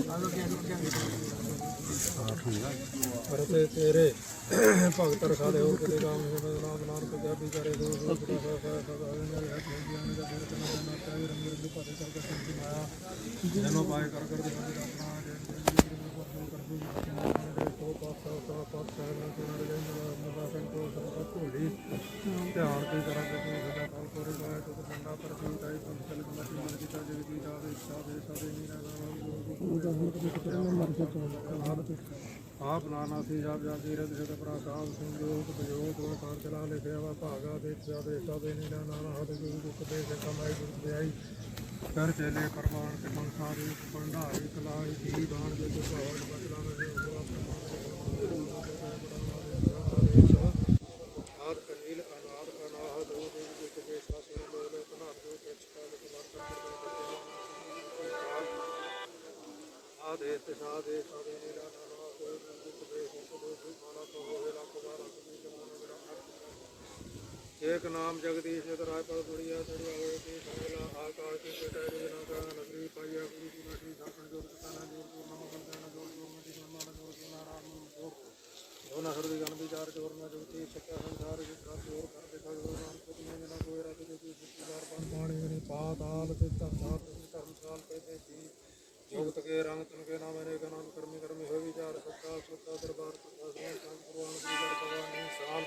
ਤੇਰੇ ਭਗਤ ਰਖਾ ਦੇ ਹੋਰ ਕਿਤੇ ਕਾਮ ਨਹੀਂ ਨਾਮ ਨਾਮ ਪੰਜਾਬੀ ਕਰੇ ਦੋ ਜਨੋ ਪਾਏ ਕਰ ਕਰ ਦੇ ਧਿਆਨ ਤੇ ਕਰਾਂਗੇ ਸਦਾ ਕਾਲ ਕੋਰੇ ਗਾਇ ਤੋਂ ਬੰਦਾ ਪਰ ਪੀਤਾਈ ਪੰਚਲ ਮਤੀ ਮਨ ਕੀਤਾ ਜਗਦੀ ਜਾਵੇ ਸਾਦੇ ਸਾਦੇ ਨੀਰਾ ਆਪ ਨਾਨਾ ਸੀ ਜਾਪ ਜਾ ਤੀਰਥ ਜਗ ਪ੍ਰਸਾਦ ਸੰਜੋਗ ਬਜੋਗ ਦੋ ਕਾਰ ਚਲਾ ਲਿਖਿਆ ਵਾ ਭਾਗਾ ਦੇਖਿਆ ਦੇਸ਼ਾ ਦੇ ਨੀਰਾ ਨਾਨਾ ਹਦ ਗੁਰੂ ਦੁਖ ਦੇ ਕਮਾਈ ਗੁਰ ਦੇਈ ਕਰ ਚਲੇ ਪਰਮਾਨ ਤੇ ਸੰਸਾਰੀ ਭੰਡਾਰੀ ਕਲਾਈ ਦੀ ਬਾਣ ਦੇ ਬਹੁਤ ਬਦਲਾ ਮੇਰੇ ਆਦ ਕਨੀਲ ਅਨਾਦ ਅਨਾਹ ਦੋ ਦੇ ਦੁਖ ਦੇ ਸਾਸੁਰ ਲੋਲੇ ਬਣਾ ਦੋ ਕਿਛ ਕਾਲ ਕੁਮਾਰ ਕਰ ਆਦੇ ਤੇ ਸਾਦੇ ਸਾਦੇ ਨੀਰਾ ਨਾਨਾ ਕੋਈ ਦੁਖ ਦੇ ਸੁਖ ਦੇ ਮਾਲਾ ਤੋਂ ਹੋਵੇ ਲੱਖ ਬਾਰ ਸੁਣੀ ਜਮਨ ਮੇਰਾ एक नाम जगदीश एक राय पर बढ़िया चढ़िया होए के संगला आकाश के कटाए बिना का नगरी पाया गुरु की नटी धाकन जोर कताना जोर पूर्ण मगन जाना जोर जोर मति मनमान जोर जोर नारायण जोर दोना हृदय गण विचार जोर न जोति सत्य संसार जितना जोर कर देखा जोर नाम खुद में ना कोई रत जो की सत्यार पर पानी में पाताल से तत्ता भुगत के रंग तन के नाम अनेक नाम कर्मी कर्मी हो विचार सत्ता सत्ता दरबार सत्ता श्रवण गुरुआन भगवान साल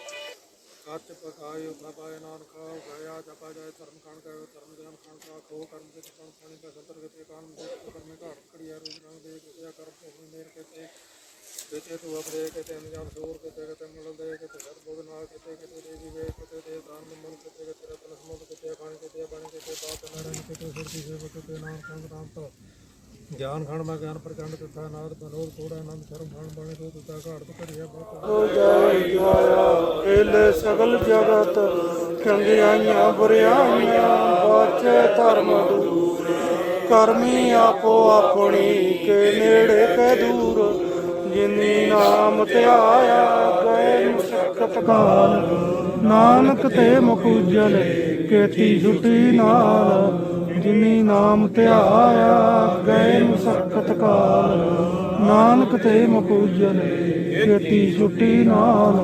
काच पकायो पाए नान खाओ गया जपा जाए धर्म खान का धर्म ज्ञान खान का खो कर्म के कर्म खाने का संतर्गत कान कर्म का कड़िया रूप रंग दे कृपया कर्म को मेर कहते कहते तो अपने कहते अनजान शोर कहते मल दे कहते सर्वभोग नाल कहते देवी वे कहते देव दान मन कहते रतन समुद्र कहते पानी कहते बात नारायण कहते सुरती सेवक कहते नाम संग नाम तो ज्ञान खंड में ज्ञान प्रचंड तथा नाद बनोद थोड़ा आनंद शर्म खंड बने तो तुता घाट तो करिया बहुत एले सगल जगत चंगियाइयां बुरियाइयां बाचे धर्म दूर करमी आपो अपनी के नेड़े के दूर जिनी नाम ते आया गए मुशक्कत काल नानक ते मुकुजल केती छुट्टी नाल जिनी नाम ते आया गए मुशक्कत काल नानक ते मुकुजल केती छुट्टी नाल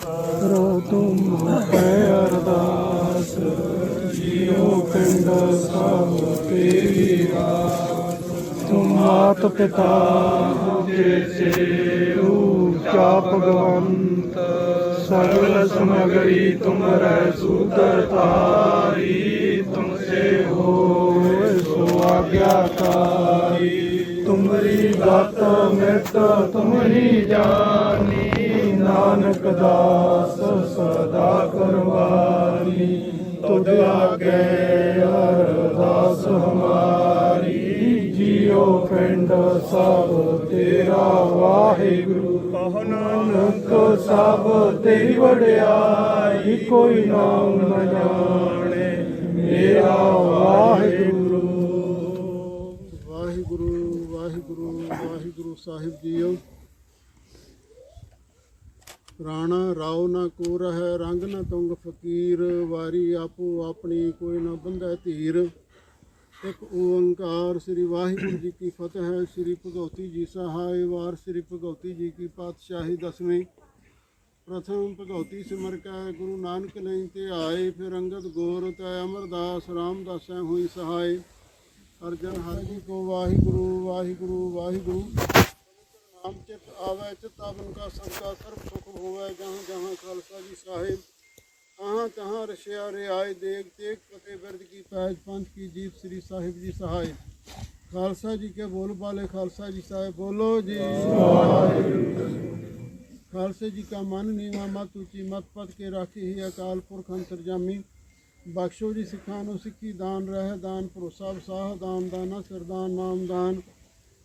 करो तुम अरदास जियो पिंड सब तेरी रास तुम मात पिता जैसे ऊंचा भगवंत सगल समगरी तुम रह सुधरतारी तुमसे हो सो आज्ञाकारी तुमरी बात मित तुम ही जानी नानक दास सदा करवानी तुझ आगे अरदास हमारी जियो पिंड सब तेरा वाहिगुरु नानक सब तेरी वड्याई कोई नाम न जाने मेरा वाहिगुरु वाहिगुरु वाहिगुरु वाहिगुरु साहिब जीओ राणा राव ना को रहे रंग न तुंग फकीर वारी आपो अपनी कोई न बंधे धीर एक ओंकार श्री वाहिगुरु जी की फतेह है। श्री भगवती जी सहाय वार श्री भगवती जी की पातशाही दसवीं प्रथम भगवती सिमर कै गुरु नानक नहीं ते आए फिर अंगद गोर तय अमरदास रामदास हुई सहाय अर्जन हर जी को वाहिगुरु वाहिगुरु वाहिगुरु नाम चित आवे चितावन का सबका सर्व सुख होवे जहाँ जहाँ खालसा जी साहिब कहाँ कहाँ रशिया रे आए देख तेग फतेह बिरद की पैज पंथ की जीत श्री साहिब जी सहाय खालसा जी के बोल बाले खालसा जी साहिब बोलो जी खालसे जी का मन नीवा मत ऊंची मत पद के राखी ही अकाल पुरख अंतरजामी बख्शो जी सिखानो सिक्खी दान रह दान भरोसा वसाह दान दाना सरदान नाम दान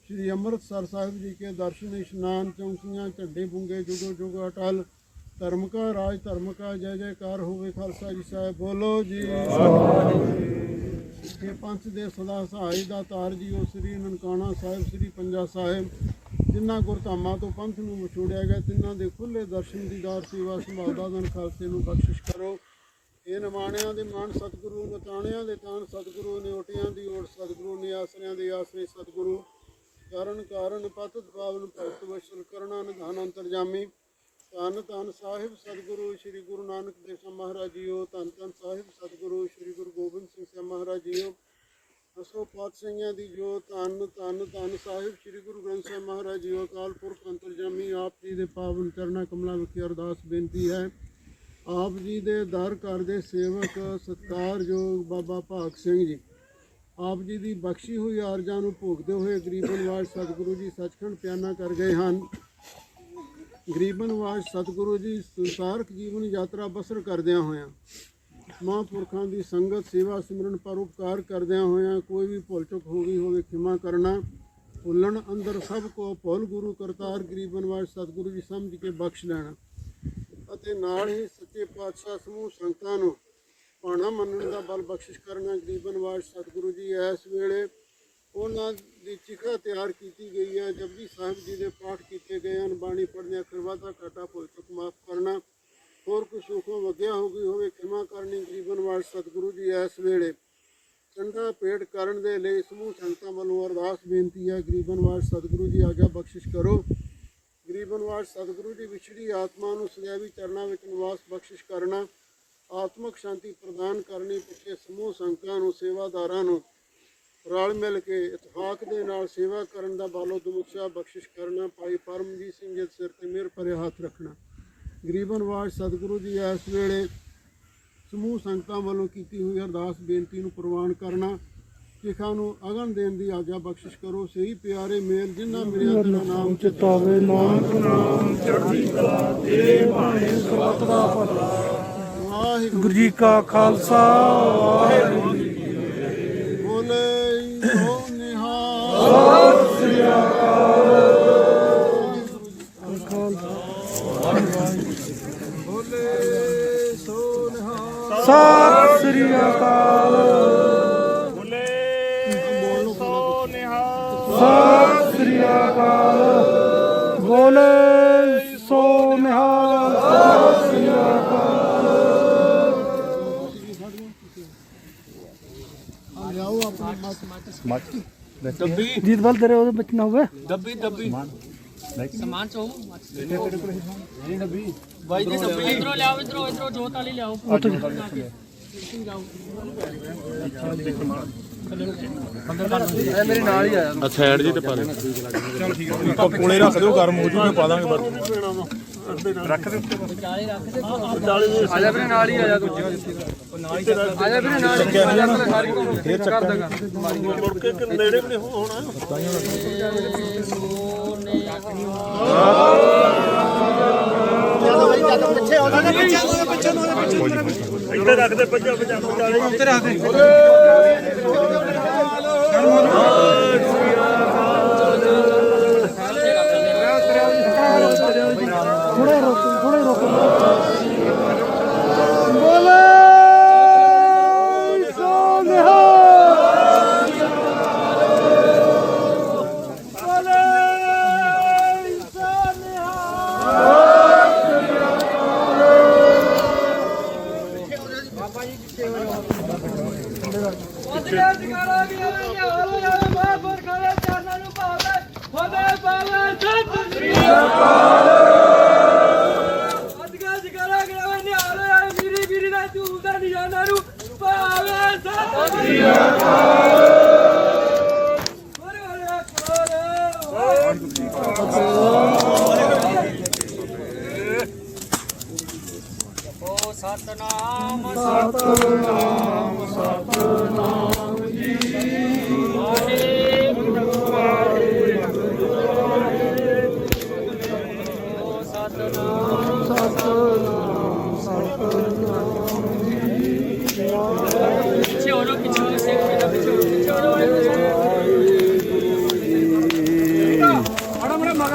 श्री अमृतसर साहिब जी के दर्शन स्नान चौंकियाँ झंडे बुंगे जुगो जुग अटल धर्म का राज धर्म का जय जयकार होवे खालसा जी साहिब बोलो जी ये पंथ दे सदा सहाय दातार जी ओ श्री ननकाना साहिब श्री पंजा साहिब जिन्ना गुरधामां तो पंथ नूं विछोड़िया गया तिन्हां दे खुले दर्शन दीदार सेवा संभालदा धन खालसे नूं बख्शिश करो ये निमाणियां दे मान सतगुरु नताणियां दे तान सतगुरु निओटियां दी ओट सतगुरु निआसरियां दे आसरे सतगुरु कारण कारण पतत पावन भगत वशल करना निधान अंतरजामी धन धन साहिब सतगुरु श्री गुरु नानक देव साहब महाराज जीओ धन धन साहिब सतगुरु श्री गुरु गोबिंद सिंह साहब महाराज जीओ असो पातशाहियां दी जो धन धन धन साहिब श्री गुरु ग्रंथ साहिब महाराज जीओ अकाल पुरख अंतरजामी आप जी दे पावन चरणा कमलों विखे अरदास बेनती है आप जी दे दर घर दे सेवक सत्कारयोग बाबा भाग सिंह जी आप जी की बख्शी हुई आरजा भोगते हुए गरीबन नवाज सतगुरु जी सचखंड प्याना कर गए हैं। गरीबन नवाज सतगुरु जी संसारक जीवन यात्रा बसर करद्या होया महापुरखों की संगत सेवा सिमरन परोपकार करद्या होया कोई भी भुल चुक हो गई होवे खिमा करना भुलन अंदर सब को भुल गुरु करतार गरीबन नवाज सतगुरु जी समझ के बख्श लेना अते नाल ही सच्चे पातशाह समूह संगतां नूं पाणा मनण का बल बख्शिश करना गरीबन नवाज सतगुरु जी इस वेले उन्होंने चिखा तैयार की गई है जपजी साहिब जी के पाठ किए गए हैं बाणी पढ़ने खरवादा घाटा भुल चुक माफ करना होर कुछ सुखों वग्या हो गई होवे खिमा करनी गरीबन नवाज सतगुरु जी इस वेले चंगा पेट करन दे लई समूह संगतां वालों अरदास बेनती है गरीबन नवाज सतगुरु जी आज्ञा बख्शिश करो गरीबन नवाज सतगुरु जी विछड़ी आत्मा नूं सदैवी चरणां विच निवास बख्शिश करना आत्मक शांति प्रदान करनी पिछे समूह संगतां नूं सेवादारां नूं ਰਲ ਮਿਲ ਕੇ ਇਤਫਾਕ ਦੇ ਨਾਲ ਸੇਵਾ ਕਰਨ ਦਾ ਬਾਲੋ ਦਮੁਖਸ਼ਾ ਬਖਸ਼ਿਸ਼ ਕਰਨਾ। ਭਾਈ ਪਰਮਜੀਤ ਸਿੰਘ ਜੀ ਸਿਰ ਤੇ ਮਿਹਰ ਭਰੇ ਹੱਥ ਰੱਖਣਾ। ਗਰੀਬ ਨਿਵਾਜ ਸਤਿਗੁਰੂ ਜੀ ਇਸ ਵੇਲੇ ਸਮੂਹ ਸੰਗਤਾਂ ਵੱਲੋਂ ਕੀਤੀ ਹੋਈ ਅਰਦਾਸ ਬੇਨਤੀ ਨੂੰ ਪ੍ਰਵਾਨ ਕਰਨਾ। ਸਿੱਖਾਂ ਨੂੰ ਅਗਨ ਦੇਣ ਦੀ ਆਗਿਆ ਬਖਸ਼ਿਸ਼ ਕਰੋ। ਸਹੀ ਪਿਆਰੇ ਮੇਲ ਜਿਨ੍ਹਾਂ ਮੇਰਿਆ ਤੇਰਾ ਨਾਮ ਚਿਤਾਵੇ ਨਾਨਕ ਨਾਮ ਚੜ੍ਹਦੀ ਕਲਾ ਤੇਰੇ ਬਾਣੇ ਸਤਿ ਦਾ ਭਲਾ। ਵਾਹਿਗੁਰੂ ਜੀ ਕਾ ਖਾਲਸਾ ਵਾਹਿਗੁਰੂ ਜੀ ਕੀ ਬੋਲੇ ਸੋ ਨਿਹਾਲ। ਸਤਿ ਸ੍ਰੀ ਅਕਾਲ। ਬੋਲੇ ਸੋ ਨਿਹਾਲ। ਸਤਿ ਸ੍ਰੀ ਅਕਾਲ। ਬੋਲੇ ਸੋ ਨਿਹਾਲ। ਸਤਿ ਸ੍ਰੀ ਅਕਾਲ। ਬੋਲੇ ਸੋ ਨਿਹਾਲ। ਸਤਿ ਸ੍ਰੀ ਅਕਾਲ। ਲਿਆਓ ਆਪਣੀ ਡੱਬੀ ਜੀਤ ਬਲ ਤੇਰੇ ਉਹਦੇ ਵਿੱਚ ਨਾ ਹੋਵੇ। ਡੱਬੀ ਡੱਬੀ ਸਮਾਨ ਚੋ ਡੱਬੀ ਬਾਈ ਜੀ ਡੱਬੀ ਇਧਰੋਂ ਲਿਆਓ, ਇਧਰੋਂ ਜੋਤ ਵਾਲੀ ਲਿਆਓ। ਮੇਰੇ ਨਾਲ ਹੀ ਆਇਆ ਸਾਈਡ ਜੀ ਤੇ ਪਾ ਦੇ ਆਪਾਂ ਕੋਲੇ ਰੱਖ ਦਿਓ ਗਰਮ ਹੋ ਜੂਗੇ ਪਾ ਦਾਂਗੇ ਰੱਖ ਦੇ ਉੱਤੇ ਆ ਜਾ ਵੀਰੇ ਨਾਲ ਹੀ ਆ ਜਾ ਦੂਜੇ ਆ ਜਾ ਵੀਰੇ ਨਾਲ ਹੀ ਸਾਰੀ ਫੇਰ ਚੱਕ ਦਾਂਗਾ ਮੁੜ ਕੇ ਨੇੜੇ ਵੀ ਹੋਣਾ। ਇੱਥੇ ਰੱਖ ਦੇ ਪੰਜਾ ਵਿਚਾਲੇ ਉੱਤੇ ਰੱਖ ਦੇ। ਥੋੜੇ ਰੋਕ ਬੋਲੇ ਸੋ ਨਿਹਾਲ। ਬੋਲੇ ਸੋ ਨਿਹਾਲ। ਸਤਨਾਮ ਸਤਨਾਮ ਸਤਨਾਮ ਜੀ ਵਾਹਿਗੁਰੂ ਵਾਹਿਗੁਰੂ ਸਤਨਾਮ ਸਤਨਾਮ ਸਤਨਾਮ ਜੀ। ਪਿੱਛੇ ਹੋ ਰੋ ਪਿੱਛੇ ਸੇ ਪਿੱਛੇ ਹੋ ਰੋ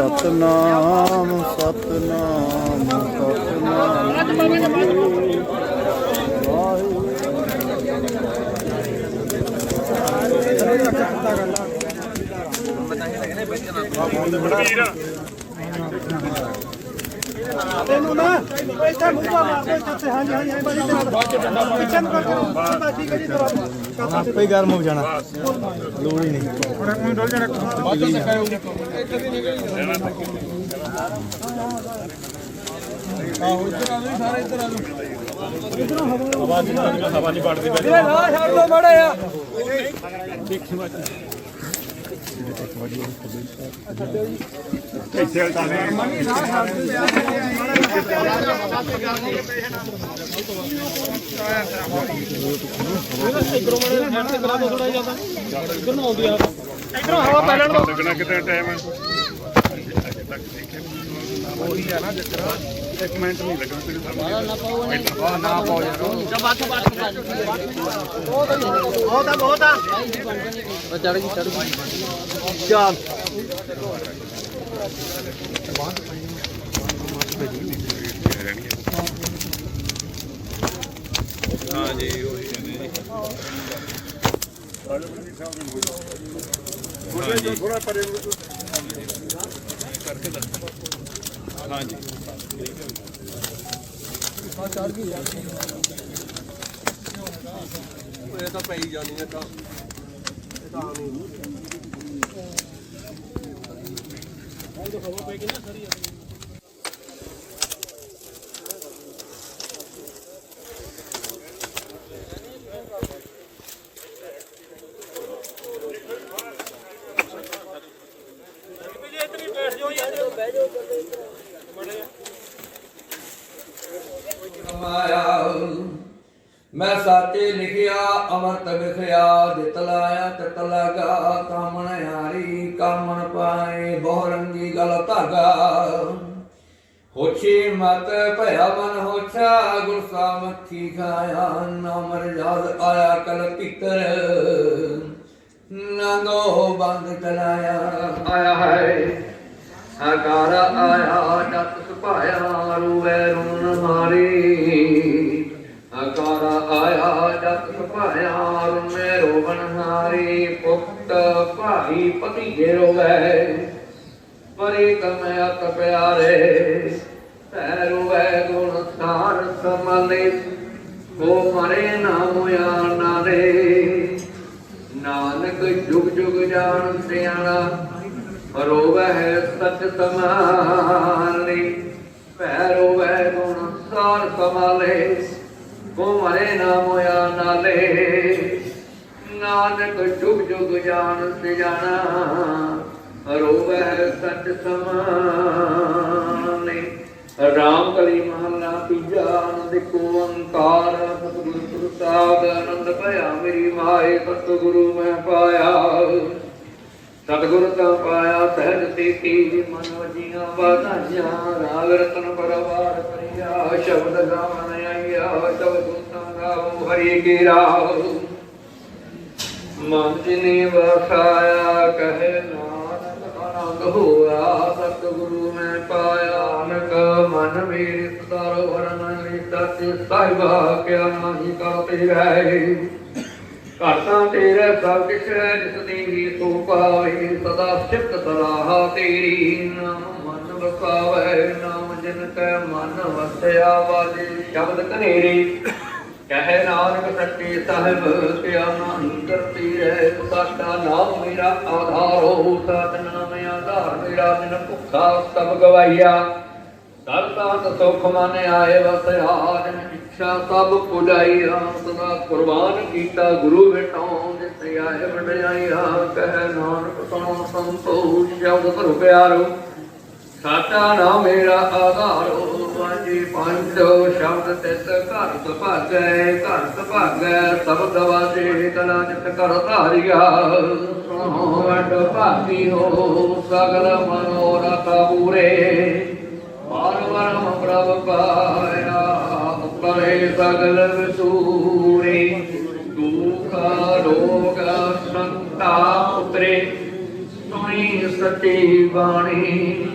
ਸਤਨਾਮ ਸਤਨਾਮ ਤੈਨੂੰ ਨਾ ਇੱਥੇ ਮੁੱਕਾ ਮਾਰਦੇ ਇੱਥੇ। ਹਾਂਜੀ ਹਾਂਜੀ ਪਿੱਛੇ ਨੂੰ ਕਰ ਠੀਕ ਹੈ ਜੀ। ਆਪੇ ਗਰਮ ਹੋ ਜਾਣਾ ਲੋੜ ਹੀ ਨਹੀਂ ਹੁਣ ਡੋਲ ਜਾਣਾ। ਆਹੋ ਇੱਧਰ ਆ ਜਾਓ ਸਾਰੇ ਇੱਧਰ ਆ ਜਾਓ। ਹਵਾ ਨਹੀਂ ਵੜਦੀ ਵੀਰੇ ਨਾ ਛੱਡ ਦੋ ਮਾੜਾ ਆ ਇੱਥੇ ਤਾਂ ਇਧਰੋਂ ਹਵਾ ਪੈ ਲੈਣ ਦੋ। ਲੱਗਣਾ ਕਿਤੇ ਟਾਈਮ ਉਹੀ ਹੈ ਨਾ ਜਿੱਤਰਾ 1 ਮਿੰਟ ਨਹੀਂ ਲੱਗਣਾ ਤੇਰੇ ਸਾਹਮਣੇ ਨਾ ਪਾਓ ਯਾਰ ਬਹੁਤ ਆ ਚੜ ਗਈ ਚੱਲ ਹਾਂ ਜੀ ਉਹੀ ਨੇ ਥੋੜਾ ਪਰੇ ਕਰਕੇ ਦੱਸ ਹਾਂ ਜੀ ਚੜ ਗਈ ਯਾਰ ਇਹ ਤਾਂ ਪਈ ਜਾਣੀ ਹੈ ਤਾਂ ਇਹ ਤਾਂ ਆਣੀ ਜਾਤੇ ਲਿਖਿਆ ਅਮਰਤ ਵਿਖਿਆ ਦਿਤ ਲਾਇਆ ਤਿਤ ਲਗਾ ਕਾਮਣ ਹਾਰੀ ਕਾਮਣ ਪਾਏ ਬਹੁ ਰੰਗੀ ਗਲ ਧਾਗਾ ਹੋਛੀ ਮਤ ਭਇਆ ਮਨ ਹੋਛਾ ਗੁਰਸਾ ਮੱਖੀ ਖਾਇਆ ਨਾਮ ਰਜਾਦ ਆਇਆ ਕਲ ਭੀਤਰ ਨੰਗੋ ਬੰਦ ਕਲਾਇਆ ਆਇਆ ਹੈ ਆਕਾਰ ਆਇਆ ਜਤ ਸੁਭਾਇਆ ਰੂਵੇ ਰੂਣ ਮਾਰੀ ਆਕਾਰ ਆਇਆ ਜਤ ਸੁਭਾਇਆ ਰੂਵੇ ਰੋਵਣ ਹਾਰੀ ਪੁੱਤ ਭਾਈ ਪਤੀ ਰੋਵੇ ਪਰੇ ਕਮੈ ਅਤ ਪਿਆਰੇ ਤੈ ਰੋਵੇ ਗੁਣ ਸਾਰ ਸਮਲੇ ਹੋ ਮਰੇ ਨਾਮ ਆਣਾ ਰੇ ਨਾਨਕ ਜੁਗ ਜੁਗ ਜਾਣ ਸਿਆਣਾ ਰੋਵੈ ਸਚ ਸਮਾਲੀ ਭੈ ਰੋਵੈ ਗੁਣ ਸਾਰ ਸਮਾਲੇ ਕੋ ਮਰੇ ਨਾਮ ਹੋਇਆ ਨਾਲੇ ਨਾਨਕ ਜੁਗ ਜੁਗ ਜਾਣ ਸਿਆਣਾ ਰੋਵੈ ਸਚ ਸਮਾਲੇ ਰਾਮ ਕਲੀ ਮਹਲਾ ਤੀਜਾ ਆਨੰਦ ਕੋ ਓੰਕਾਰ ਸਤਿਗੁਰ ਪ੍ਰਸਾਦ ਆਨੰਦ ਭਇਆ ਮੇਰੀ ਮਾਏ ਸਤਿਗੁਰੂ ਮੈਂ ਪਾਇਆ ਸਤਿਗੁਰ ਤਾਂ ਪਾਇਆ ਸਹਿਜ ਤੇਤੀ ਮਨ ਵਜੀਆਂ ਵਾਧਾਈਆਂ ਰਾਗ ਰਤਨ ਪਰਵਾਰ ਕਰਿਆ ਸ਼ਬਦ ਗਾਵਨ ਆਇਆ ਸ਼ਬਦ ਤਾਂ ਗਾਵੋ ਹਰੀ ਕੀ ਰਾਹ ਮਨ ਜਿਨੇ ਵਸਾਇਆ ਕਹੇ ਨਾਨਕ ਆਨੰਦ ਹੋਇਆ ਸਤਿਗੁਰੂ ਮੈਂ ਪਾਇਆ ਅਨਕ ਮਨ ਮੇਰੇ ਸਦਾਰੋ ਵਰਨ ਲੀਤਾ ਤੇ ਸਾਹਿਬਾ ਕਿਆ ਨਾਹੀ ਕਰਤੇ ਰਹਿ ਘਾਟਾਂ ਤੇਰੇ ਸਭ ਕਿਛ ਹੈ ਜਿਸ ਦੀ ਹੀ ਤੂੰ ਪਾਵੇ ਸਦਾ ਸਿਫਤ ਸਲਾਹ ਤੇਰੀ ਨਾਮ ਮਨ ਵਸਾਵੇ ਨਾਮ ਜਿਨ ਕੈ ਮਨ ਵਸਿਆ ਵਾਜੇ ਸ਼ਬਦ ਕਨੇਰੀ ਕਹੇ ਨਾਨਕ ਸੱਚੇ ਸਾਹਿਬ ਕਿਆ ਨਾਹੀ ਕਰਤੀ ਰਹਿ ਸਾਡਾ ਨਾਮ ਮੇਰਾ ਆਧਾਰੋ ਸਤਿਨਾਮ ਆਧਾਰ ਮੇਰਾ ਜਿਨ ਭੁੱਖਾ ਸਭ ਗਵਾਈਆ ਸਰਤਾਂ ਸੁਖ ਮਨ ਆਏ ਵਸਿਆ ਜਿਨ ਇੱਛਾ ਸਭ ਪੁਜਾਈਆ ਸਦਾ ਕੁਰਬਾਨ ਕੀਤਾ ਗੁਰੂ ਵਿਟੋਂ ਜਿਸ ਆਏ ਵਡਿਆਈਆ ਕਹਿ ਨਾਨਕ ਸੁਣੋ ਸੰਤੋਖ ਸ਼ਬਦ ਭਰ ਪਿਆਰੋ ਸਾਡਾ ਨਾਮ ਮੇਰਾ ਆਧਾਰੋ ਵਾਜੀ ਪੰਜੋ ਸ਼ਬਦ ਤਿਸ ਘਰ ਸੁਭਾਗੈ ਘਰ ਸੁਭਾਗੈ ਸਬਦ ਵਾਜੇ ਕਲਾ ਜਿਤ ਕਰ ਧਾਰਿਆ ਸੁਣੋ ਵਡ ਭਾਗੀ ਹੋ ਸਗਲ ਮਨੋਰਥ ਪੂਰੇ ਮਾਰਵਰਮ ਪ੍ਰਭ ਪਾਇਆ ਉਪਰੇ ਸਗਲ ਵਿਸੂਰੇ ਦੁਖ ਰੋਗ ਸੰਤਾ ਉਤਰੇ ਸੁਣੀ ਸੱਚੀ ਬਾਣੀ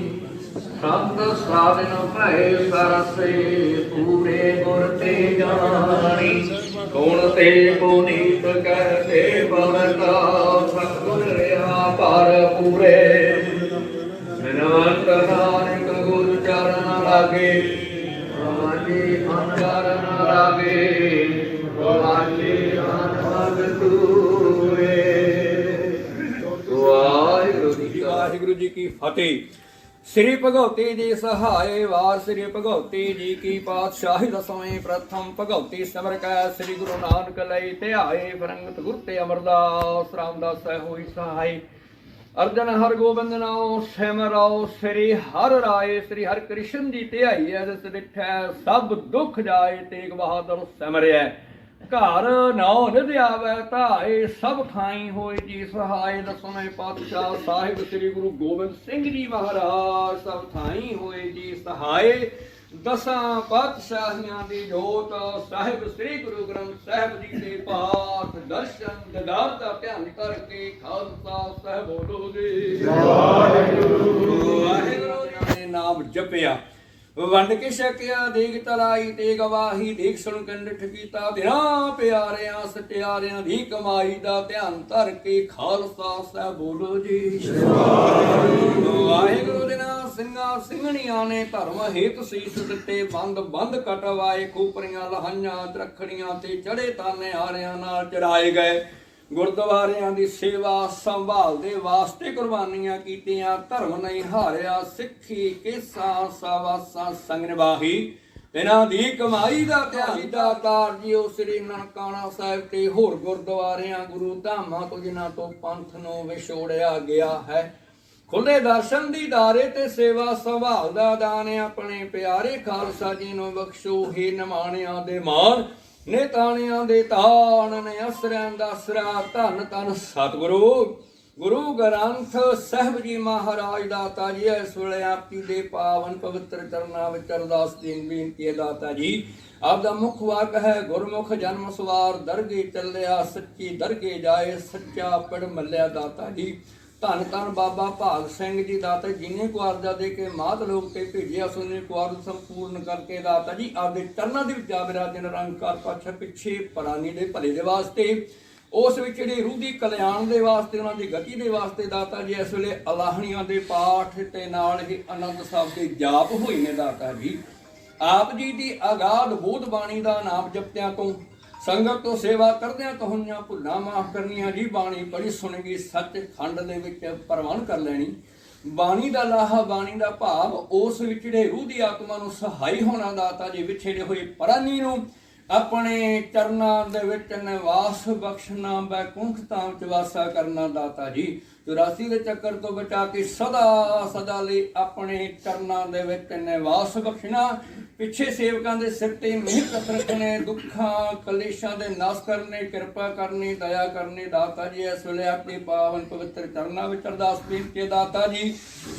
ਸੰਤ ਸਾਧਨ ਭੈ ਸਰਸੇ ਪੂਰੇ ਗੁਰ ਤੇ ਜਾਣੀ ਗੁਣ ਤੇ ਪੁਨੀਤ ਕਹਤੇ ਬਵਤਾ ਸਤਿਗੁਰ ਰਿਹਾ ਪਰ ਪੂਰੇ ਨਾਨਕ ਨਾਨਕ ਗੁਰ ਚਰਨ ਲਾਗੇ ਵਾਜੀ ਅੰਦਰ ਨ ਲਾਗੇ ਵਾਜੀ ਅਨੰਦ ਤੂਰੇ ਵਾਹਿਗੁਰੂ ਜੀ ਕੀ ਫਤਿਹ। ਸ੍ਰੀ ਭਗਉਤੀ ਜੀ ਸਹਾਏ ਵਾਰ ਸ੍ਰੀ ਭਗਉਤੀ ਜੀ ਕੀ ਪਾਤਸ਼ਾਹੀ ਦਸਵੇਂ ਪ੍ਰਥਮ ਭਗਉਤੀ ਸਿਮਰ ਕੈ ਸ੍ਰੀ ਗੁਰੂ ਨਾਨਕ ਲਈ ਧਿਆਏ ਫਰੰਗਤ ਗੁਰ ਤੇ ਅਮਰਦਾਸ ਰਾਮਦਾਸ ਸਹਿ ਹੋਈ ਸਹਾਈ ਅਰਜਨ ਹਰ ਗੋਬਿੰਦ ਨਾਉ ਸਿਮਰੋ ਸ੍ਰੀ ਹਰਿ ਰਾਏ ਸ੍ਰੀ ਹਰਿ ਕ੍ਰਿਸ਼ਨ ਜੀ ਧਿਆਈ ਜਿਸ ਡਿਠੈ ਸਭ ਦੁਖ ਜਾਏ ਤੇਗ ਬਹਾਦਰ ਸਿਮਰਿਐ ਘਰ ਨੌ ਨਿਧ ਆਵੈ ਧਾਏ ਸਭ ਥਾਈ ਹੋਏ ਜੀ ਸਹਾਏ ਦਸਵੇਂ ਪਾਤਸ਼ਾਹ ਸਾਹਿਬ ਸ੍ਰੀ ਗੁਰੂ ਗੋਬਿੰਦ ਸਿੰਘ ਜੀ ਮਹਾਰਾਜ ਸਭ ਥਾਈ ਹੋਏ ਜੀ ਸਹਾਏ ਦਸਾਂ ਪਾਤਸ਼ਾਹੀਆਂ ਦੀ ਜੋਤ ਸਾਹਿਬ ਸ੍ਰੀ ਗੁਰੂ ਗ੍ਰੰਥ ਸਾਹਿਬ ਜੀ ਦੇ ਪਾਠ ਦਰਸ਼ਨ ਦਿਦਾਰ ਦਾ ਧਿਆਨ ਕਰਕੇ ਖਾਲਸਾ ਸਾਹਿਬ ਬੋਲੋ ਜੀ ਵਾਹਿਗੁਰੂ ਵਾਹਿਗੁਰੂ ਨੇ ਨਾਮ ਜਪਿਆ ਵੰਡ ਕੇ ਛਕਿਆ ਦੇਗ ਤਲਾਈ ਤੇ ਗਵਾਹੀ ਦੇਖ ਸੁਣ ਕੰਡਠ ਕੀਤਾ ਦਿਨਾਂ ਪਿਆਰਿਆਂ ਸਟਿਆਰਿਆਂ ਦੀ ਕਮਾਈ ਦਾ ਧਿਆਨ ਧਰ ਕੇ ਖਾਲਸਾ ਸਾਹਿਬ ਬੋਲੋ ਜੀ ਵਾਹਿਗੁਰੂ ਦੇ ਨਾਮ ਸਿੰਘਾਂ ਸਿੰਘਣੀਆਂ ਨੇ ਧਰਮ ਹੇਤ ਸੀਸ ਦਿੱਤੇ ਬੰਦ ਬੰਦ ਕਟਵਾਏ ਖੂਪਰੀਆਂ ਲਹਾਈਆਂ ਤਰਖੜੀਆਂ ਤੇ ਚੜੇ ਤਾਨੇ ਹਾਰਿਆਂ ਨਾਲ ਚੜਾਏ ਗਏ ਗੁਰਦੁਆਰਿਆਂ ਦੀ ਸੇਵਾ ਸੰਭਾਲ ਦੇ ਵਾਸਤੇ ਕੁਰਬਾਨੀਆਂ ਕੀਤੀਆਂ ਧਰਮ ਨਹੀਂ ਹਾਰਿਆ ਸਿੱਖੀ ਕੇਸਾਂ ਸਾਵਾਸਾਂ ਸੰਗ ਨਿਭਾਹੀ ਇਹਨਾਂ ਦੀ ਕਮਾਈ ਦਾ ਧਿਆਨ ਦਾਤਾਰ ਜੀਓ ਸ੍ਰੀ ਨਨਕਾਣਾ ਸਾਹਿਬ ਤੇ ਹੋਰ ਗੁਰਦੁਆਰਿਆਂ ਗੁਰੂ ਧਾਮਾਂ ਤੋਂ ਜਿਨ੍ਹਾਂ ਤੋਂ ਪੰਥ ਨੂੰ ਵਿਛੋੜਿਆ ਗਿਆ ਹੈ ਖੁੱਲੇ ਦਰਸ਼ਨ ਦੀ ਦਾਰੇ ਤੇ ਸੇਵਾ ਸੰਭਾਲ ਦਾ ਦਾਨ ਆਪਣੇ ਪਿਆਰੇ ਖਾਲਸਾ ਜੀ ਨੂੰ ਬਖਸ਼ੋ ਹੀ ਨਿਮਾਣਿਆਂ ਦੇ ਮਾਨ ਨੇ ਤਾਣਿਆਂ ਦੇ ਤਾਣ ਨੇ ਅਸਰਿਆਂ ਦਾ ਅਸਰਾ। ਧੰਨ ਧੰਨ ਸਤਿਗੁਰੂ ਗੁਰੂ ਗ੍ਰੰਥ ਸਾਹਿਬ ਜੀ ਮਹਾਰਾਜ ਦਾਤਾ ਜੀ। ਇਸ ਵੇਲੇ ਆਪ ਜੀ ਦੇ ਪਾਵਨ ਪਵਿੱਤਰ ਚਰਨਾਂ ਵਿੱਚ ਅਰਦਾਸ ਦੀ ਬੇਨਤੀ ਹੈ ਦਾਤਾ ਜੀ। ਆਪ ਦਾ ਮੁੱਖ ਵਾਕ ਹੈ ਗੁਰਮੁਖ ਜਨਮ ਸਵਾਰ ਦਰਗੇ ਚੱਲਿਆ, ਸੱਚੀ ਦਰਗੇ ਜਾਏ, ਸੱਚਾ ਪੜ ਮੱਲਿਆ ਦਾਤਾ ਜੀ। ਧੰਨ ਧੰਨ ਬਾਬਾ ਭਾਗ ਸਿੰਘ ਜੀ ਦਾਤਾ, ਜਿਨੇ ਕੋ ਅਰਜ਼ਾ ਦੇ ਕੇ ਮਾਤ ਲੋਕ ਤੇ ਭੇਜਿਆ, ਸੁਨੇ ਕੋ ਅਰਜ਼ ਸੰਪੂਰਨ ਕਰਕੇ ਦਾਤਾ ਜੀ ਆਪਦੇ ਚਰਨਾਂ ਦੇ ਵਿੱਚ ਜਾ ਬਿਰਾਜੇ ਨਿਰੰਕਾਰ ਪਾਤਸ਼ਾਹ। ਪਿੱਛੇ ਪ੍ਰਾਨੀ ਦੇ ਭਲੇ ਦੇ ਵਾਸਤੇ, ਉਸ ਵਿੱਚ ਜਿਹੜੀ ਰੂਹ ਦੀ ਕਲਿਆਣ ਦੇ ਵਾਸਤੇ, ਉਹਨਾਂ ਦੀ ਗਤੀ ਦੇ ਵਾਸਤੇ ਦਾਤਾ ਜੀ ਇਸ ਵੇਲੇ ਅਲਾਹਣੀਆਂ ਦੇ ਪਾਠ ਤੇ ਨਾਲ ਹੀ ਆਨੰਦ ਸਾਹਿਬ ਦੇ ਜਾਪ ਹੋਏ ਨੇ ਦਾਤਾ ਜੀ। ਆਪ ਜੀ ਦੀ ਆਗਾਧ ਬੋਧ ਬਾਣੀ ਦਾ ਨਾਮ ਜਪਦਿਆਂ ਤੋਂ, ਸੰਗਤ ਤੋਂ ਸੇਵਾ ਕਰਦਿਆਂ ਤੋਂ ਹੋਈਆਂ ਭੁੱਲਾਂ ਮਾਫ ਕਰਨੀਆਂ ਜੀ। ਬਾਣੀ ਪੜ੍ਹੀ ਸੁਣਗੀ ਸੱਚ ਖੰਡ ਦੇ ਵਿੱਚ ਪ੍ਰਵਾਨ ਕਰ ਲੈਣੀ। ਬਾਣੀ ਦਾ ਲਾਹਾ, ਬਾਣੀ ਦਾ ਭਾਵ, ਉਸ ਵਿੱਚ ਜਿਹੜੇ ਰੂਹ ਦੀ ਆਤਮਾ ਨੂੰ ਸਹਾਈ ਹੋਣਾ ਦਾਤਾ ਜੀ। ਵਿਛੜੇ ਹੋਏ ਪ੍ਰਾਨੀ ਨੂੰ ਆਪਣੇ ਚਰਨਾਂ ਦੇ ਵਿੱਚ ਨਿਵਾਸ ਬਖਸ਼ਣਾ, ਬੈਕੁੰਠ ਧਾਮ ਚ ਵਾਸਾ ਕਰਨਾ ਦਾਤਾ ਜੀ। 84 ਦੇ ਚੱਕਰ ਤੋਂ ਬਚਾ ਕੇ ਸਦਾ ਸਦਾ ਲਈ ਆਪਣੇ ਚਰਨਾਂ ਦੇ ਵਿੱਚ ਨਿਵਾਸ ਬਖਸ਼ਣਾ। ਪਿੱਛੇ ਸੇਵਕਾਂ ਦੇ ਸਿਰ ਤੇ ਮਿਹਰ ਰੱਖਣੇ, ਦੁੱਖਾਂ ਕਲੇਸ਼ਾਂ ਦੇ ਨਾਸ ਕਰਨੇ, ਕਿਰਪਾ ਕਰਨੀ, ਦਇਆ ਕਰਨੀ ਦਾਤਾ ਜੀ। ਇਸ ਵੇਲੇ ਆਪਣੇ ਪਾਵਨ ਪਵਿੱਤਰ ਚਰਨਾਂ ਵਿੱਚ ਅਰਦਾਸ ਬੇਨਤੀ ਦਾਤਾ ਜੀ।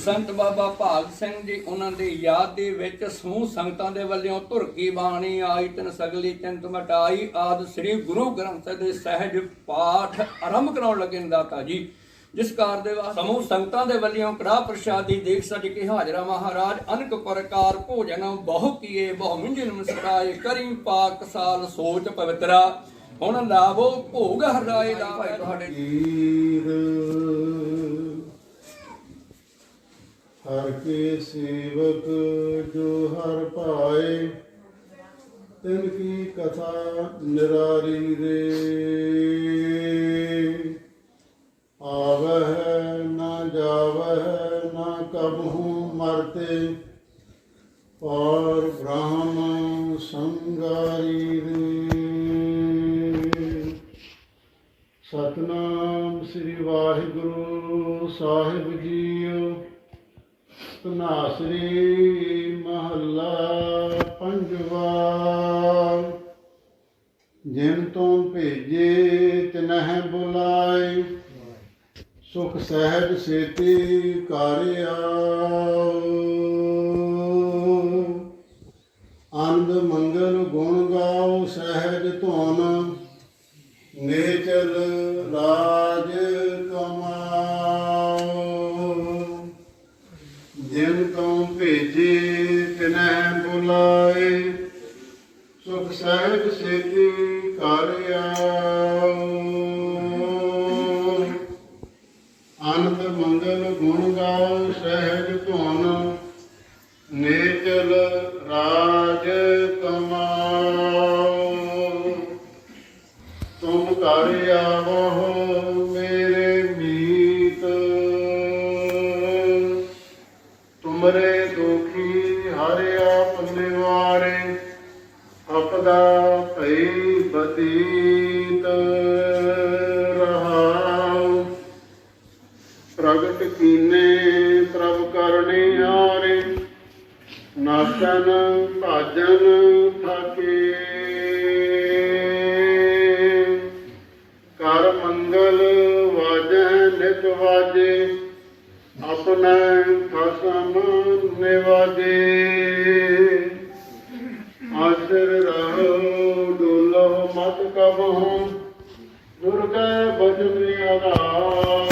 ਸੰਤ ਬਾਬਾ ਭਾਗ ਸਿੰਘ ਜੀ, ਉਹਨਾਂ ਦੀ ਯਾਦ ਦੇ ਵਿੱਚ ਸਮੂਹ ਸੰਗਤਾਂ ਦੇ ਵੱਲੋਂ ਧੁਰ ਕੀ ਬਾਣੀ ਆਈ ਤਿਨ ਸਗਲੀ ਚਿੰਤ ਮਟਾਈ ਆਦਿ ਸ੍ਰੀ ਗੁਰੂ ਗ੍ਰੰਥ ਸਾਹਿਬ ਦੇ ਸਹਿਜ ਪਾਠ ਆਰੰਭ ਕਰਾਉਣ ਲੱਗੇ ਦਾਤਾ ਜੀ। ਜਿਸ ਕਾਰ ਦੇ ਵਾਸਤੇ ਸਮੂਹ ਸੰਗਤਾਂ ਦੇ ਵੱਲੋਂ ਕੜਾਹ ਪ੍ਰਸ਼ਾਦੀ ਦੇਖ ਸਜ ਕੇ ਹਾਜ਼ਰਾ ਮਹਾਰਾਜ। ਅਨਕ ਪ੍ਰਕਾਰ ਭੋਜਨ ਬਹੁ ਕੀਏ, ਬਹੁ ਮਿੰਜਨ ਮੁਸਕਾਏ, ਕਰੀ ਪਾਕ ਸਾਲ ਸੋਚ ਪਵਿੱਤਰਾ। ਹੁਣ ਲਾਵੋ ਭੋਗ ਹਰਾਏ ਦਾ ਭਾਈ ਤੁਹਾਡੇ ਹਰ ਕੇ ਸੇਵਕ ਜੋ ਹਰ ਭਾਏ, ਤਿਨ ਕੀ ਕਥਾ ਨਿਰਾਰੀ ਰੇ। ਆਵਹਿ ਨਾ ਜਾਵਹਿ ਨਾ ਕਬਹੂ ਮਰਤੇ, ਪਰ ਬ੍ਰਹਮ ਸੰਗਾਰੀ ਰੇ। ਸਤਨਾਮ ਸ੍ਰੀ ਵਾਹਿਗੁਰੂ ਸਾਹਿਬ ਜੀਓ। ਧਨਾਸਰੀ ਮਹੱਲਾ ਪੰਜਵਾ। ਜਿਨ ਤੋਂ ਭੇਜੇ ਤਿਨਹਿ ਬੁਲਾਏ, ਸੁਖ ਸਹਿਜ ਸੇਤੀ ਘਰ ਆਓ। ਆਨੰਦ ਮੰਗਲ ਗੁਣ ਗਾਓ ਸਹਿਜ ਧੁਨ, ਨੇਚਲ ਰਾਜ ਕਮਾਓ। ਜਿਨ ਤੋਂ ਭੇਜੇ ਤਿਨਹਿ ਬੁਲਾਏ, ਸੁਖ ਸਹਿਜ ਸੇਤੀ ਘਰ ਆਓ। ਆਨੰਦ ਮੰਗਲ ਗੁਣ ਗਾਓ ਸਹਿਜ ਧੁਨ, ਨੇਚਲ ਰਾਜ ਕਮਾਓ। ਤੁਮ ਘਰ ਆਵੋ ਮੇਰੇ ਮੀਤ, ਤੁਮਰੇ ਦੁਖੀ ਹਰਿ ਆਪ ਨਿਵਾਰੇ। ਆਪਦਾ ਭਈ ਬਤੀਤ ਰਹਾਉ, ਪ੍ਰਗਟ ਕੀਨੇ ਪ੍ਰਭ ਕਰਨੇ ਆਰੇ। ਨਾਚਨ ਭਾਜਨ ਥਾਕੇ, ਕਰ ਮੰਗਲ ਵਾਜੈ ਨਿਤ ਵਾਜੇ। ਆਪਣਾ ਖਸਮ ਨਿਵਾਜੇ, ਆਸਰ ਰਹੋ ਡੋਲੋ ਮਤ ਕਬਹੂ। ਗੁਰ ਕੈ ਬਚਨ ਆਧਾਰ,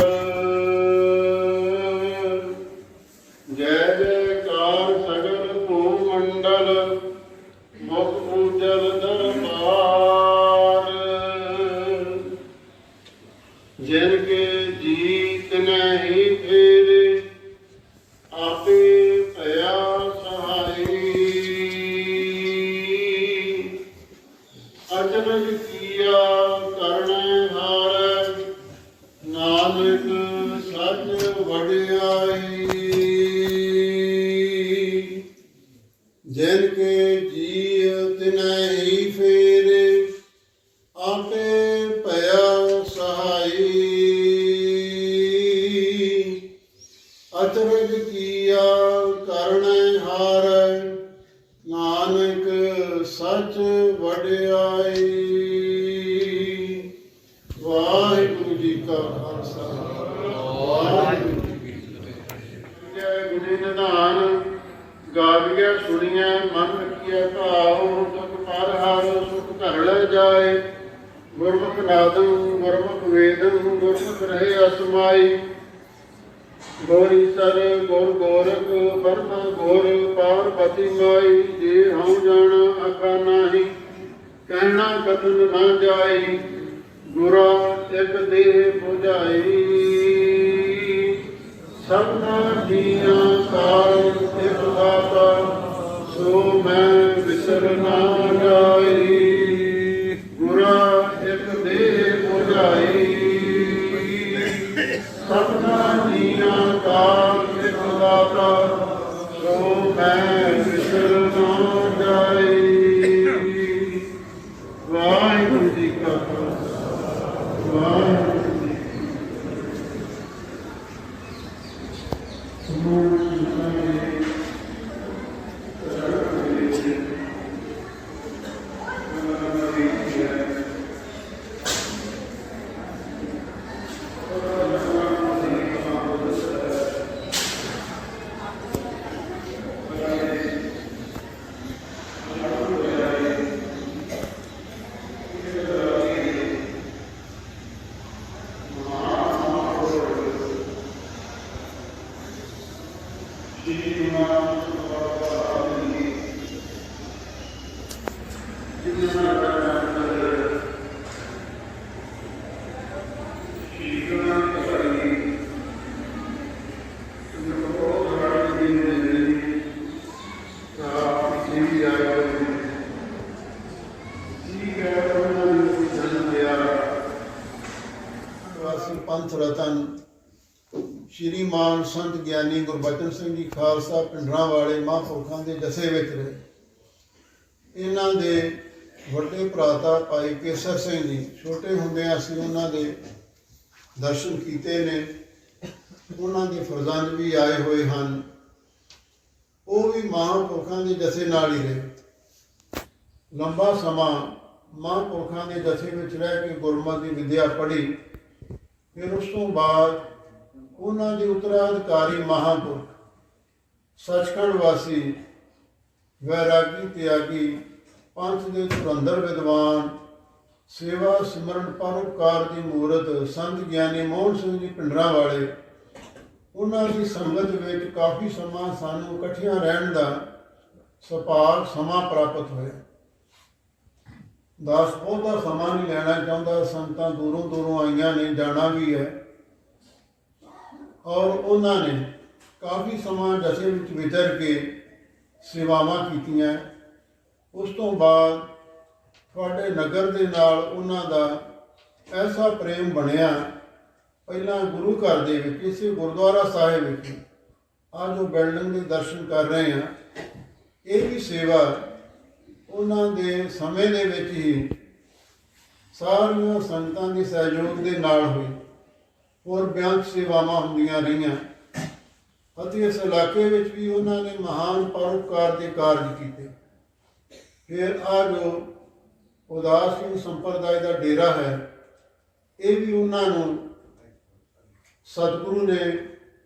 ਜੈ ਜੈਕਾਰ ਸਗਲ ਭੂ ਮੰਡਲ। ਮੁਖ ਪੂਜਲ ਦਰਬਾਰ, ਜਿਨ ਕੇ ਜੀਤ ਨਹੀਂ ਫੇਰੇ। ਆਪੇ ਭਇਆ ਸਹਾਈ, ਅਚਰਜ ਕੀਆ ਕਰਨੇ ਹਾਰੈ। ਨਾਨਕ ਸੱਚ ਵਡਿਆਈ, ਜਿਨ ਕੇ ਜੀਅ ਤਿਨਹਿ ਫੇਰੇ। ਆਪੇ ਭਇਆ ਸਹਾਈ, ਅਚਰਜ ਕੀਆ ਕਰਨੇ ਹਾਰੈ। ਨਾਨਕ ਸੱਚ ਵਡਿਆਈ। ਗੁਰਮੁਖ ਨਾਦੰ ਗੁਰਮੁਖ ਵੇਦੰ ਗੁਰਮੁਖ ਰਹੇ ਅਸਮਾਈ ਗੋਰੀ ਸਰ ਗੁਰ ਗੋਰਖ ਬਰਮਾ ਗੋਰ ਪਾਰਬਤੀ ਮਾਈ ਜੇ ਹਉ ਜਾਣ ਆਖਾ ਨਾਹੀ ਕਹਿਣਾ ਕਥਨ ਨਾ ਜਾਈ ਗੁਰਾ ਇੱਕ ਦੇਹ 부ਝਾਈ ਸਭਨਾ ਜੀਆਂ ਕਾਲ ਇੱਕ ਦਾਤਾ ਸੋ ਮੈਂ ਵਿਸਰ ਨਾ ਜਾਈ ਗੁਰਾ ਇੱਕ ਦੇਹ 부ਝਾਈ ਸਭਨਾ ਜੀਆਂ ਕਾਲ ਇੱਕ ਦਾਤਾ ਸੋ ਮੈਂ ਵਿਸਰ ਨਾ ਜਾਈ। ਵਾਹਿਗੁਰੂ ਜੀ ਕਾ ਖਾਲਸਾ ਵਾਹਿਗੁਰੂ ਜੀ ਕੀ ਪੰਥ ਰਤਨ ਸ਼੍ਰੀਮਾਨ ਸੰਤ ਗਿਆਨੀ ਗੁਰਬਚਨ ਸਿੰਘ ਜੀ ਖਾਲਸਾ ਪਿੰਡਰਾਂ ਵਾਲੇ ਮਹਾਂਪੁਰਖਾਂ ਦੇ ਜਥੇ ਵਿੱਚ ਰਹੇ। ਇਹਨਾਂ ਦੇ ਵੱਡੇ ਭਰਾਤਾ ਭਾਈ ਕੇਸਰ ਸਿੰਘ ਜੀ, ਛੋਟੇ ਹੁੰਦਿਆਂ ਅਸੀਂ ਉਹਨਾਂ ਦੇ ਦਰਸ਼ਨ ਕੀਤੇ ਨੇ। ਉਹਨਾਂ ਦੇ ਫਰਜ਼ੰਦ ਵੀ ਆਏ ਹੋਏ ਹਨ। ਉਹ ਵੀ ਮਹਾਂਪੁਰਖਾਂ ਦੇ ਜਥੇ ਨਾਲ ਹੀ ਰਹੇ। ਲੰਬਾ ਸਮਾਂ ਮਹਾਂਪੁਰਖਾਂ ਦੇ ਜਥੇ ਵਿੱਚ ਰਹਿ ਕੇ ਗੁਰਮਤਿ ਦੀ ਵਿਦਿਆ ਪੜ੍ਹੀ। ਫਿਰ ਉਸ ਤੋਂ ਬਾਅਦ ਉਹਨਾਂ ਦੇ ਉੱਤਰਾਧਿਕਾਰੀ ਮਹਾਂਪੁਰਖ ਸੱਚਖੰਡ ਵਾਸੀ ਵੈਰਾਗੀ ਤਿਆਗੀ ਪੰਥ ਦੇ ਧੁਰੰਧਰ ਵਿਦਵਾਨ ਸੇਵਾ ਸਿਮਰਨ ਪਰਉਪਕਾਰ ਦੀ ਮੂਰਤ ਸੰਤ ਗਿਆਨੀ ਮੋਹਨ ਸਿੰਘ ਜੀ ਪਿੰਡਰਾਂ ਵਾਲੇ, ਉਹਨਾਂ ਦੀ ਸੰਗਤ ਵਿੱਚ ਕਾਫੀ ਸਮਾਂ ਸਾਨੂੰ ਇਕੱਠਿਆਂ ਰਹਿਣ ਦਾ ਸੁਭਾਗ ਸਮਾਂ ਪ੍ਰਾਪਤ ਹੋਇਆ। ਦਾਸ ਬਹੁਤਾ ਸਮਾਂ ਨਹੀਂ ਲੈਣਾ ਚਾਹੁੰਦਾ। ਸੰਗਤਾਂ ਦੂਰੋਂ ਦੂਰੋਂ ਆਈਆਂ ਨੇ, ਜਾਣਾ ਵੀ ਹੈ। ਔਰ ਉਹਨਾਂ ਨੇ ਕਾਫੀ ਸਮਾਂ ਜਥੇ ਵਿੱਚ ਵਿਚਰ ਕੇ ਸੇਵਾਵਾਂ ਕੀਤੀਆਂ। ਉਸ ਤੋਂ ਬਾਅਦ ਤੁਹਾਡੇ ਨਗਰ ਦੇ ਨਾਲ ਉਹਨਾਂ ਦਾ ਐਸਾ ਪ੍ਰੇਮ ਬਣਿਆ। ਪਹਿਲਾਂ ਗੁਰੂ ਘਰ ਦੇ ਵਿੱਚ ਇਸੇ ਗੁਰਦੁਆਰਾ ਸਾਹਿਬ ਵਿੱਚ ਅੱਜ ਜੋ ਬਿਲਡਿੰਗ ਦੇ ਦਰਸ਼ਨ ਕਰ ਰਹੇ ਹਾਂ, ਇਹ ਵੀ ਸੇਵਾ ਉਹਨਾਂ ਦੇ ਸਮੇਂ ਦੇ ਵਿੱਚ ਹੀ ਸਾਰੀਆਂ ਸੰਗਤਾਂ ਦੇ ਸਹਿਯੋਗ ਦੇ ਨਾਲ ਹੋਈ। ਹੋਰ ਬੇਅੰਤ ਸੇਵਾਵਾਂ ਹੁੰਦੀਆਂ ਰਹੀਆਂ ਅਤੇ ਇਸ ਇਲਾਕੇ ਵਿੱਚ ਵੀ ਉਹਨਾਂ ਨੇ ਮਹਾਨ ਪਰਉਪਕਾਰ ਦੇ ਕਾਰਜ ਕੀਤੇ। ਫਿਰ ਆ ਜੋ ਉਦਾਸ ਸਿੰਘ ਸੰਪਰਦਾਇ ਦਾ ਡੇਰਾ ਹੈ, ਇਹ ਵੀ ਉਹਨਾਂ ਨੂੰ ਸਤਿਗੁਰੂ ਨੇ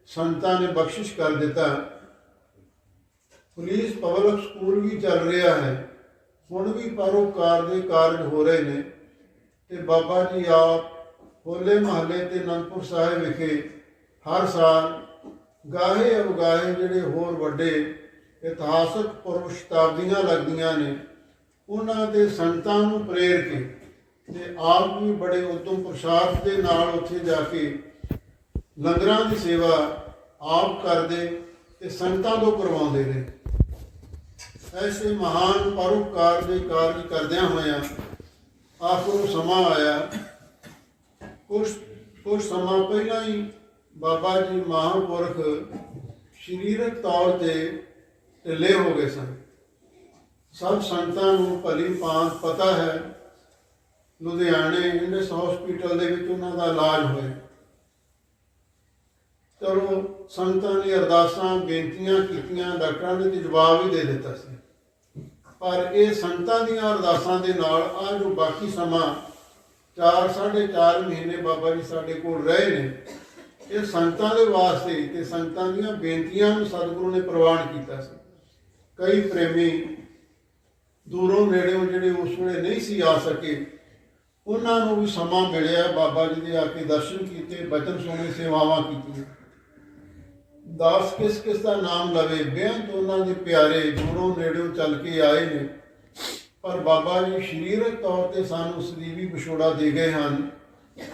ਸੰਤਾਂ ਨੇ ਬਖਸ਼ਿਸ਼ ਕਰ ਦਿੱਤਾ। ਪੁਲਿਸ ਪਬਲਿਕ ਸਕੂਲ ਵੀ ਚੱਲ ਰਿਹਾ ਹੈ। ਹੁਣ ਵੀ ਪਰਉਪਕਾਰ ਦੇ ਕਾਰਜ ਹੋ ਰਹੇ ਨੇ ਤੇ ਬਾਬਾ ਜੀ ਆਪ ਹੋਲੇ ਮਹੱਲੇ ਤੇ ਅਨੰਦਪੁਰ ਸਾਹਿਬ ਵਿਖੇ ਹਰ ਸਾਲ ਗਾਹੇ ਅਵਗਾਹੇ ਜਿਹੜੇ ਹੋਰ ਵੱਡੇ ਇਤਿਹਾਸਕ ਪੁਰਬ ਸ਼ਤਾਬਦੀਆਂ ਲੱਗਦੀਆਂ ਨੇ, ਉਹਨਾਂ ਦੇ ਸੰਗਤਾਂ ਨੂੰ ਪ੍ਰੇਰ ਕੇ ਤੇ ਆਪ ਵੀ ਬੜੇ ਉਤਮ ਪੁਰਸ਼ਾਰਥ ਦੇ ਨਾਲ ਉੱਥੇ ਜਾ ਕੇ ਲੰਗਰਾਂ ਦੀ ਸੇਵਾ ਆਪ ਕਰਦੇ ਤੇ ਸੰਗਤਾਂ ਤੋਂ ਕਰਵਾਉਂਦੇ ਨੇ। ਐਸੇ ਮਹਾਨ ਪਰਉਪਕਾਰ ਦੇ ਕਾਰਜ ਕਰਦਿਆਂ ਹੋਇਆਂ ਆਖਰ ਸਮਾਂ ਆਇਆ। ਕੁਛ ਸਮਾਂ ਪਹਿਲਾਂ ਹੀ ਬਾਬਾ ਜੀ ਮਹਾਂਪੁਰਖ ਸਰੀਰਕ ਤੌਰ ਤੇ ਢਿੱਲੇ ਹੋ ਗਏ ਸਨ। ਸਭ ਸੰਗਤਾਂ ਨੂੰ ਭਲੀ ਭਾਂਤ ਪਤਾ ਹੈ, ਲੁਧਿਆਣੇ ਇੰਡਸ ਹਸਪੀਟਲ ਦੇ ਵਿੱਚ ਉਹਨਾਂ ਦਾ ਇਲਾਜ ਹੋਇਆ। ਚਲੋ ਸੰਗਤਾਂ ਨੇ ਅਰਦਾਸਾਂ ਬੇਨਤੀਆਂ ਕੀਤੀਆਂ, ਡਾਕਟਰਾਂ ਨੇ ਤੇ ਜਵਾਬ ਹੀ ਦੇ ਦਿੱਤਾ ਸੀ। ਪਰ ਇਹ ਸੰਗਤਾਂ ਦੀਆਂ ਅਰਦਾਸਾਂ ਦੇ ਨਾਲ ਆ ਜੋ ਬਾਕੀ ਸਮਾਂ 4-4.5 ਮਹੀਨੇ ਬਾਬਾ ਜੀ ਸਾਡੇ ਕੋਲ ਰਹੇ ਨੇ, ਇਹ ਸੰਗਤਾਂ ਦੇ ਵਾਸਤੇ ਤੇ ਸੰਗਤਾਂ ਦੀਆਂ ਬੇਨਤੀਆਂ ਨੂੰ ਸਤਿਗੁਰੂ ਨੇ ਪ੍ਰਵਾਨ ਕੀਤਾ ਸੀ। ਕਈ ਪ੍ਰੇਮੀ ਦੂਰੋਂ ਨੇੜਿਓਂ ਜਿਹੜੇ ਉਸ ਵੇਲੇ ਨਹੀਂ ਸੀ ਆ ਸਕੇ, ਉਹਨਾਂ ਨੂੰ ਵੀ ਸਮਾਂ ਮਿਲਿਆ ਬਾਬਾ ਜੀ ਦੇ ਆ ਕੇ ਦਰਸ਼ਨ ਕੀਤੇ, ਬਚਨ ਸੁਣੇ, ਸੇਵਾਵਾਂ ਕੀਤੀਆਂ। ਦਾਸ ਕਿਸ ਕਿਸ ਦਾ ਨਾਮ ਲਵੇ, ਬੇਅੰਤ ਉਹਨਾਂ ਦੇ ਪਿਆਰੇ ਦੂਰੋਂ ਨੇੜਿਓਂ ਚੱਲ ਕੇ ਆਏ ਨੇ। ਪਰ ਬਾਬਾ ਜੀ ਸਰੀਰਕ ਤੌਰ ਤੇ ਸਾਨੂੰ ਸਦੀਵੀ ਵਿਛੋੜਾ ਦੇ ਗਏ ਹਨ।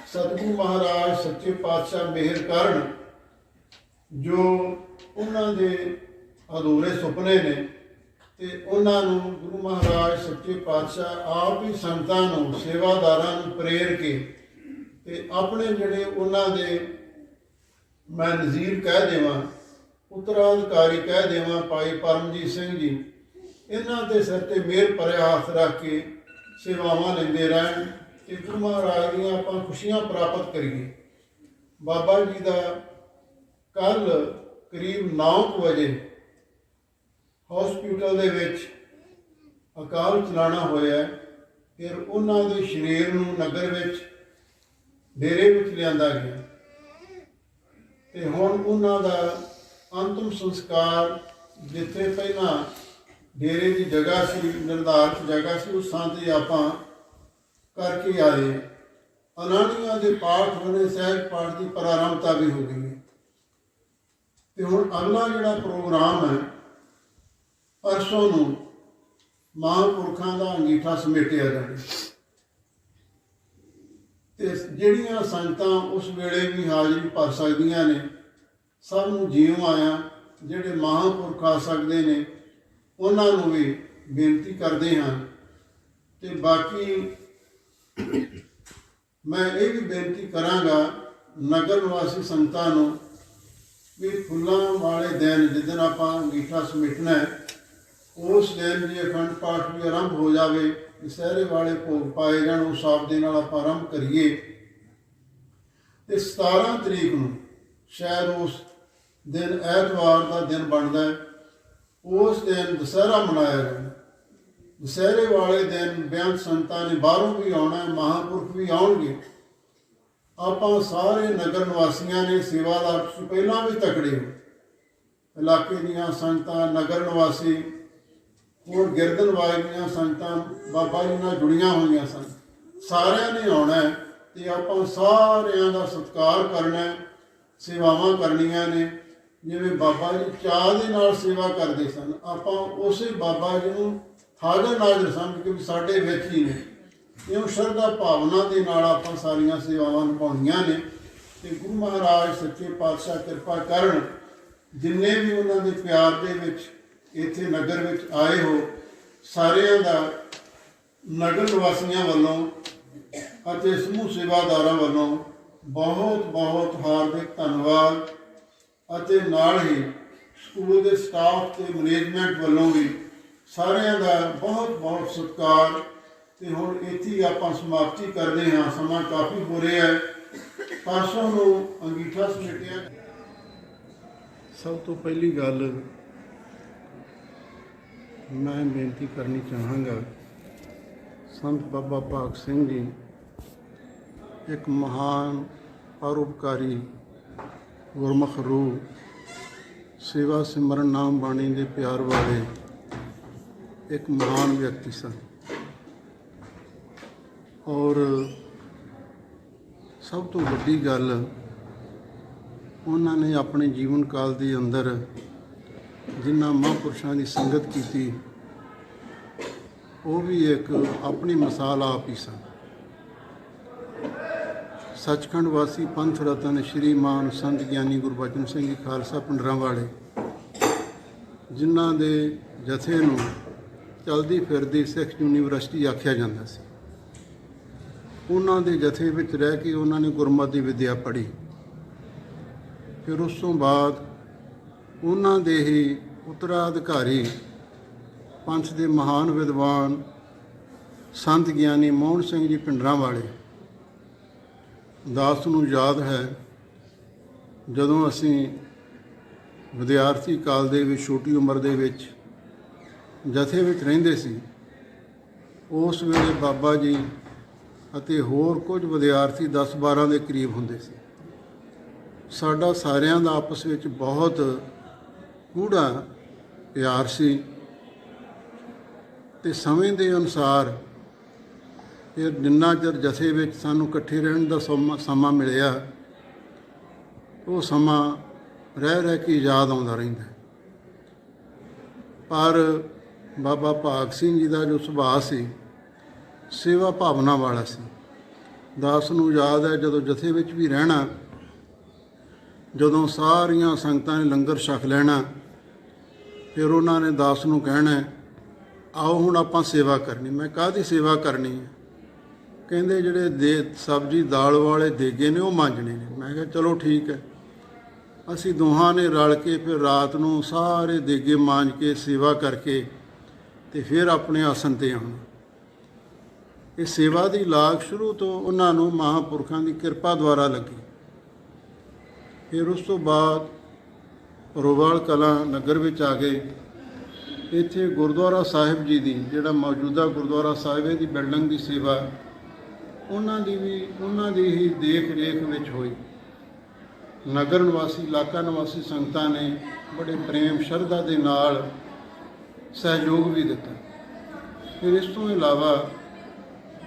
ਸਤਿਗੁਰੂ ਮਹਾਰਾਜ ਸੱਚੇ ਪਾਤਸ਼ਾਹ ਮਿਹਰ ਕਰਨ, ਜੋ ਉਹਨਾਂ ਦੇ ਅਧੂਰੇ ਸੁਪਨੇ ਨੇ, ਤੇ ਉਹਨਾਂ ਨੂੰ ਗੁਰੂ ਮਹਾਰਾਜ ਸੱਚੇ ਪਾਤਸ਼ਾਹ ਆਪ ਹੀ ਸੰਗਤਾਂ ਨੂੰ, ਸੇਵਾਦਾਰਾਂ ਨੂੰ ਪ੍ਰੇਰ ਕੇ ਤੇ ਆਪਣੇ ਜਿਹੜੇ ਉਹਨਾਂ ਦੇ ਮੈਂ ਨਜ਼ੀਰ ਕਹਿ ਦੇਵਾਂ, ਉੱਤਰਾਧਿਕਾਰੀ ਕਹਿ ਦੇਵਾਂ, ਭਾਈ ਪਰਮਜੀਤ ਸਿੰਘ ਜੀ, ਇਹਨਾਂ ਦੇ ਸਿਰ ਤੇ ਮਿਹਰ ਭਰਿਆ ਹੱਥ ਰੱਖ ਕੇ ਸੇਵਾਵਾਂ ਲੈਂਦੇ ਰਹਿਣ ਤੇ ਗੁਰੂ ਮਹਾਰਾਜ ਦੀਆਂ ਆਪਾਂ ਖੁਸ਼ੀਆਂ ਪ੍ਰਾਪਤ ਕਰੀਏ। ਬਾਬਾ ਜੀ ਦਾ ਕੱਲ ਕਰੀਬ 9 ਵਜੇ ਹਸਪੀਟਲ ਦੇ ਵਿੱਚ ਅਕਾਲ ਚਲਾਣਾ ਹੋਇਆ। ਫਿਰ ਉਹਨਾਂ ਦੇ ਸਰੀਰ ਨੂੰ ਨਗਰ ਵਿੱਚ ਡੇਰੇ ਵਿੱਚ ਲਿਆਂਦਾ ਗਿਆ ਤੇ ਹੁਣ ਉਹਨਾਂ ਦਾ ਅੰਤਿਮ ਸੰਸਕਾਰ ਜਿੱਥੇ ਪਹਿਲਾਂ ਡੇਰੇ ਦੀ ਜਗ੍ਹਾ ਸੀ, ਨਿਰਧਾਰਿਤ ਜਗ੍ਹਾ ਸੀ, ਉਸ ਥਾਂ 'ਤੇ ਆਪਾਂ ਕਰਕੇ ਆਏ। ਅਨਾਨੀਆਂ ਦੇ ਪਾਠ ਹੋਣੇ, ਸਹਿਜ ਪਾਠ ਦੀ ਪ੍ਰਾਰੰਭਤਾ ਵੀ ਹੋ ਗਈ ਹੈ ਤੇ ਹੁਣ ਅਗਲਾ ਜਿਹੜਾ ਪ੍ਰੋਗਰਾਮ ਹੈ, ਪਰਸੋਂ ਨੂੰ ਮਹਾਂਪੁਰਖਾਂ ਦਾ ਅੰਗੀਠਾ ਸਮੇਟਿਆ ਜਾਵੇ ਤੇ ਜਿਹੜੀਆਂ ਸੰਗਤਾਂ ਉਸ ਵੇਲੇ ਵੀ ਹਾਜ਼ਰੀ ਭਰ ਸਕਦੀਆਂ ਨੇ, ਸਭ ਨੂੰ ਜੀਉ ਆਇਆ। ਜਿਹੜੇ ਮਹਾਂਪੁਰਖ ਆ ਸਕਦੇ ਨੇ ਉਹਨਾਂ ਨੂੰ ਵੀ ਬੇਨਤੀ ਕਰਦੇ ਹਾਂ। ਤੇ ਬਾਕੀ ਮੈਂ ਇਹ ਵੀ ਬੇਨਤੀ ਕਰਾਂਗਾ ਨਗਰ ਨਿਵਾਸੀ ਸੰਗਤਾਂ ਨੂੰ ਵੀ ਫੁੱਲਾਂ ਵਾਲੇ ਦਿਨ ਜਿੱਦਣ ਆਪਾਂ ਅੰਗੀਠਾ ਸਮੇਟਣਾ ਹੈ, ਉਸ ਦਿਨ ਜੇ ਅਖੰਡ ਪਾਠ ਵੀ ਆਰੰਭ ਹੋ ਜਾਵੇ, ਦੁਸਹਿਰੇ ਵਾਲੇ ਭੋਗ ਪਾਏ ਜਾਣ, ਉਸ ਹਿਸਾਬ ਦੇ ਨਾਲ ਆਪਾਂ ਆਰੰਭ ਕਰੀਏ। ਤੇ 17 ਤਰੀਕ ਨੂੰ ਸ਼ਾਇਦ ਉਸ ਦਿਨ ਐਤਵਾਰ ਦਾ ਦਿਨ ਬਣਦਾ ਹੈ, ਉਸ ਦਿਨ ਦੁਸਹਿਰਾ ਮਨਾਇਆ ਜਾਂਦਾ। ਦੁਸਹਿਰੇ ਵਾਲੇ ਦਿਨ ਬੇਅੰਤ ਸੰਗਤਾਂ ਨੇ ਬਾਹਰੋਂ ਵੀ ਆਉਣਾ, ਮਹਾਂਪੁਰਖ ਵੀ ਆਉਣਗੇ। ਆਪਾਂ ਸਾਰੇ ਨਗਰ ਨਿਵਾਸੀਆਂ ਨੇ, ਸੇਵਾਦਾਰ ਤੁਸੀਂ ਪਹਿਲਾਂ ਵੀ ਤਕੜੇ ਹੋ, ਇਲਾਕੇ ਦੀਆਂ ਸੰਗਤਾਂ, ਨਗਰ ਨਿਵਾਸੀ, ਹੋਰ ਗਿਰਦਨਵਾਜ ਦੀਆਂ ਸੰਗਤਾਂ ਬਾਬਾ ਜੀ ਨਾਲ ਜੁੜੀਆਂ ਹੋਈਆਂ ਸਨ, ਸਾਰਿਆਂ ਨੇ ਆਉਣਾ ਤੇ ਆਪਾਂ ਸਾਰਿਆਂ ਦਾ ਸਤਿਕਾਰ ਕਰਨਾ, ਸੇਵਾਵਾਂ ਕਰਨੀਆਂ ਨੇ। ਜਿਵੇਂ ਬਾਬਾ ਜੀ ਚਾਅ ਦੇ ਨਾਲ ਸੇਵਾ ਕਰਦੇ ਸਨ, ਆਪਾਂ ਉਸੇ ਬਾਬਾ ਜੀ ਨੂੰ ਹਾਜ਼ਰ ਨਾਜ਼ਰ ਸਮਝ ਕੇ ਵੀ ਸਾਡੇ ਵਿੱਚ ਹੀ ਨੇ, ਇਉਂ ਸ਼ਰਧਾ ਭਾਵਨਾ ਦੇ ਨਾਲ ਆਪਾਂ ਸਾਰੀਆਂ ਸੇਵਾਵਾਂ ਨਿਭਾਉਣੀਆਂ ਨੇ। ਤੇ ਗੁਰੂ ਮਹਾਰਾਜ ਸੱਚੇ ਪਾਤਸ਼ਾਹ ਕਿਰਪਾ ਕਰਨ, ਜਿੰਨੇ ਵੀ ਉਹਨਾਂ ਦੇ ਪਿਆਰ ਦੇ ਵਿੱਚ ਇੱਥੇ ਨਗਰ ਵਿੱਚ ਆਏ ਹੋ, ਸਾਰਿਆਂ ਦਾ ਨਗਰ ਨਿਵਾਸੀਆਂ ਵੱਲੋਂ ਅਤੇ ਸਮੂਹ ਸੇਵਾਦਾਰਾਂ ਵੱਲੋਂ ਬਹੁਤ ਬਹੁਤ ਹਾਰਦਿਕ ਧੰਨਵਾਦ। ਅਤੇ ਨਾਲ ਹੀ ਸਕੂਲ ਦੇ ਸਟਾਫ ਤੇ ਮੈਨੇਜਮੈਂਟ ਵੱਲੋਂ ਵੀ ਸਾਰਿਆਂ ਦਾ ਬਹੁਤ ਬਹੁਤ ਸਤਿਕਾਰ। ਤੇ ਹੁਣ ਇੱਥੇ ਆਪਾਂ ਸਮਾਪਤੀ ਕਰਦੇ ਹਾਂ, ਸਮਾਂ ਕਾਫੀ ਹੋ ਰਿਹਾ ਹੈ। ਪਰਸੋਂ ਨੂੰ ਅੰਗੀਠਾ ਸਮੇਟਿਆ। ਸਭ ਤੋਂ ਪਹਿਲੀ ਗੱਲ ਮੈਂ ਬੇਨਤੀ ਕਰਨੀ ਚਾਹਾਂਗਾ, ਸੰਤ ਬਾਬਾ ਭਾਗ ਸਿੰਘ ਜੀ ਇੱਕ ਮਹਾਨ ਪਰਉਪਕਾਰੀ ਗੁਰਮੁਖ ਰੂਹ, ਸੇਵਾ ਸਿਮਰਨ ਨਾਮ ਬਾਣੀ ਦੇ ਪਿਆਰ ਵਾਲੇ ਇੱਕ ਮਹਾਨ ਵਿਅਕਤੀ ਸਨ। ਔਰ ਸਭ ਤੋਂ ਵੱਡੀ ਗੱਲ, ਉਹਨਾਂ ਨੇ ਆਪਣੇ ਜੀਵਨ ਕਾਲ ਦੇ ਅੰਦਰ ਜਿਨ੍ਹਾਂ ਮਹਾਂਪੁਰਸ਼ਾਂ ਦੀ ਸੰਗਤ ਕੀਤੀ, ਉਹ ਵੀ ਇੱਕ ਆਪਣੀ ਮਿਸਾਲ ਆਪ ਹੀ ਸਨ। ਸੱਚਖੰਡ ਵਾਸੀ ਪੰਥ ਰਤਨ ਸ਼੍ਰੀਮਾਨ ਸੰਤ ਗਿਆਨੀ ਗੁਰਬਚਨ ਸਿੰਘ ਜੀ ਖਾਲਸਾ ਪਿੰਡਰਾਂ ਵਾਲੇ, ਜਿਨ੍ਹਾਂ ਦੇ ਜਥੇ ਨੂੰ ਚਲਦੀ ਫਿਰਦੀ ਸਿੱਖ ਯੂਨੀਵਰਸਿਟੀ ਆਖਿਆ ਜਾਂਦਾ ਸੀ, ਉਹਨਾਂ ਦੇ ਜਥੇ ਵਿੱਚ ਰਹਿ ਕੇ ਉਹਨਾਂ ਨੇ ਗੁਰਮਤਿ ਦੀ ਵਿੱਦਿਆ ਪੜ੍ਹੀ। ਫਿਰ ਉਸ ਤੋਂ ਬਾਅਦ ਉਹਨਾਂ ਦੇ ਹੀ ਉੱਤਰਾਧਿਕਾਰੀ ਪੰਥ ਦੇ ਮਹਾਨ ਵਿਦਵਾਨ ਸੰਤ ਗਿਆਨੀ ਮੋਹਨ ਸਿੰਘ ਜੀ ਪਿੰਡਰਾਂ ਵਾਲੇ, ਦਾਸ ਨੂੰ ਯਾਦ ਹੈ ਜਦੋਂ ਅਸੀਂ ਵਿਦਿਆਰਥੀ ਕਾਲ ਦੇ ਵਿੱਚ, ਛੋਟੀ ਉਮਰ ਦੇ ਵਿੱਚ ਜਥੇ ਵਿੱਚ ਰਹਿੰਦੇ ਸੀ, ਉਸ ਵੇਲੇ ਬਾਬਾ ਜੀ ਅਤੇ ਹੋਰ ਕੁਝ ਵਿਦਿਆਰਥੀ 10-12 ਦੇ ਕਰੀਬ ਹੁੰਦੇ ਸੀ। ਸਾਡਾ ਸਾਰਿਆਂ ਦਾ ਆਪਸ ਵਿੱਚ ਬਹੁਤ ਗੂੜਾ ਪਿਆਰ ਸੀ ਤੇ ਸਮੇਂ ਦੇ ਅਨੁਸਾਰ ਫਿਰ ਜਿੰਨਾ ਚਿਰ ਜਥੇ ਵਿੱਚ ਸਾਨੂੰ ਇਕੱਠੇ ਰਹਿਣ ਦਾ ਸਮਾਂ ਮਿਲਿਆ, ਉਹ ਸਮਾਂ ਰਹਿ ਰਹਿ ਕੇ ਯਾਦ ਆਉਂਦਾ ਰਹਿੰਦਾ। ਪਰ ਬਾਬਾ ਭਾਗ ਸਿੰਘ ਜੀ ਦਾ ਜੋ ਸੁਭਾਅ ਸੀ, ਸੇਵਾ ਭਾਵਨਾ ਵਾਲਾ ਸੀ। ਦਾਸ ਨੂੰ ਯਾਦ ਹੈ, ਜਦੋਂ ਜਥੇ ਵਿੱਚ ਵੀ ਰਹਿਣਾ, ਜਦੋਂ ਸਾਰੀਆਂ ਸੰਗਤਾਂ ਨੇ ਲੰਗਰ ਛਕ ਲੈਣਾ, ਫਿਰ ਉਹਨਾਂ ਨੇ ਦਾਸ ਨੂੰ ਕਹਿਣਾ, ਆਓ ਹੁਣ ਆਪਾਂ ਸੇਵਾ ਕਰਨੀ। ਮੈਂ ਕਾਹਦੀ ਸੇਵਾ ਕਰਨੀ ਹੈ? ਕਹਿੰਦੇ ਜਿਹੜੇ ਸਬਜ਼ੀ ਦਾਲ ਵਾਲੇ ਦੇਗੇ ਨੇ ਉਹ ਮਾਂਜਣੇ ਨੇ। ਮੈਂ ਕਿਹਾ ਚਲੋ ਠੀਕ ਹੈ। ਅਸੀਂ ਦੋਹਾਂ ਨੇ ਰਲ ਕੇ ਫਿਰ ਰਾਤ ਨੂੰ ਸਾਰੇ ਦੇਗੇ ਮਾਂਜ ਕੇ ਸੇਵਾ ਕਰਕੇ ਤੇ ਫਿਰ ਆਪਣੇ ਆਸਣ 'ਤੇ ਆਉਣਾ। ਇਹ ਸੇਵਾ ਦੀ ਲਾਗ ਸ਼ੁਰੂ ਤੋਂ ਉਹਨਾਂ ਨੂੰ ਮਹਾਂਪੁਰਖਾਂ ਦੀ ਕਿਰਪਾ ਦੁਆਰਾ ਲੱਗੀ। ਫਿਰ ਉਸ ਤੋਂ ਬਾਅਦ ਰੋਵਾਲ ਕਲਾਂ ਨਗਰ ਵਿੱਚ ਆ ਗਏ। ਇੱਥੇ ਗੁਰਦੁਆਰਾ ਸਾਹਿਬ ਜੀ ਦੀ, ਜਿਹੜਾ ਮੌਜੂਦਾ ਗੁਰਦੁਆਰਾ ਸਾਹਿਬ ਹੈ ਦੀ ਬਿਲਡਿੰਗ ਦੀ ਸੇਵਾ ਉਹਨਾਂ ਦੀ ਹੀ ਦੇਖ ਰੇਖ ਵਿੱਚ ਹੋਈ। ਨਗਰ ਨਿਵਾਸੀ, ਇਲਾਕਾ ਨਿਵਾਸੀ ਸੰਗਤਾਂ ਨੇ ਬੜੇ ਪ੍ਰੇਮ ਸ਼ਰਧਾ ਦੇ ਨਾਲ ਸਹਿਯੋਗ ਵੀ ਦਿੱਤਾ। ਫਿਰ ਇਸ ਤੋਂ ਇਲਾਵਾ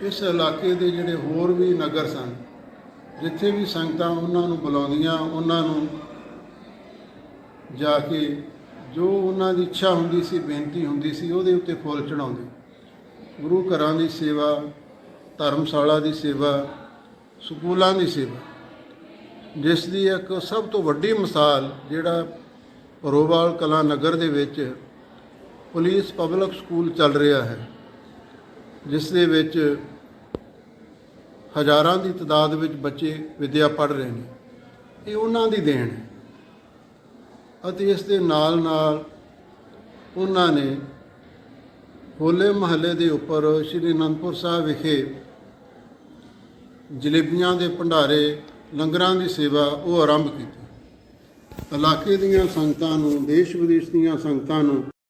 ਇਸ ਇਲਾਕੇ ਦੇ ਜਿਹੜੇ ਹੋਰ ਵੀ ਨਗਰ ਸਨ, ਜਿੱਥੇ ਵੀ ਸੰਗਤਾਂ ਉਹਨਾਂ ਨੂੰ ਬੁਲਾਉਂਦੀਆਂ, ਉਹਨਾਂ ਨੂੰ ਜਾ ਕੇ ਜੋ ਉਹਨਾਂ ਦੀ ਇੱਛਾ ਹੁੰਦੀ ਸੀ, ਬੇਨਤੀ ਹੁੰਦੀ ਸੀ, ਉਹਦੇ ਉੱਤੇ ਫੁੱਲ ਚੜਾਉਂਦੇ। ਗੁਰੂ ਘਰਾਂ ਦੀ ਸੇਵਾ, ਧਰਮਸ਼ਾਲਾ ਦੀ ਸੇਵਾ, ਸਕੂਲਾਂ ਦੀ ਸੇਵਾ, ਜਿਸ ਦੀ ਇੱਕ ਸਭ ਤੋਂ ਵੱਡੀ ਮਿਸਾਲ ਜਿਹੜਾ ਰੋਵਾਲ ਕਲਾਂ ਨਗਰ ਦੇ ਵਿੱਚ ਪੁਲਿਸ ਪਬਲਿਕ ਸਕੂਲ ਚੱਲ ਰਿਹਾ ਹੈ, ਜਿਸ ਦੇ ਵਿੱਚ ਹਜ਼ਾਰਾਂ ਦੀ ਤਾਦਾਦ ਵਿੱਚ ਬੱਚੇ ਵਿੱਦਿਆ ਪੜ੍ਹ ਰਹੇ ਨੇ, ਇਹ ਉਹਨਾਂ ਦੀ ਦੇਣ ਹੈ। ਅਤੇ ਇਸ ਦੇ ਨਾਲ ਨਾਲ ਉਹਨਾਂ ਨੇ ਹੋਲੇ ਮਹੱਲੇ ਦੇ ਉੱਪਰ ਸ਼੍ਰੀ ਅਨੰਦਪੁਰ ਸਾਹਿਬ ਵਿਖੇ ਜਲੇਬੀਆਂ ਦੇ ਭੰਡਾਰੇ, ਲੰਗਰਾਂ ਦੀ ਸੇਵਾ ਉਹ ਆਰੰਭ ਕੀਤੀ। ਇਲਾਕੇ ਦੀਆਂ ਸੰਗਤਾਂ ਨੂੰ, ਦੇਸ਼ ਵਿਦੇਸ਼ ਦੀਆਂ ਸੰਗਤਾਂ ਨੂੰ